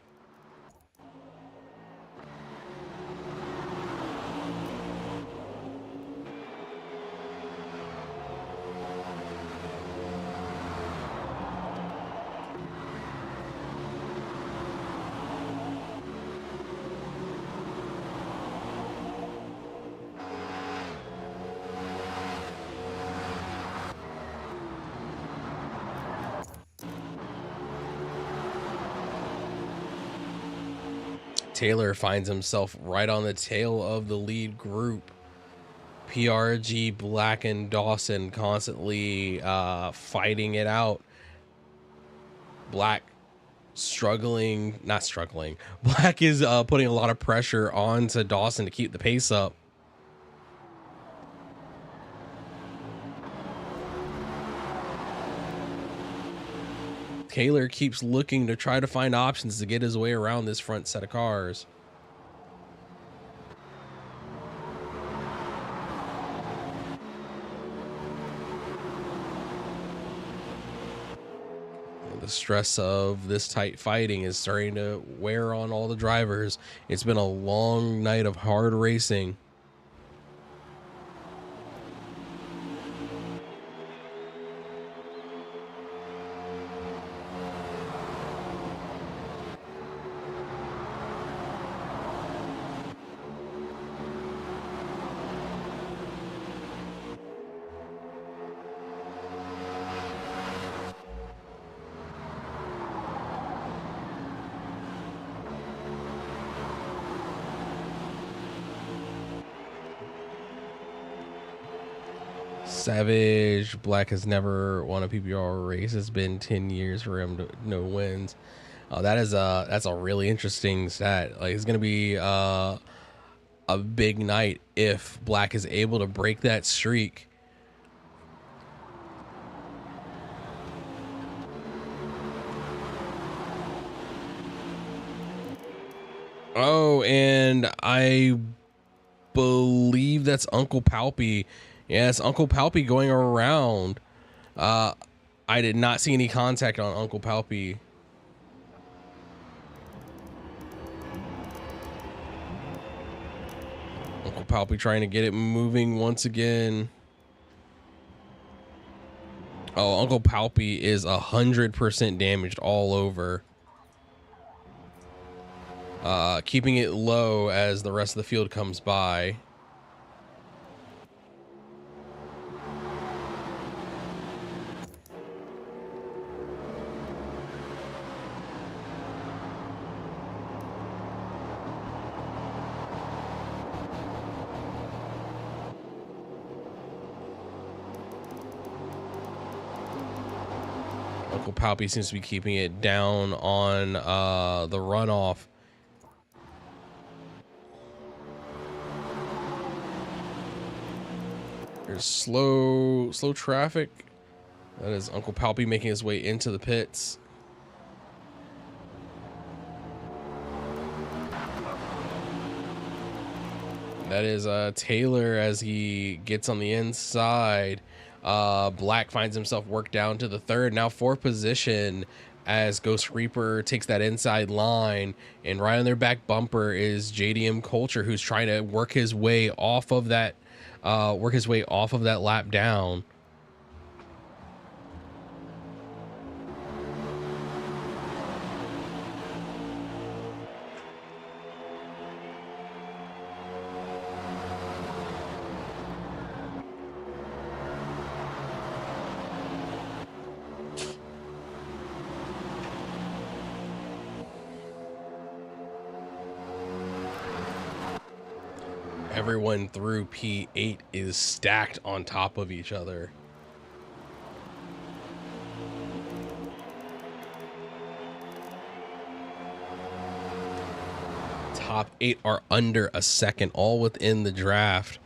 Taylor finds himself right on the tail of the lead group. PRG, Black, and Dawson constantly fighting it out. Black not struggling. Black is putting a lot of pressure onto Dawson to keep the pace up. Taylor keeps looking to try to find options to get his way around this front set of cars. The stress of this tight fighting is starting to wear on all the drivers. It's been a long night of hard racing. Savage. Black has never won a PPRL race. It's been 10 years for him to no wins. That's a really interesting stat. Like, it's gonna be a big night if Black is able to break that streak. Oh, and I believe that's Uncle Palpy. Yes, Uncle Palpy going around. I did not see any contact on Uncle Palpy. Uncle Palpy trying to get it moving once again. Oh, Uncle Palpy is 100% damaged all over. Keeping it low as the rest of the field comes by. Uncle Palpy seems to be keeping it down on the runoff. There's slow traffic. That is Uncle Palpy making his way into the pits. That is Taylor as he gets on the inside. Black finds himself worked down to the third, now fourth position, as Ghost Reaper takes that inside line, and right on their back bumper is JDM Culture, who's trying to work his way off of that lap down. Everyone through P8 is stacked on top of each other. Top 8 are under a second, all within the draft.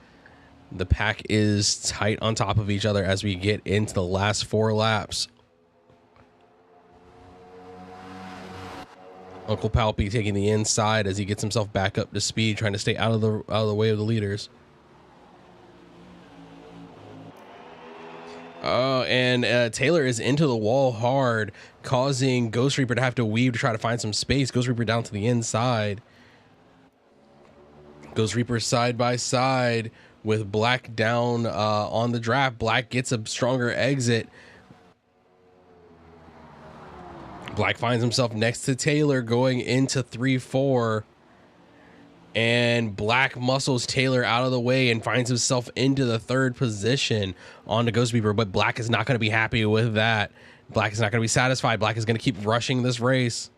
The pack is tight on top of each other as we get into the last 4 laps. Uncle Palpy taking the inside as he gets himself back up to speed, trying to stay out of the way of the leaders. Oh, and Taylor is into the wall hard, causing Ghost Reaper to have to weave to try to find some space. Ghost Reaper down to the inside. Ghost Reaper side by side with Black down on the draft. Black gets a stronger exit. Black finds himself next to Taylor going into 3-4, and Black muscles Taylor out of the way and finds himself into the third position on the Ghost Reaper, but Black is not going to be happy with that. Black is not going to be satisfied. Black is going to keep rushing this race.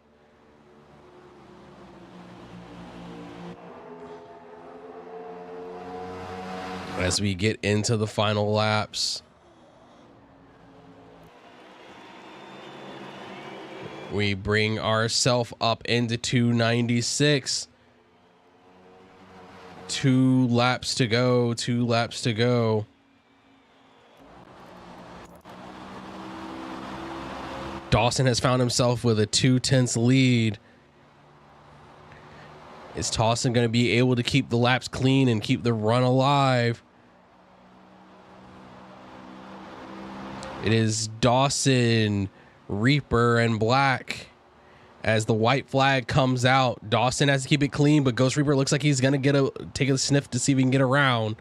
As we get into the final laps, we bring ourselves up into 296. 2 laps to go. 2 laps to go. Dawson has found himself with a 2/10 lead. Is Dawson going to be able to keep the laps clean and keep the run alive? It is Dawson, Reaper, and Black. As the white flag comes out, Dawson has to keep it clean, but Ghost Reaper looks like he's going to take a sniff to see if he can get around.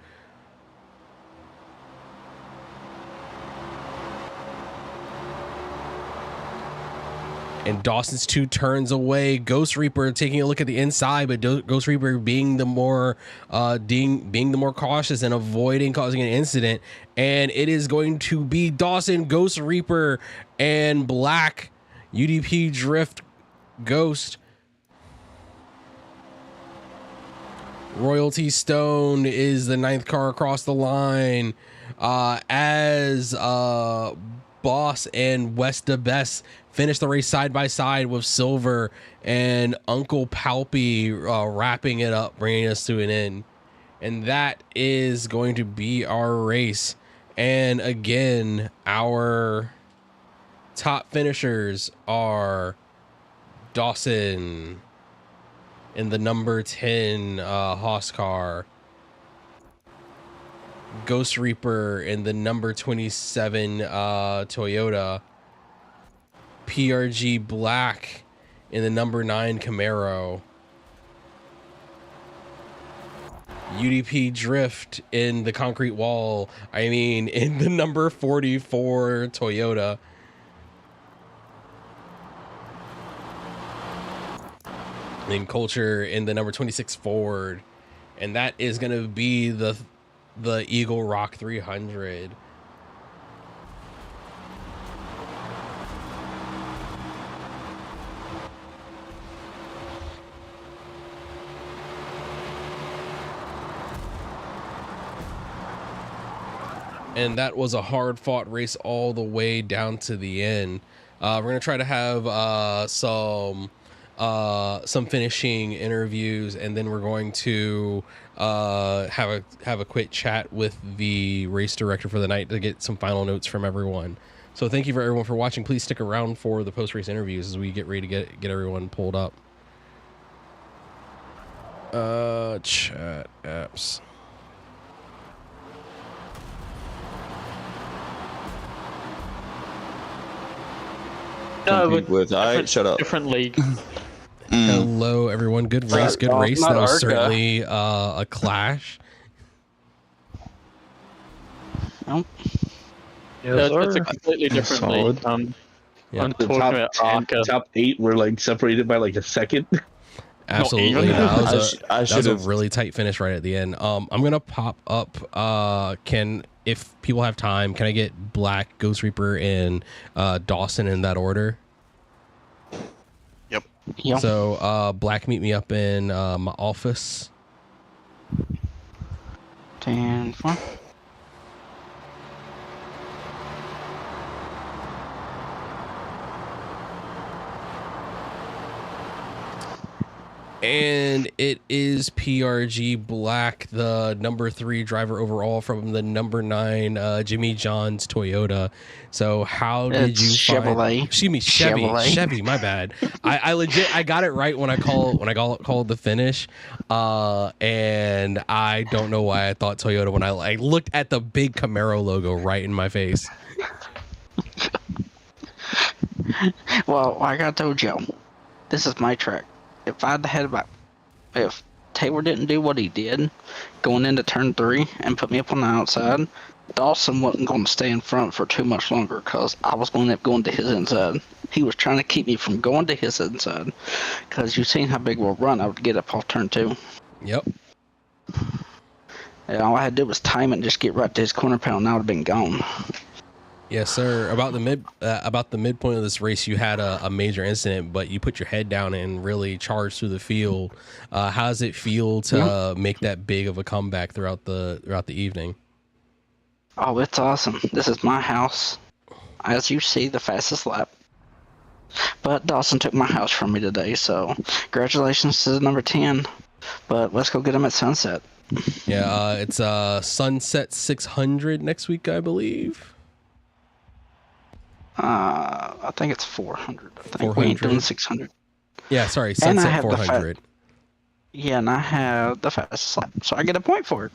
And Dawson's 2 turns away. Ghost Reaper taking a look at the inside, but Ghost Reaper being the more cautious and avoiding causing an incident. And it is going to be Dawson, Ghost Reaper, and Black. UDP Drift Ghost. Royalty Stone is the 9th car across the line. as Boss and West the Best finished the race side by side with Silver and Uncle Palpy wrapping it up, bringing us to an end. And that is going to be our race. And again, our top finishers are Dawson in the number 10 Haas car, Ghost Reaper in the number 27 Toyota, PRG Black in the number 9 Camaro, UDP Drift in the concrete wall, in the number 44 Toyota, and Culture in the number 26 Ford. And that is going to be the Eagle Rock 300. And that was a hard fought race all the way down to the end. We're going to try to have some finishing interviews, and then we're going to have a quick chat with the race director for the night to get some final notes from everyone. So thank you for everyone for watching. Please stick around for the post-race interviews as we get ready to get everyone pulled up. Chat apps. No, shut up. Different league. Hello, everyone. Good race. Good race. That was certainly a clash. Yeah, it's a completely different league. Yeah. The top 8 were like separated by like a second. Absolutely. That was a really tight finish right at the end. I'm gonna pop up. If people have time, can I get Black, Ghost Reaper, and Dawson in that order? Yep. So Black, meet me up in my office. 10-4. And it is PRG Black, the number 3 driver overall from the number 9 Jimmy John's Toyota. So how did you Chevrolet? Chevy, my bad. I legit, I got it right when I called the finish. And I don't know why I thought Toyota when I looked at the big Camaro logo right in my face. Well, like I told you, this is my track. If Taylor didn't do what he did going into turn 3 and put me up on the outside, Dawson wasn't going to stay in front for too much longer because I was going to end up going to his inside. He was trying to keep me from going to his inside because you've seen how big of a run I would get up off turn 2. Yep. And all I had to do was time it and just get right to his corner panel, and I would have been gone. Yes, sir. About the midpoint of this race, you had a major incident, but you put your head down and really charged through the field. How does it feel to make that big of a comeback throughout the evening? Oh, it's awesome. This is my house. As you see, the fastest lap. But Dawson took my house from me today, so congratulations to number 10. But let's go get him at sunset. Yeah, it's Sunset 600 next week, I believe. I think it's 400. I think 400? we ain't doing 600. Yeah, sorry, Sunset 400. Yeah, and I have the fastest lap, so I get a point for it.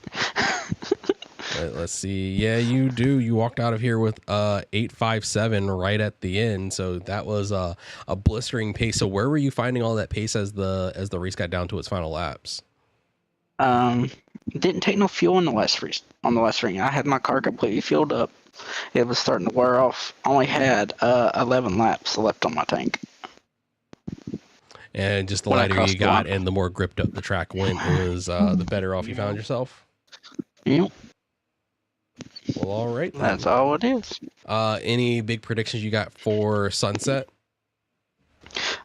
Let's see. Yeah, you do. You walked out of here with 857 right at the end, so that was a blistering pace. So where were you finding all that pace as the race got down to its final laps? Didn't take no fuel in the last race. On the last ring, I had my car completely filled up. It was starting to wear off. Only had 11 laps left on my tank. And just the lighter you got and the more gripped up the track went, it was the better off you found yourself? Yep. Well, all right. That's all it is. Any big predictions you got for Sunset?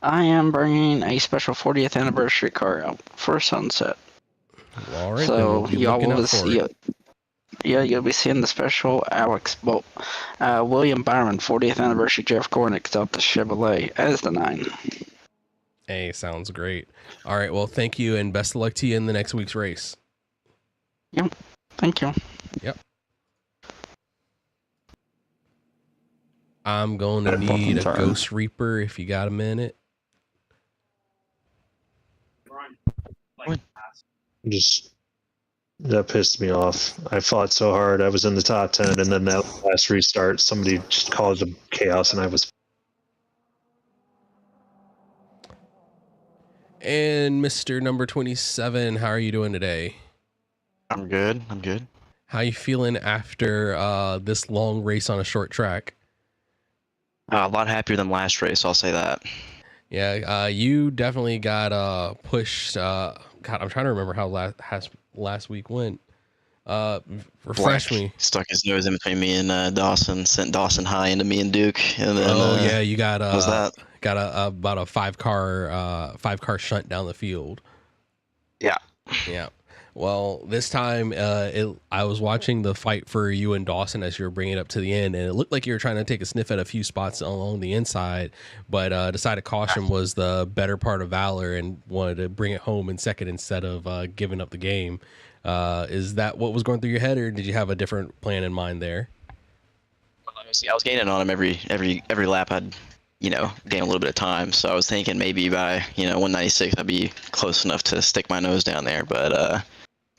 I am bringing a special 40th anniversary car out for Sunset. All right. So y'all will see. Yeah, you'll be seeing the special William Byron 40th anniversary Jeff Gordon exalt the Chevrolet as the 9. Hey, sounds great. All right, well, thank you, and best of luck to you in the next week's race. Yep, thank you. Yep. I'm going to need a Ghost Reaper if you got a minute. That pissed me off. I fought so hard. I was in the top 10, and then that last restart, somebody just caused a chaos, and I was. And Mr. Number 27, how are you doing today? I'm good. How you feeling after this long race on a short track? A lot happier than last race, I'll say that. Yeah, you definitely got pushed. God, I'm trying to remember how last week went. Refresh me. Stuck his nose in between me and Dawson. Sent Dawson high into me and Duke. And then, yeah, you got was that? Got about a five car shunt down the field. Yeah. Well, this time I was watching the fight for you and Dawson as you were bringing it up to the end, and it looked like you were trying to take a sniff at a few spots along the inside, but decided caution was the better part of valor and wanted to bring it home in second instead of giving up the game. Is that what was going through your head, or did you have a different plan in mind there? I was gaining on him every lap. I'd gain a little bit of time, so I was thinking maybe by 196 I'd be close enough to stick my nose down there, but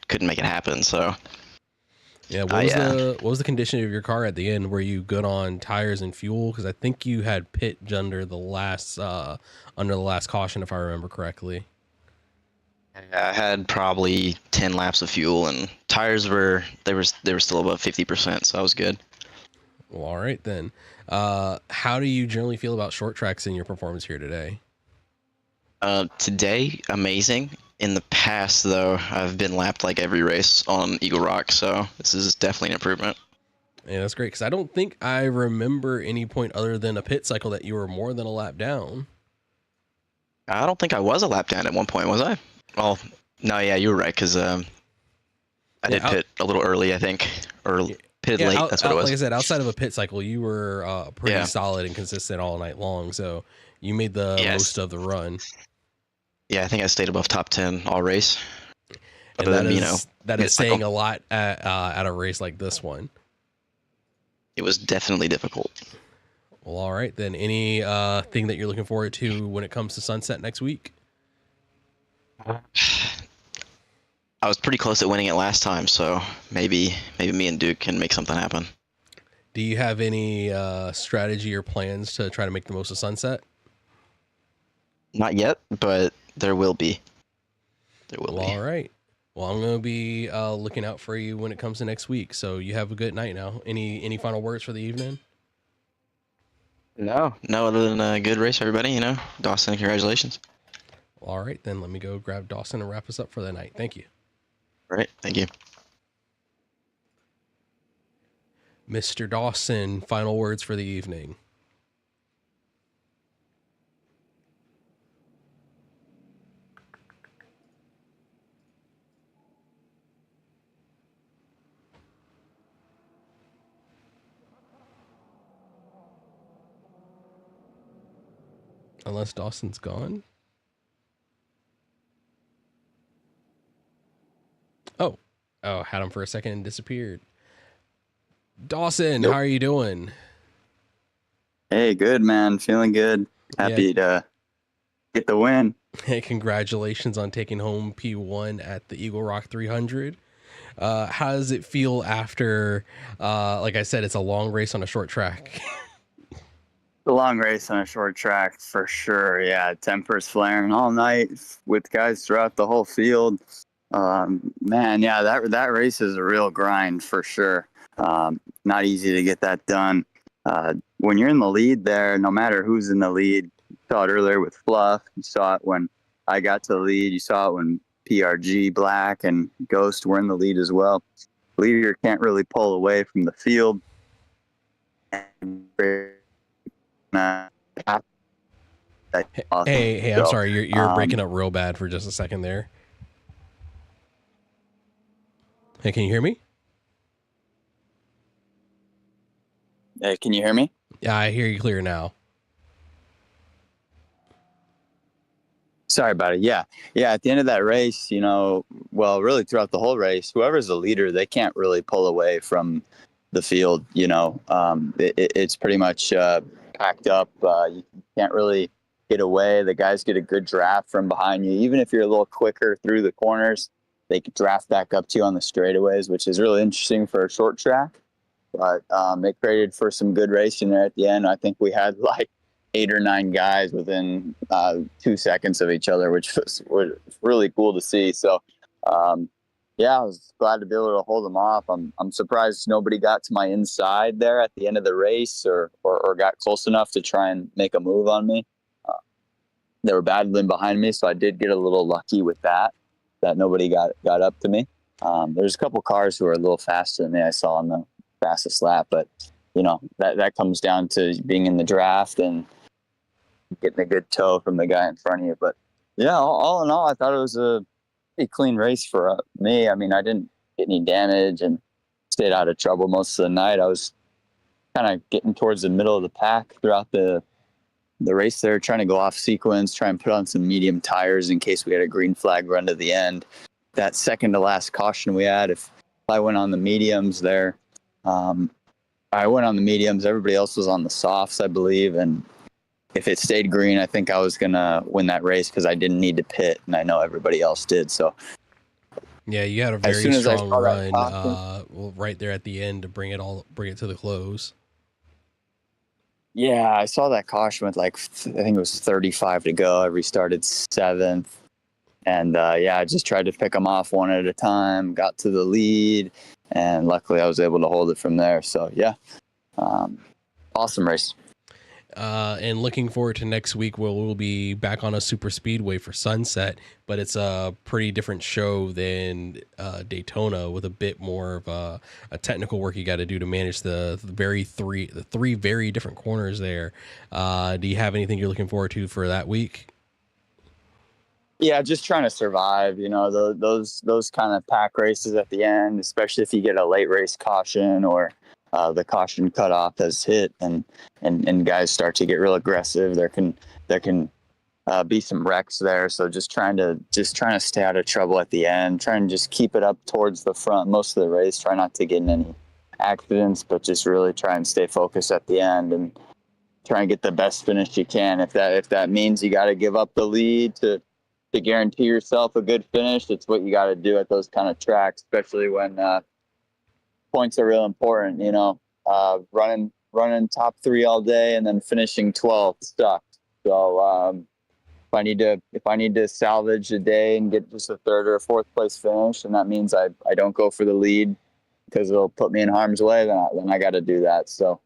couldn't make it happen. So yeah, what was the condition of your car at the end? Were you good on tires and fuel? Because I think you had pit under the last caution, if I remember correctly. I had probably 10 laps of fuel, and tires were still above 50%, so I was good. Well, all right then. How do you generally feel about short tracks in your performance here today? Today, amazing. In the past, though, I've been lapped like every race on Eagle Rock, so this is definitely an improvement. Yeah, that's great, because I don't think I remember any point other than a pit cycle that you were more than a lap down. I don't think I was a lap down at one point, was I? Well, no, yeah, you were right, because I did pit a little early, I think, or pitted late, that's what it was. Like I said, outside of a pit cycle, you were pretty solid and consistent all night long, so you made the most of the run. Yeah, I think I stayed above top 10 all race. And that is saying a lot at a race like this one. It was definitely difficult. Well, all right then. Any thing that you're looking forward to when it comes to Sunset next week? I was pretty close at winning it last time, so maybe me and Duke can make something happen. Do you have any strategy or plans to try to make the most of Sunset? Not yet, but there will be. There will be. All right. Well, I'm going to be looking out for you when it comes to next week. So you have a good night now. Any final words for the evening? No, other than a good race, everybody. Dawson, congratulations. All right, then let me go grab Dawson and wrap us up for the night. Thank you. All right, thank you. Mr. Dawson, final words for the evening. Unless Dawson's gone. Oh, had him for a second and disappeared. Dawson, How are you doing? Hey, good, man. Feeling good. Happy to get the win. Hey, congratulations on taking home P1 at the Eagle Rock 300. How does it feel after, like I said, it's a long race on a short track? The long race on a short track, for sure. Yeah, tempers flaring all night with guys throughout the whole field. Man, yeah, that race is a real grind for sure. Not easy to get that done. When you're in the lead there, no matter who's in the lead, you saw it earlier with Fluff. You saw it when I got to the lead. You saw it when PRG, Black, and Ghost were in the lead as well. Leader can't really pull away from the field. Hey, I'm sorry. You're breaking up real bad for just a second there. Hey, can you hear me? Hey, can you hear me? Yeah, I hear you clear now. Sorry about it. Yeah. At the end of that race, well, really throughout the whole race, whoever's the leader, they can't really pull away from the field. It's pretty much packed up. You can't really get away. The guys get a good draft from behind you. Even if you're a little quicker through the corners, they could draft back up to you on the straightaways, which is really interesting for a short track. But it created for some good racing there at the end. I think we had like 8 or 9 guys within 2 seconds of each other, which was really cool to see. So, I was glad to be able to hold them off. I'm surprised nobody got to my inside there at the end of the race or got close enough to try and make a move on me. They were battling behind me, so I did get a little lucky with that nobody got up to me. There's a couple cars who were a little faster than me I saw on the fastest lap, but that comes down to being in the draft and getting a good tow from the guy in front of you. But yeah, all in all, I thought it was a pretty clean race for me. I mean, I didn't get any damage and stayed out of trouble most of the night. I was kind of getting towards the middle of the pack throughout the race there, trying to go off sequence, try and put on some medium tires in case we had a green flag run to the end. That second to last caution we had, if I went on the mediums there, I went on the mediums. Everybody else was on the softs, I believe. And if it stayed green, I think I was going to win that race because I didn't need to pit, and I know everybody else did. So, yeah, you had a very strong run right there at the end to bring it to the close. Yeah, I saw that caution with I think it was 35 to go. I restarted 7th. And I just tried to pick them off one at a time, got to the lead, and luckily I was able to hold it from there. So, awesome race. And looking forward to next week where we'll be back on a super speedway for Sunset, but it's a pretty different show than Daytona with a bit more of a technical work you got to do to manage the three very different corners there. Do you have anything you're looking forward to for that week? Yeah, just trying to survive, those kind of pack races at the end, especially if you get a late race caution or the caution cutoff has hit and guys start to get real aggressive. There can be some wrecks there. So just trying to stay out of trouble at the end, trying to just keep it up towards the front most of the race, try not to get in any accidents, but just really try and stay focused at the end and try and get the best finish you can. If that means you got to give up the lead to guarantee yourself a good finish, it's what you got to do at those kind of tracks, especially when points are real important. Running top 3 all day and then finishing 12th sucks. So if I need to salvage a day and get just a 3rd or a 4th place finish, and that means I don't go for the lead because it'll put me in harm's way, then I got to do that. So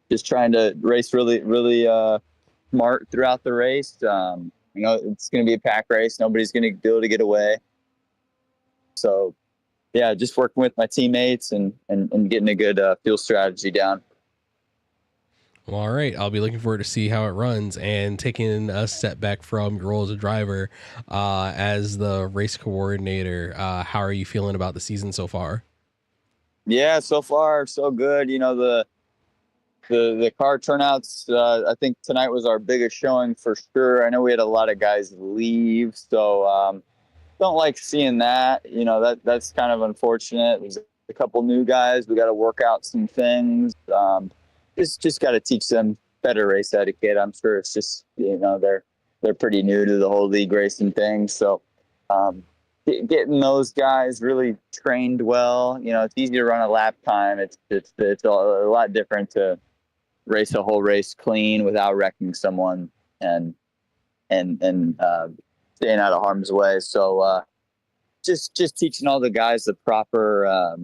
just trying to race really smart throughout the race. It's going to be a pack race. Nobody's going to be able to get away. So, yeah, just working with my teammates and getting a good fuel strategy down. Well, all right. I'll be looking forward to see how it runs, and taking a step back from your role as a driver, as the race coordinator. How are you feeling about the season so far? Yeah, so far so good. The car turnouts, I think tonight was our biggest showing for sure. I know we had a lot of guys leave, so don't like seeing that. That's kind of unfortunate. There's a couple new guys. We got to work out some things. Just got to teach them better race etiquette. I'm sure it's just they're pretty new to the whole league racing thing. So getting those guys really trained well. It's easy to run a lap time. It's a lot different to race a whole race clean without wrecking someone and staying out of harm's way. So just teaching all the guys the proper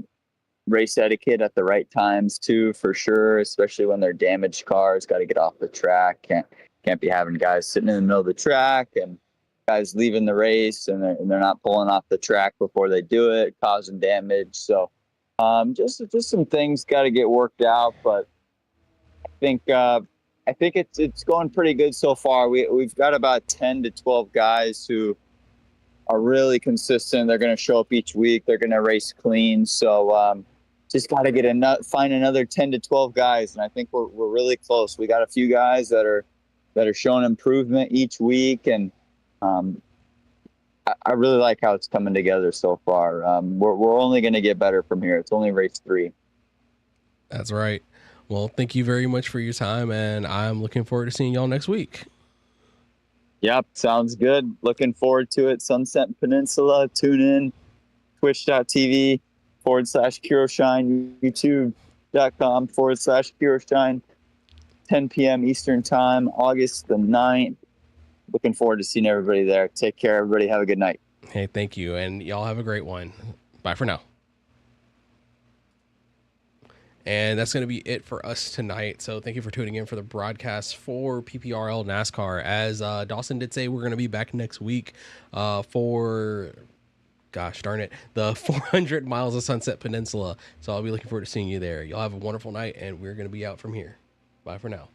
race etiquette at the right times too, for sure, especially when they're damaged cars. Got to get off the track. Can't be having guys sitting in the middle of the track and guys leaving the race and they're not pulling off the track before they do it, causing damage. So just some things got to get worked out, but I think it's going pretty good so far. We've got about 10 to 12 guys who are really consistent. They're going to show up each week. They're going to race clean. So just got to find another 10 to 12 guys, and I think we're really close. We got a few guys that are showing improvement each week, and I really like how it's coming together so far. We're only going to get better from here. It's only race 3. That's right. Well, thank you very much for your time, and I'm looking forward to seeing y'all next week. Yep, sounds good. Looking forward to it. Sunset Peninsula, tune in, twitch.tv/Kiroshine, youtube.com/Kiroshine, 10 p.m. Eastern Time, August the 9th. Looking forward to seeing everybody there. Take care, everybody. Have a good night. Hey, thank you, and y'all have a great one. Bye for now. And that's going to be it for us tonight. So thank you for tuning in for the broadcast for PPRL NASCAR. As Dawson did say, we're going to be back next week for, gosh darn it, the 400 miles of Sunset Peninsula. So I'll be looking forward to seeing you there. Y'all have a wonderful night, and we're going to be out from here. Bye for now.